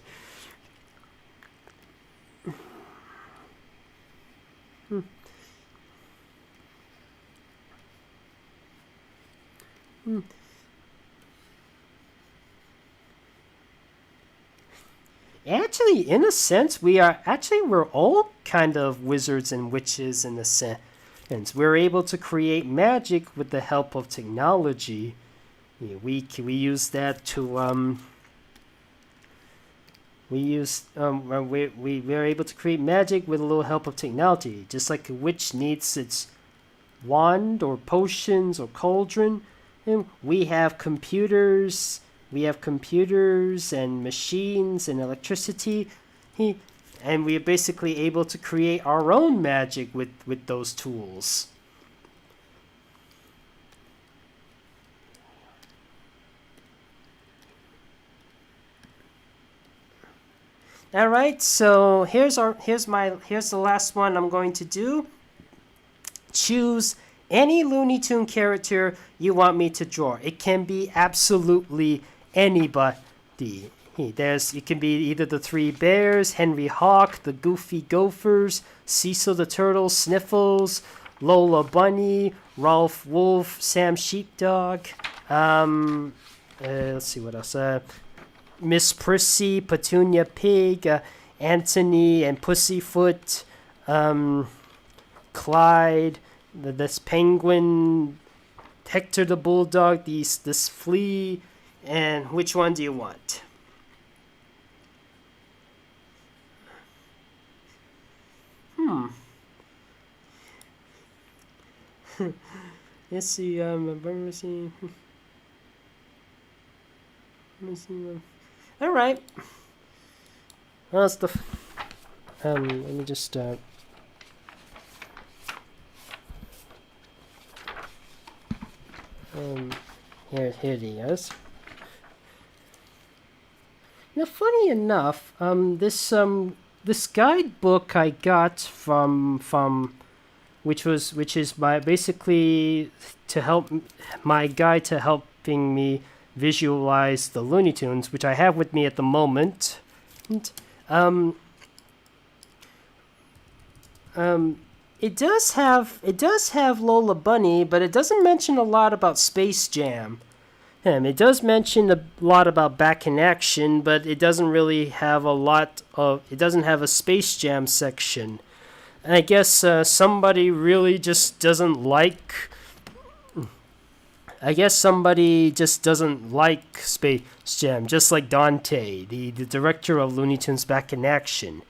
Actually, in a sense, we're all kind of wizards and witches in a sense. We're able to create magic with the help of technology. Yeah, we use that to we're able to create magic with a little help of technology, just like a witch needs its wand or potions or cauldron. And we have computers and machines and electricity, and we are basically able to create our own magic with those tools. All right, so here's the last one I'm going to do. Choose any Looney Tune character you want me to draw. It can be absolutely anybody. It can be either the Three Bears, Henry Hawk, the Goofy Gophers, Cecil the Turtle, Sniffles, Lola Bunny, Ralph Wolf, Sam Sheepdog. Let's see what else. Miss Prissy, Petunia Pig, Anthony and Pussyfoot, Clyde, this penguin, Hector the Bulldog, this flea, and which one do you want? Let's see. Let me see. All right. Well, that's the. Let me just. Here it is. Now, funny enough, this guidebook I got from which is my basically to help my guide to helping me visualize the Looney Tunes, which I have with me at the moment. It does have Lola Bunny, but it doesn't mention a lot about Space Jam. It does mention a lot about Back in Action, but it doesn't really have it doesn't have a Space Jam section. And I guess somebody really just doesn't like. I guess somebody just doesn't like Space Jam, just like Dante, the director of Looney Tunes Back in Action,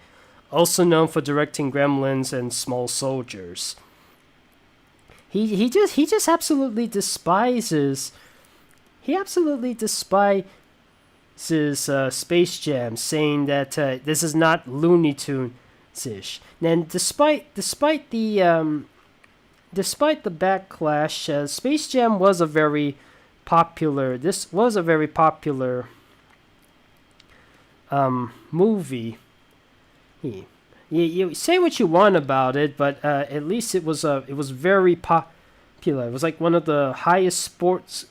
also known for directing Gremlins and Small Soldiers. He just absolutely despises. He absolutely despises Space Jam, saying that this is not Looney Tunes-ish. And despite the backlash, Space Jam was a very popular. This was a very popular movie. You say what you want about it, but at least it was very popular. It was like one of the highest sports.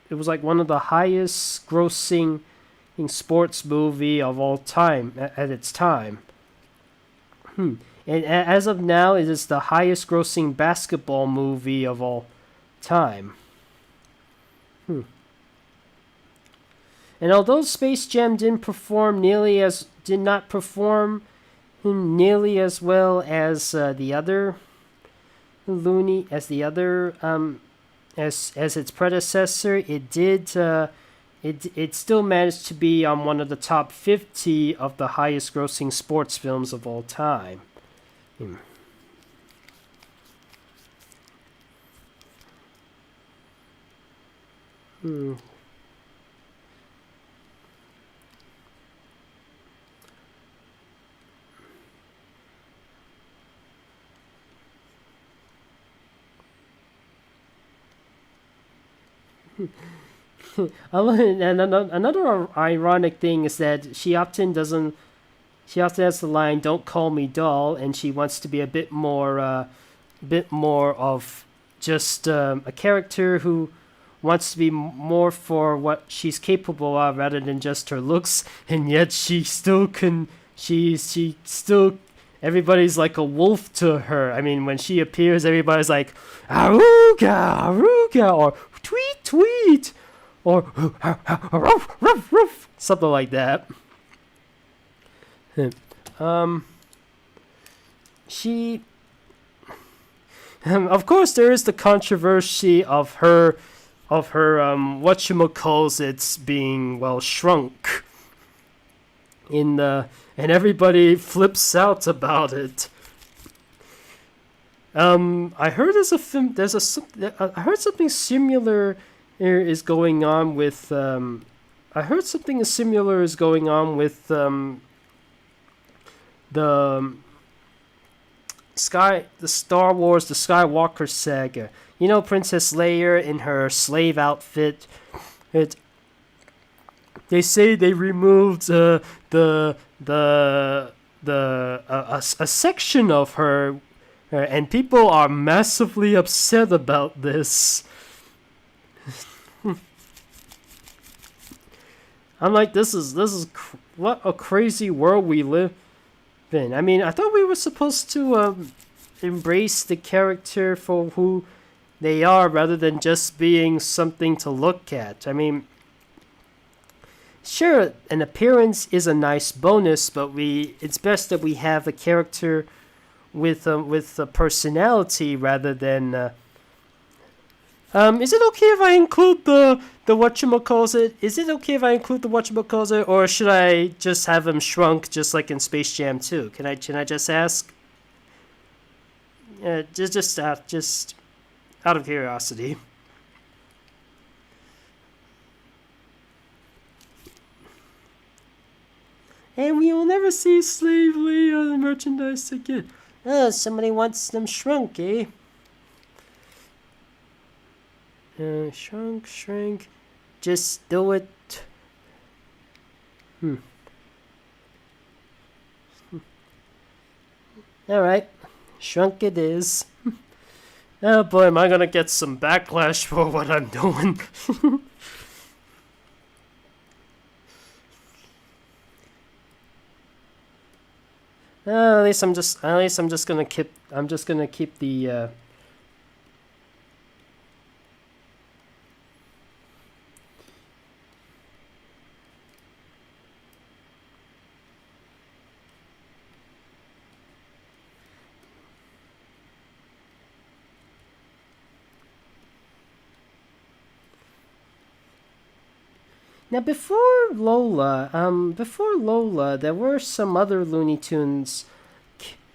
It was like one of the highest grossing sports movie of all time at its time. And as of now, it is the highest grossing basketball movie of all time. And although Space Jam did not perform nearly as well as the other as its predecessor, it still managed to be on one of the top 50 of the highest grossing sports films of all time. And another ironic thing is that she often has the line "Don't call me doll," and she wants to be a bit more of just a character who wants to be more for what she's capable of rather than just her looks, and yet she still everybody's like a wolf to her. I mean, when she appears, everybody's like "Aruga, aruga," or "Tweet, tweet," or "Ruff, ruff, ruff," something like that. Of course, there is the controversy of her whatchamacallits being shrunk and everybody flips out about it. I heard I heard something similar is going on with the Star Wars, the Skywalker saga. You know, Princess Leia in her slave outfit. They say they removed a section of her, and people are massively upset about this. I'm like, this is what a crazy world we live in. I mean, I thought we were supposed to embrace the character for who they are rather than just being something to look at. I mean, sure, an appearance is a nice bonus, but it's best that we have a character with a personality rather than. Is it okay if I include the whatchamacallit? Is it okay if I include the whatchamacallit, or should I just have him shrunk just like in Space Jam 2? Can I just ask? Just Out of curiosity. And we will never see Slavely on the merchandise again. Oh, somebody wants them shrunk, eh? Shrink. Just do it. Alright. Shrunk it is. Oh boy, am I gonna get some backlash for what I'm doing. At least I'm just gonna keep the Now before Lola, there were some other Looney Tunes.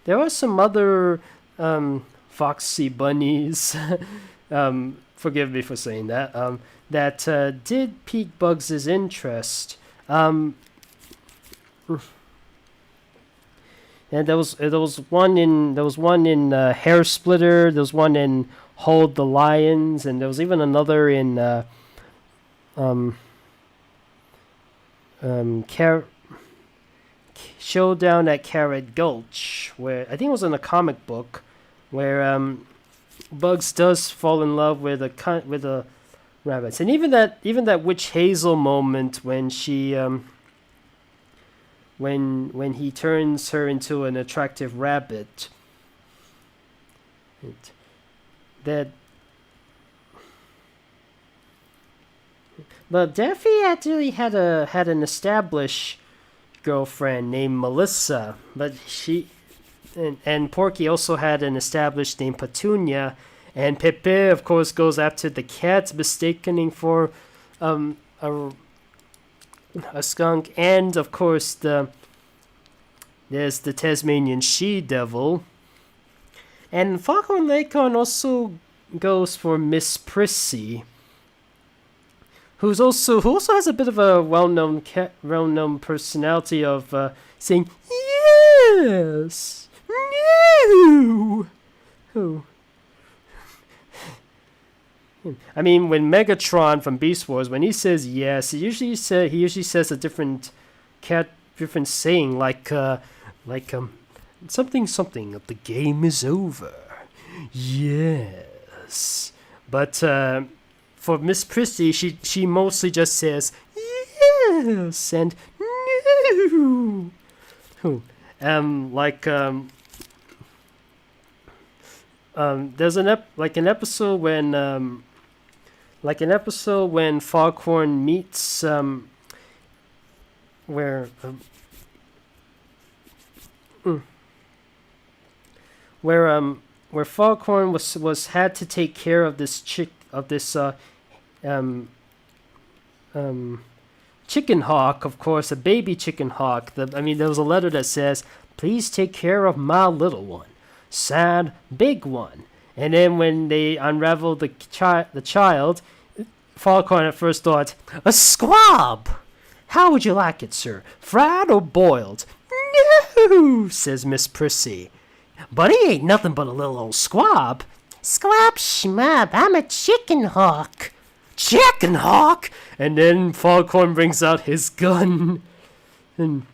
There were some other Foxy Bunnies. Forgive me for saying that. That did pique Bugs' interest. And there was one in Hair Splitter. There was one in Hold the Lions, and there was even another in Showdown at Carrot Gulch, where I think it was in a comic book, where Bugs does fall in love with a rabbit, and even that Witch Hazel moment when she when he turns her into an attractive rabbit. But Daffy actually had an established girlfriend named Melissa, but and Porky also had an established named Petunia, and Pepe of course goes after the cat, mistaking for a skunk, and of course there's the Tasmanian She-Devil, and Foghorn Leghorn also goes for Miss Prissy, who also has a bit of a well-known personality of saying yes, no. Oh. I mean, when Megatron from Beast Wars, when he says yes, he usually says a different saying, like something. The game is over. Yes, but. For Miss Prissy, she mostly just says yes and no. There's an episode when Foghorn meets where Foghorn was had to take care of this chicken hawk, of course, a baby chicken hawk. There was a letter that says, "Please take care of my little one, sad big one." And then when they unraveled the child, Foghorn at first thought, "A squab! How would you like it, sir? Fried or boiled?" "No," says Miss Prissy. "But he ain't nothing but a little old squab." "Squab schmub, I'm a chicken hawk." "Chicken hawk?" And then Foghorn brings out his gun. And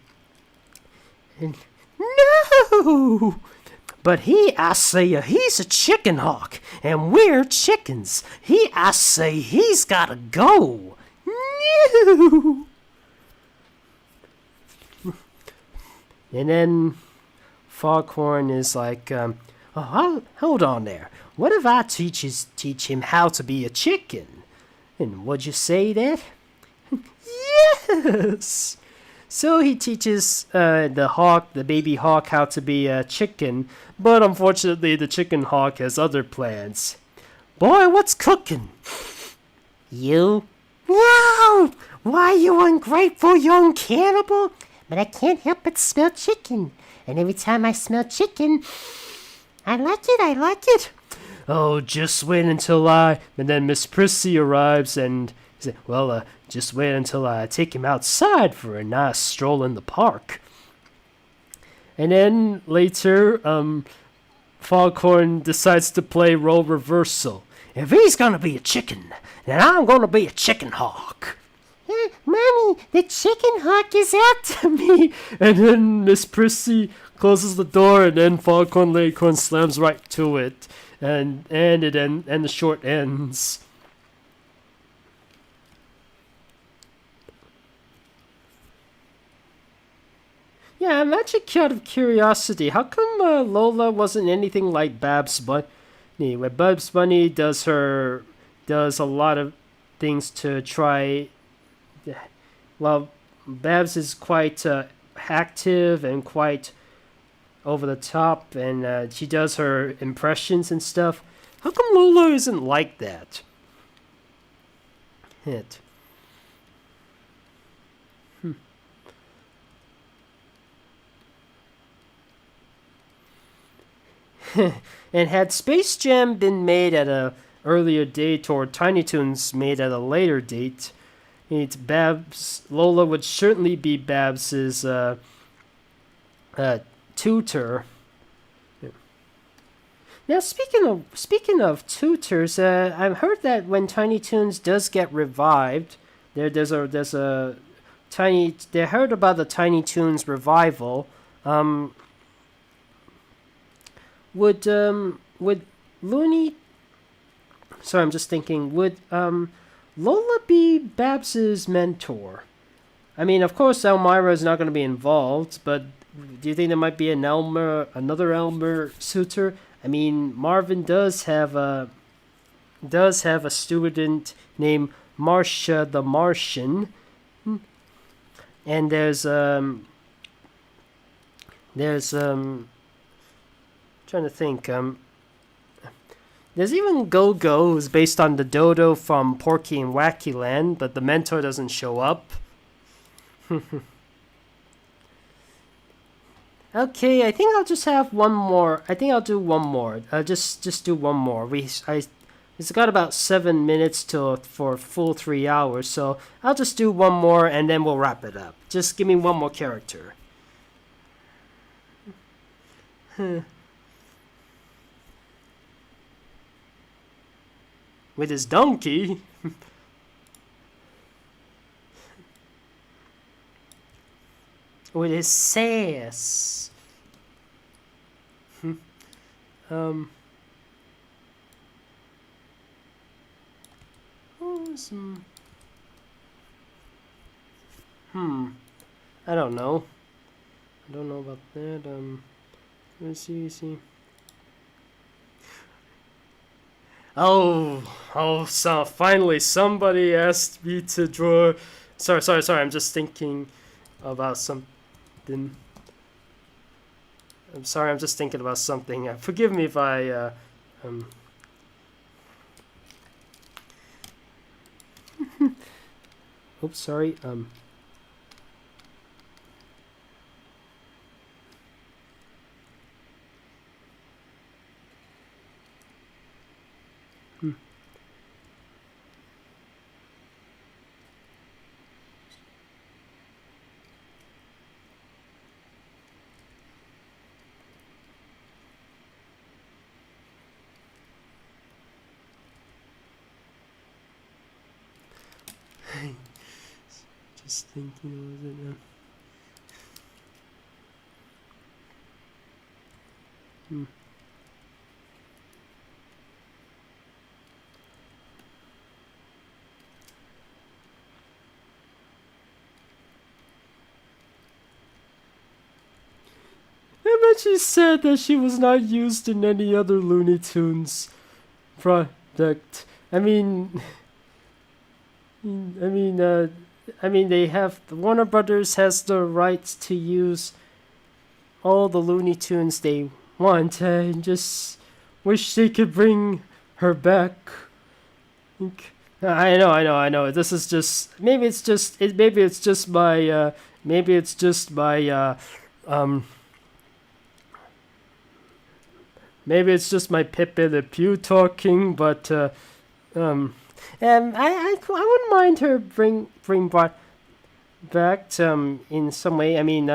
no! "But I say he's a chicken hawk, and we're chickens. I say he's gotta go." No! And then Foghorn is like, hold on there. What if I teach him how to be a chicken? And would you say that? Yes! So he teaches the baby hawk how to be a chicken, but unfortunately the chicken hawk has other plans. "Boy, what's cooking?" "You." "Wow! Why, you ungrateful young cannibal!" "But I can't help but smell chicken, and every time I smell chicken, I like it. "Oh, just wait until I..." And then Miss Prissy arrives and he said, "Well, just wait until I take him outside for a nice stroll in the park." And then later, Foghorn decides to play role reversal. "If he's gonna be a chicken, then I'm gonna be a chicken hawk." Mommy, the chicken hawk is after me. And then Miss Prissy closes the door, and then Foghorn Leghorn slams right to it, and the short ends. Yeah, I'm actually out of curiosity. How come Lola wasn't anything like Babs Bunny? Where Babs Bunny does a lot of things to try. Well, Babs is quite active and quite over the top, and she does her impressions and stuff. How come Lola isn't like that? Hit. And had Space Jam been made at a earlier date, or Tiny Toons made at a later date, Lola would certainly be Babs's tutor. Now, speaking of tutors, I've heard that when Tiny Toons does get revived, they heard about the Tiny Toons revival. Would Looney? Sorry, I'm just thinking. Would Lola be Babs's mentor? I mean, of course, Elmira is not going to be involved, but do you think there might be another Elmer suitor? I mean, Marvin does have a student named Marcia the Martian, and there's trying to think. There's even Go-Go, who's based on the Dodo from Porky and Wacky Land, but the mentor doesn't show up. Okay, I think I'll just have one more. I think I'll do one more. Just do one more. It's got about 7 minutes for a full 3 hours, so I'll just do one more and then we'll wrap it up. Just give me one more character. With his donkey. With his sass. Awesome. I don't know. I don't know about that. Let's see. So finally somebody asked me to draw. Sorry. I'm just thinking about something. I'm sorry. I'm just thinking about something. Forgive me if I. Oops. Sorry. Just thinking, was it now? I bet she said that she was not used in any other Looney Tunes product. I mean, they have Warner Brothers has the rights to use all the Looney Tunes they want. I just wish they could bring her back. I know. This is just maybe it's just my maybe it's just my Pepe Le Pew talking, but I wouldn't mind her bring back in some way. I mean,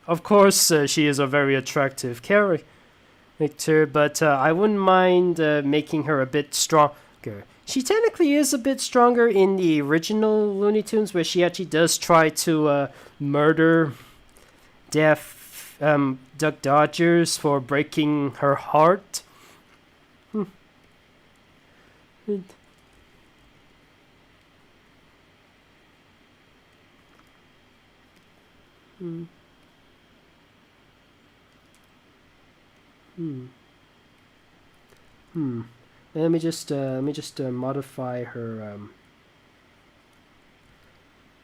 of course, she is a very attractive character, but I wouldn't mind making her a bit stronger. She technically is a bit stronger in the original Looney Tunes, where she actually does try to murder Deaf Duck Dodgers for breaking her heart. Let me just modify her.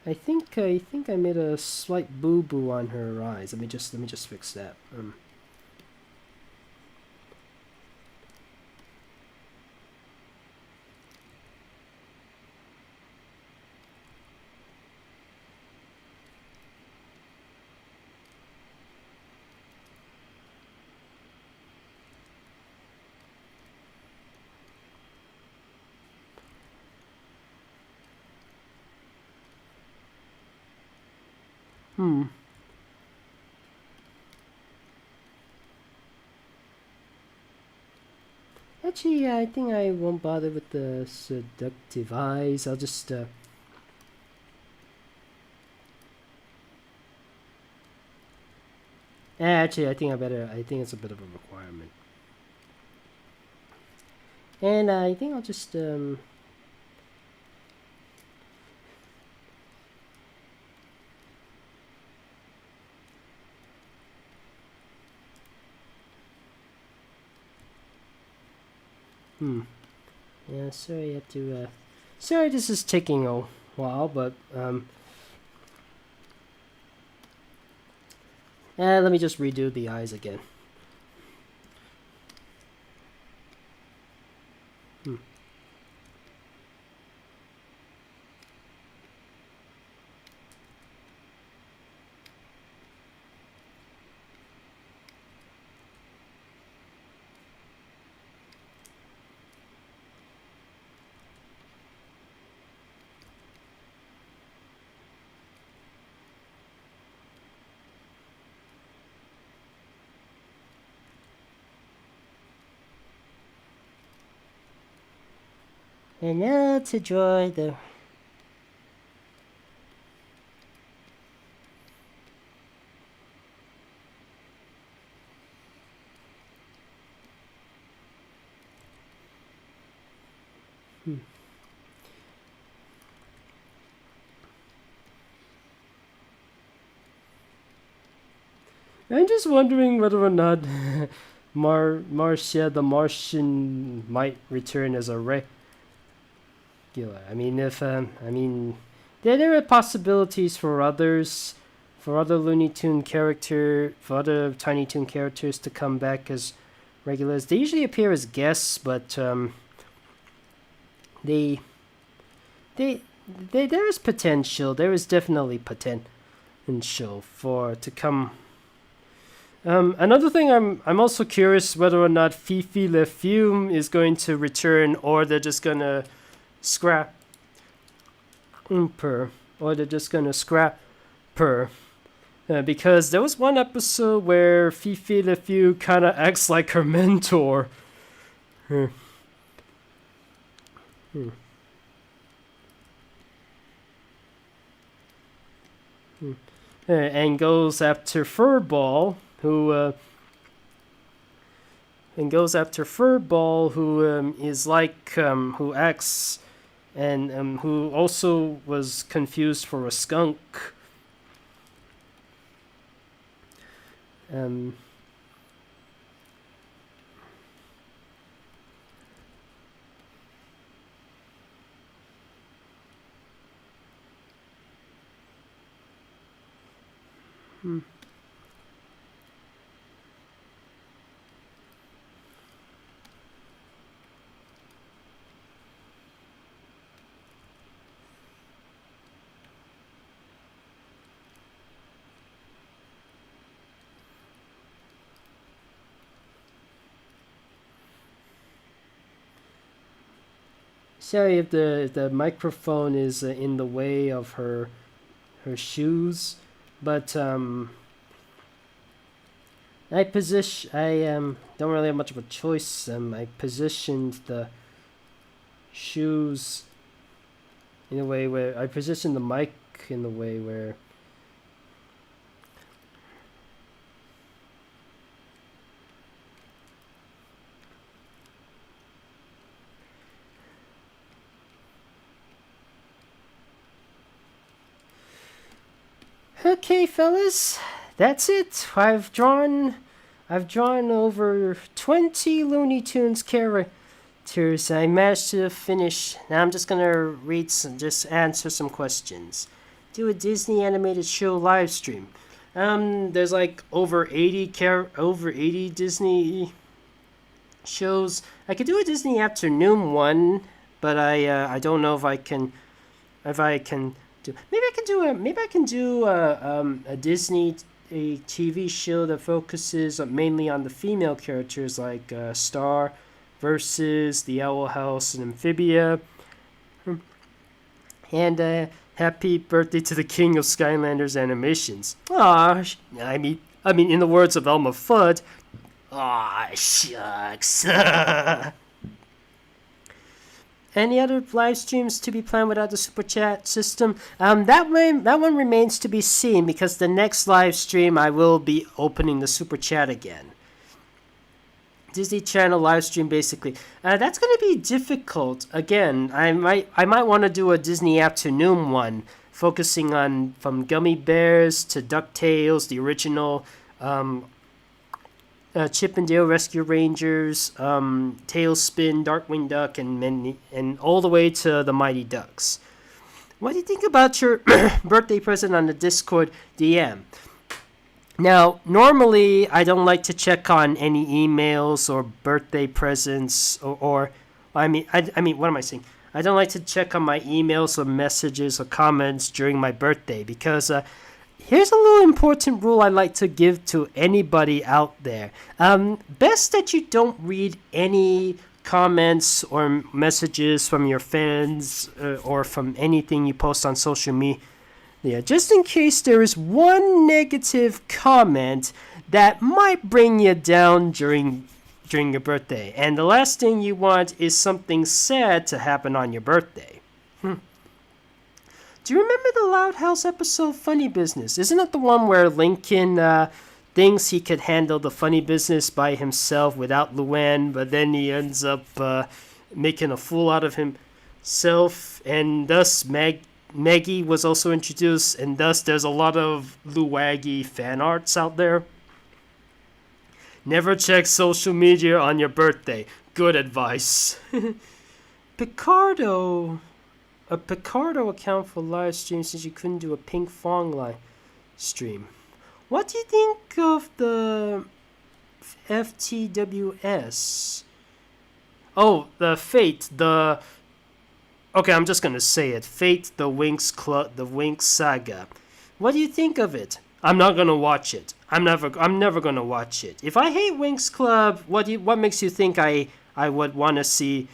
I think I made a slight boo boo on her eyes. Let me just fix that. Actually, I think I won't bother with the seductive eyes. I'll just actually, I think it's a bit of a requirement. And I think I'll just yeah, sorry I have to sorry this is taking a while, but let me just redo the eyes again. And now to draw the I'm just wondering whether or not Marcia the Martian might return as a regular. I mean, if there are possibilities for other Looney Tune for other Tiny Toon characters to come back as regulars. They usually appear as guests, but there is potential. There is definitely potential for to come. Another thing, I'm also curious whether or not Fifi Le Fume is going to return, or they're just gonna scrap her, because there was one episode where Fifi Le Fume kind of acts like her mentor. And goes after Furball, who is like who acts and who also was confused for a skunk. Sorry if the microphone is in the way of her shoes, but I don't really have much of a choice. I positioned the shoes in a way where I positioned the mic in the way where okay, fellas, that's it. I've drawn over 20 Looney Tunes characters. I managed to finish. Now I'm just gonna just answer some questions. Do a Disney animated show live stream. There's like over 80 Disney shows. I could do a Disney afternoon one, but I don't know if I can do. Maybe I can do a Disney TV show that focuses memainly on the female characters, like Star versus the Owl House and Amphibia. And happy birthday to the king of Skylanders animations. Aw, I mean, in the words of Elmer Fudd, aw, shucks. Any other live streams to be planned without the super chat system? That one remains to be seen, because the next live stream I will be opening the super chat again. Disney Channel live stream, basically. That's going to be difficult. Again, I might want to do a Disney afternoon one, focusing on from Gummy Bears to DuckTales, the original, Chip and Dale Rescue Rangers, Tailspin, Darkwing Duck, and all the way to the Mighty Ducks. What do you think about your birthday present on the Discord DM? Now, normally I don't like to check on any emails or birthday presents, what am I saying? I don't like to check on my emails or messages or comments during my birthday, because here's a little important rule I like to give to anybody out there. Best that you don't read any comments or messages from your fans or from anything you post on social media. Just in case there is one negative comment that might bring you down during your birthday. And the last thing you want is something sad to happen on your birthday. Do you remember the Loud House episode Funny Business? Isn't it the one where Lincoln thinks he could handle the funny business by himself without Luann, but then he ends up making a fool out of himself, and thus Maggie was also introduced, and thus there's a lot of Luwaggy fan arts out there? Never check social media on your birthday. Good advice. Picardo account for live stream, since you couldn't do a Pink Fong live stream. What do you think of the FTWS? Oh, the Fate, okay, I'm just gonna say it. Fate, the Winx Saga. What do you think of it? I'm not gonna watch it. I'm never gonna watch it. If I hate Winx Club, what makes you think I would want to see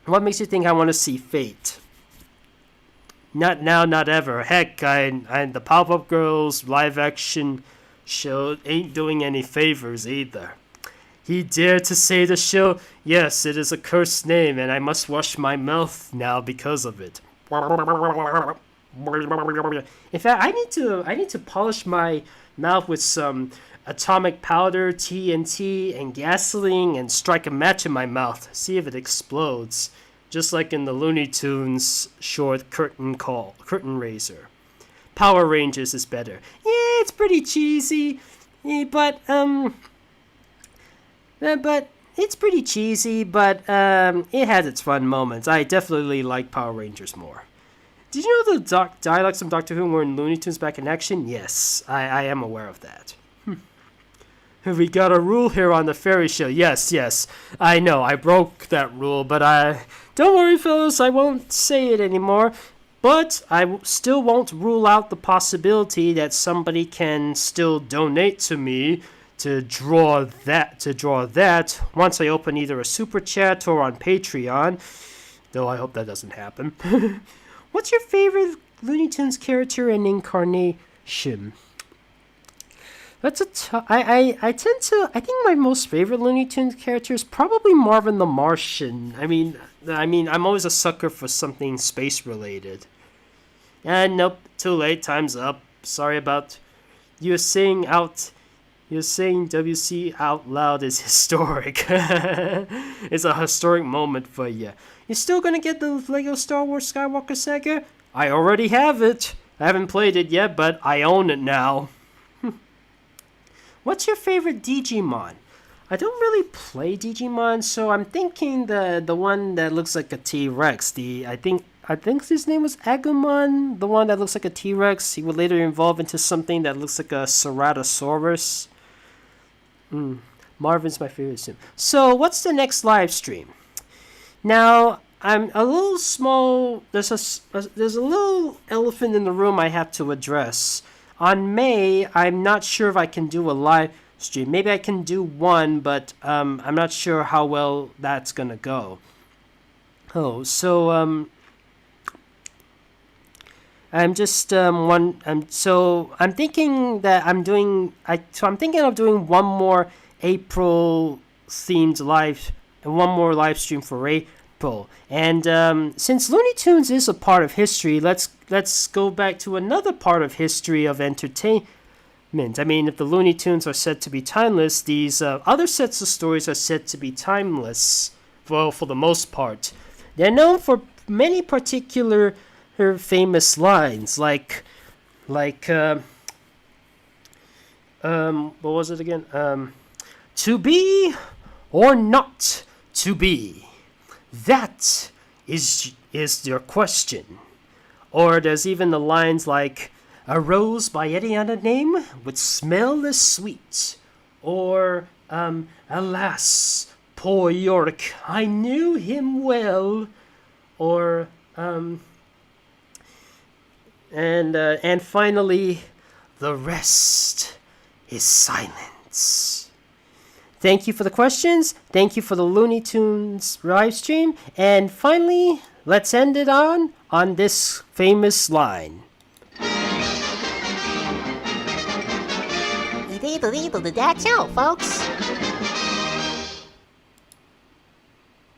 What makes you think I want to see Fate? Not now, not ever. Heck, the Pop-Up Girls live action show ain't doing any favors either. He dared to say the show, yes, it is a cursed name, and I must wash my mouth now because of it. In fact, I need to polish my mouth with some atomic powder, TNT, and gasoline, and strike a match in my mouth. See if it explodes, just like in the Looney Tunes short Curtain Raiser. Power Rangers is better. Yeah, it's pretty cheesy, but it's pretty cheesy, but it has its fun moments. I definitely like Power Rangers more. Did you know the dialects from Doctor Who were in Looney Tunes back in action? Yes, I am aware of that. We got a rule here on the Fairy Show. Yes, I know, I broke that rule, but don't worry, fellas, I won't say it anymore. But I still won't rule out the possibility that somebody can still donate to me to draw that once I open either a super chat or on Patreon, though I hope that doesn't happen. What's your favorite Looney Tunes character and incarnation? That's I think my most favorite Looney Tunes character is probably Marvin the Martian. I mean I'm always a sucker for something space related. And nope, too late, time's up. Sorry about you're saying WC out loud is historic. It's a historic moment for you. You're still gonna get the Lego Star Wars Skywalker Saga? I already have it. I haven't played it yet, but I own it now. What's your favorite Digimon? I don't really play Digimon, so I'm thinking the one that looks like a T-Rex. I think his name was Agumon, the one that looks like a T-Rex. He would later evolve into something that looks like a Ceratosaurus. Marvin's my favorite sim. So, what's the next live stream? Now, I'm a little small. There's a little elephant in the room I have to address. On May, I'm not sure if I can do a live stream. Maybe I can do one, but I'm not sure how well that's gonna go. I'm just I'm thinking that I'm thinking of doing one more April themed one more live stream for April. And since Looney Tunes is a part of history, let's go back to another part of history of entertainment. I mean, if the Looney Tunes are said to be timeless, these other sets of stories are said to be timeless. Well, for the most part, they're known for many particular famous lines, like what was it again? To be or not to be, that is your question. Or there's even the lines like, a rose by any other name would smell as sweet. Or, alas, poor York, I knew him well. Or, and finally, the rest is silence. Thank you for the questions. Thank you for the Looney Tunes live stream. And finally, let's end it on this famous line. That's all, folks.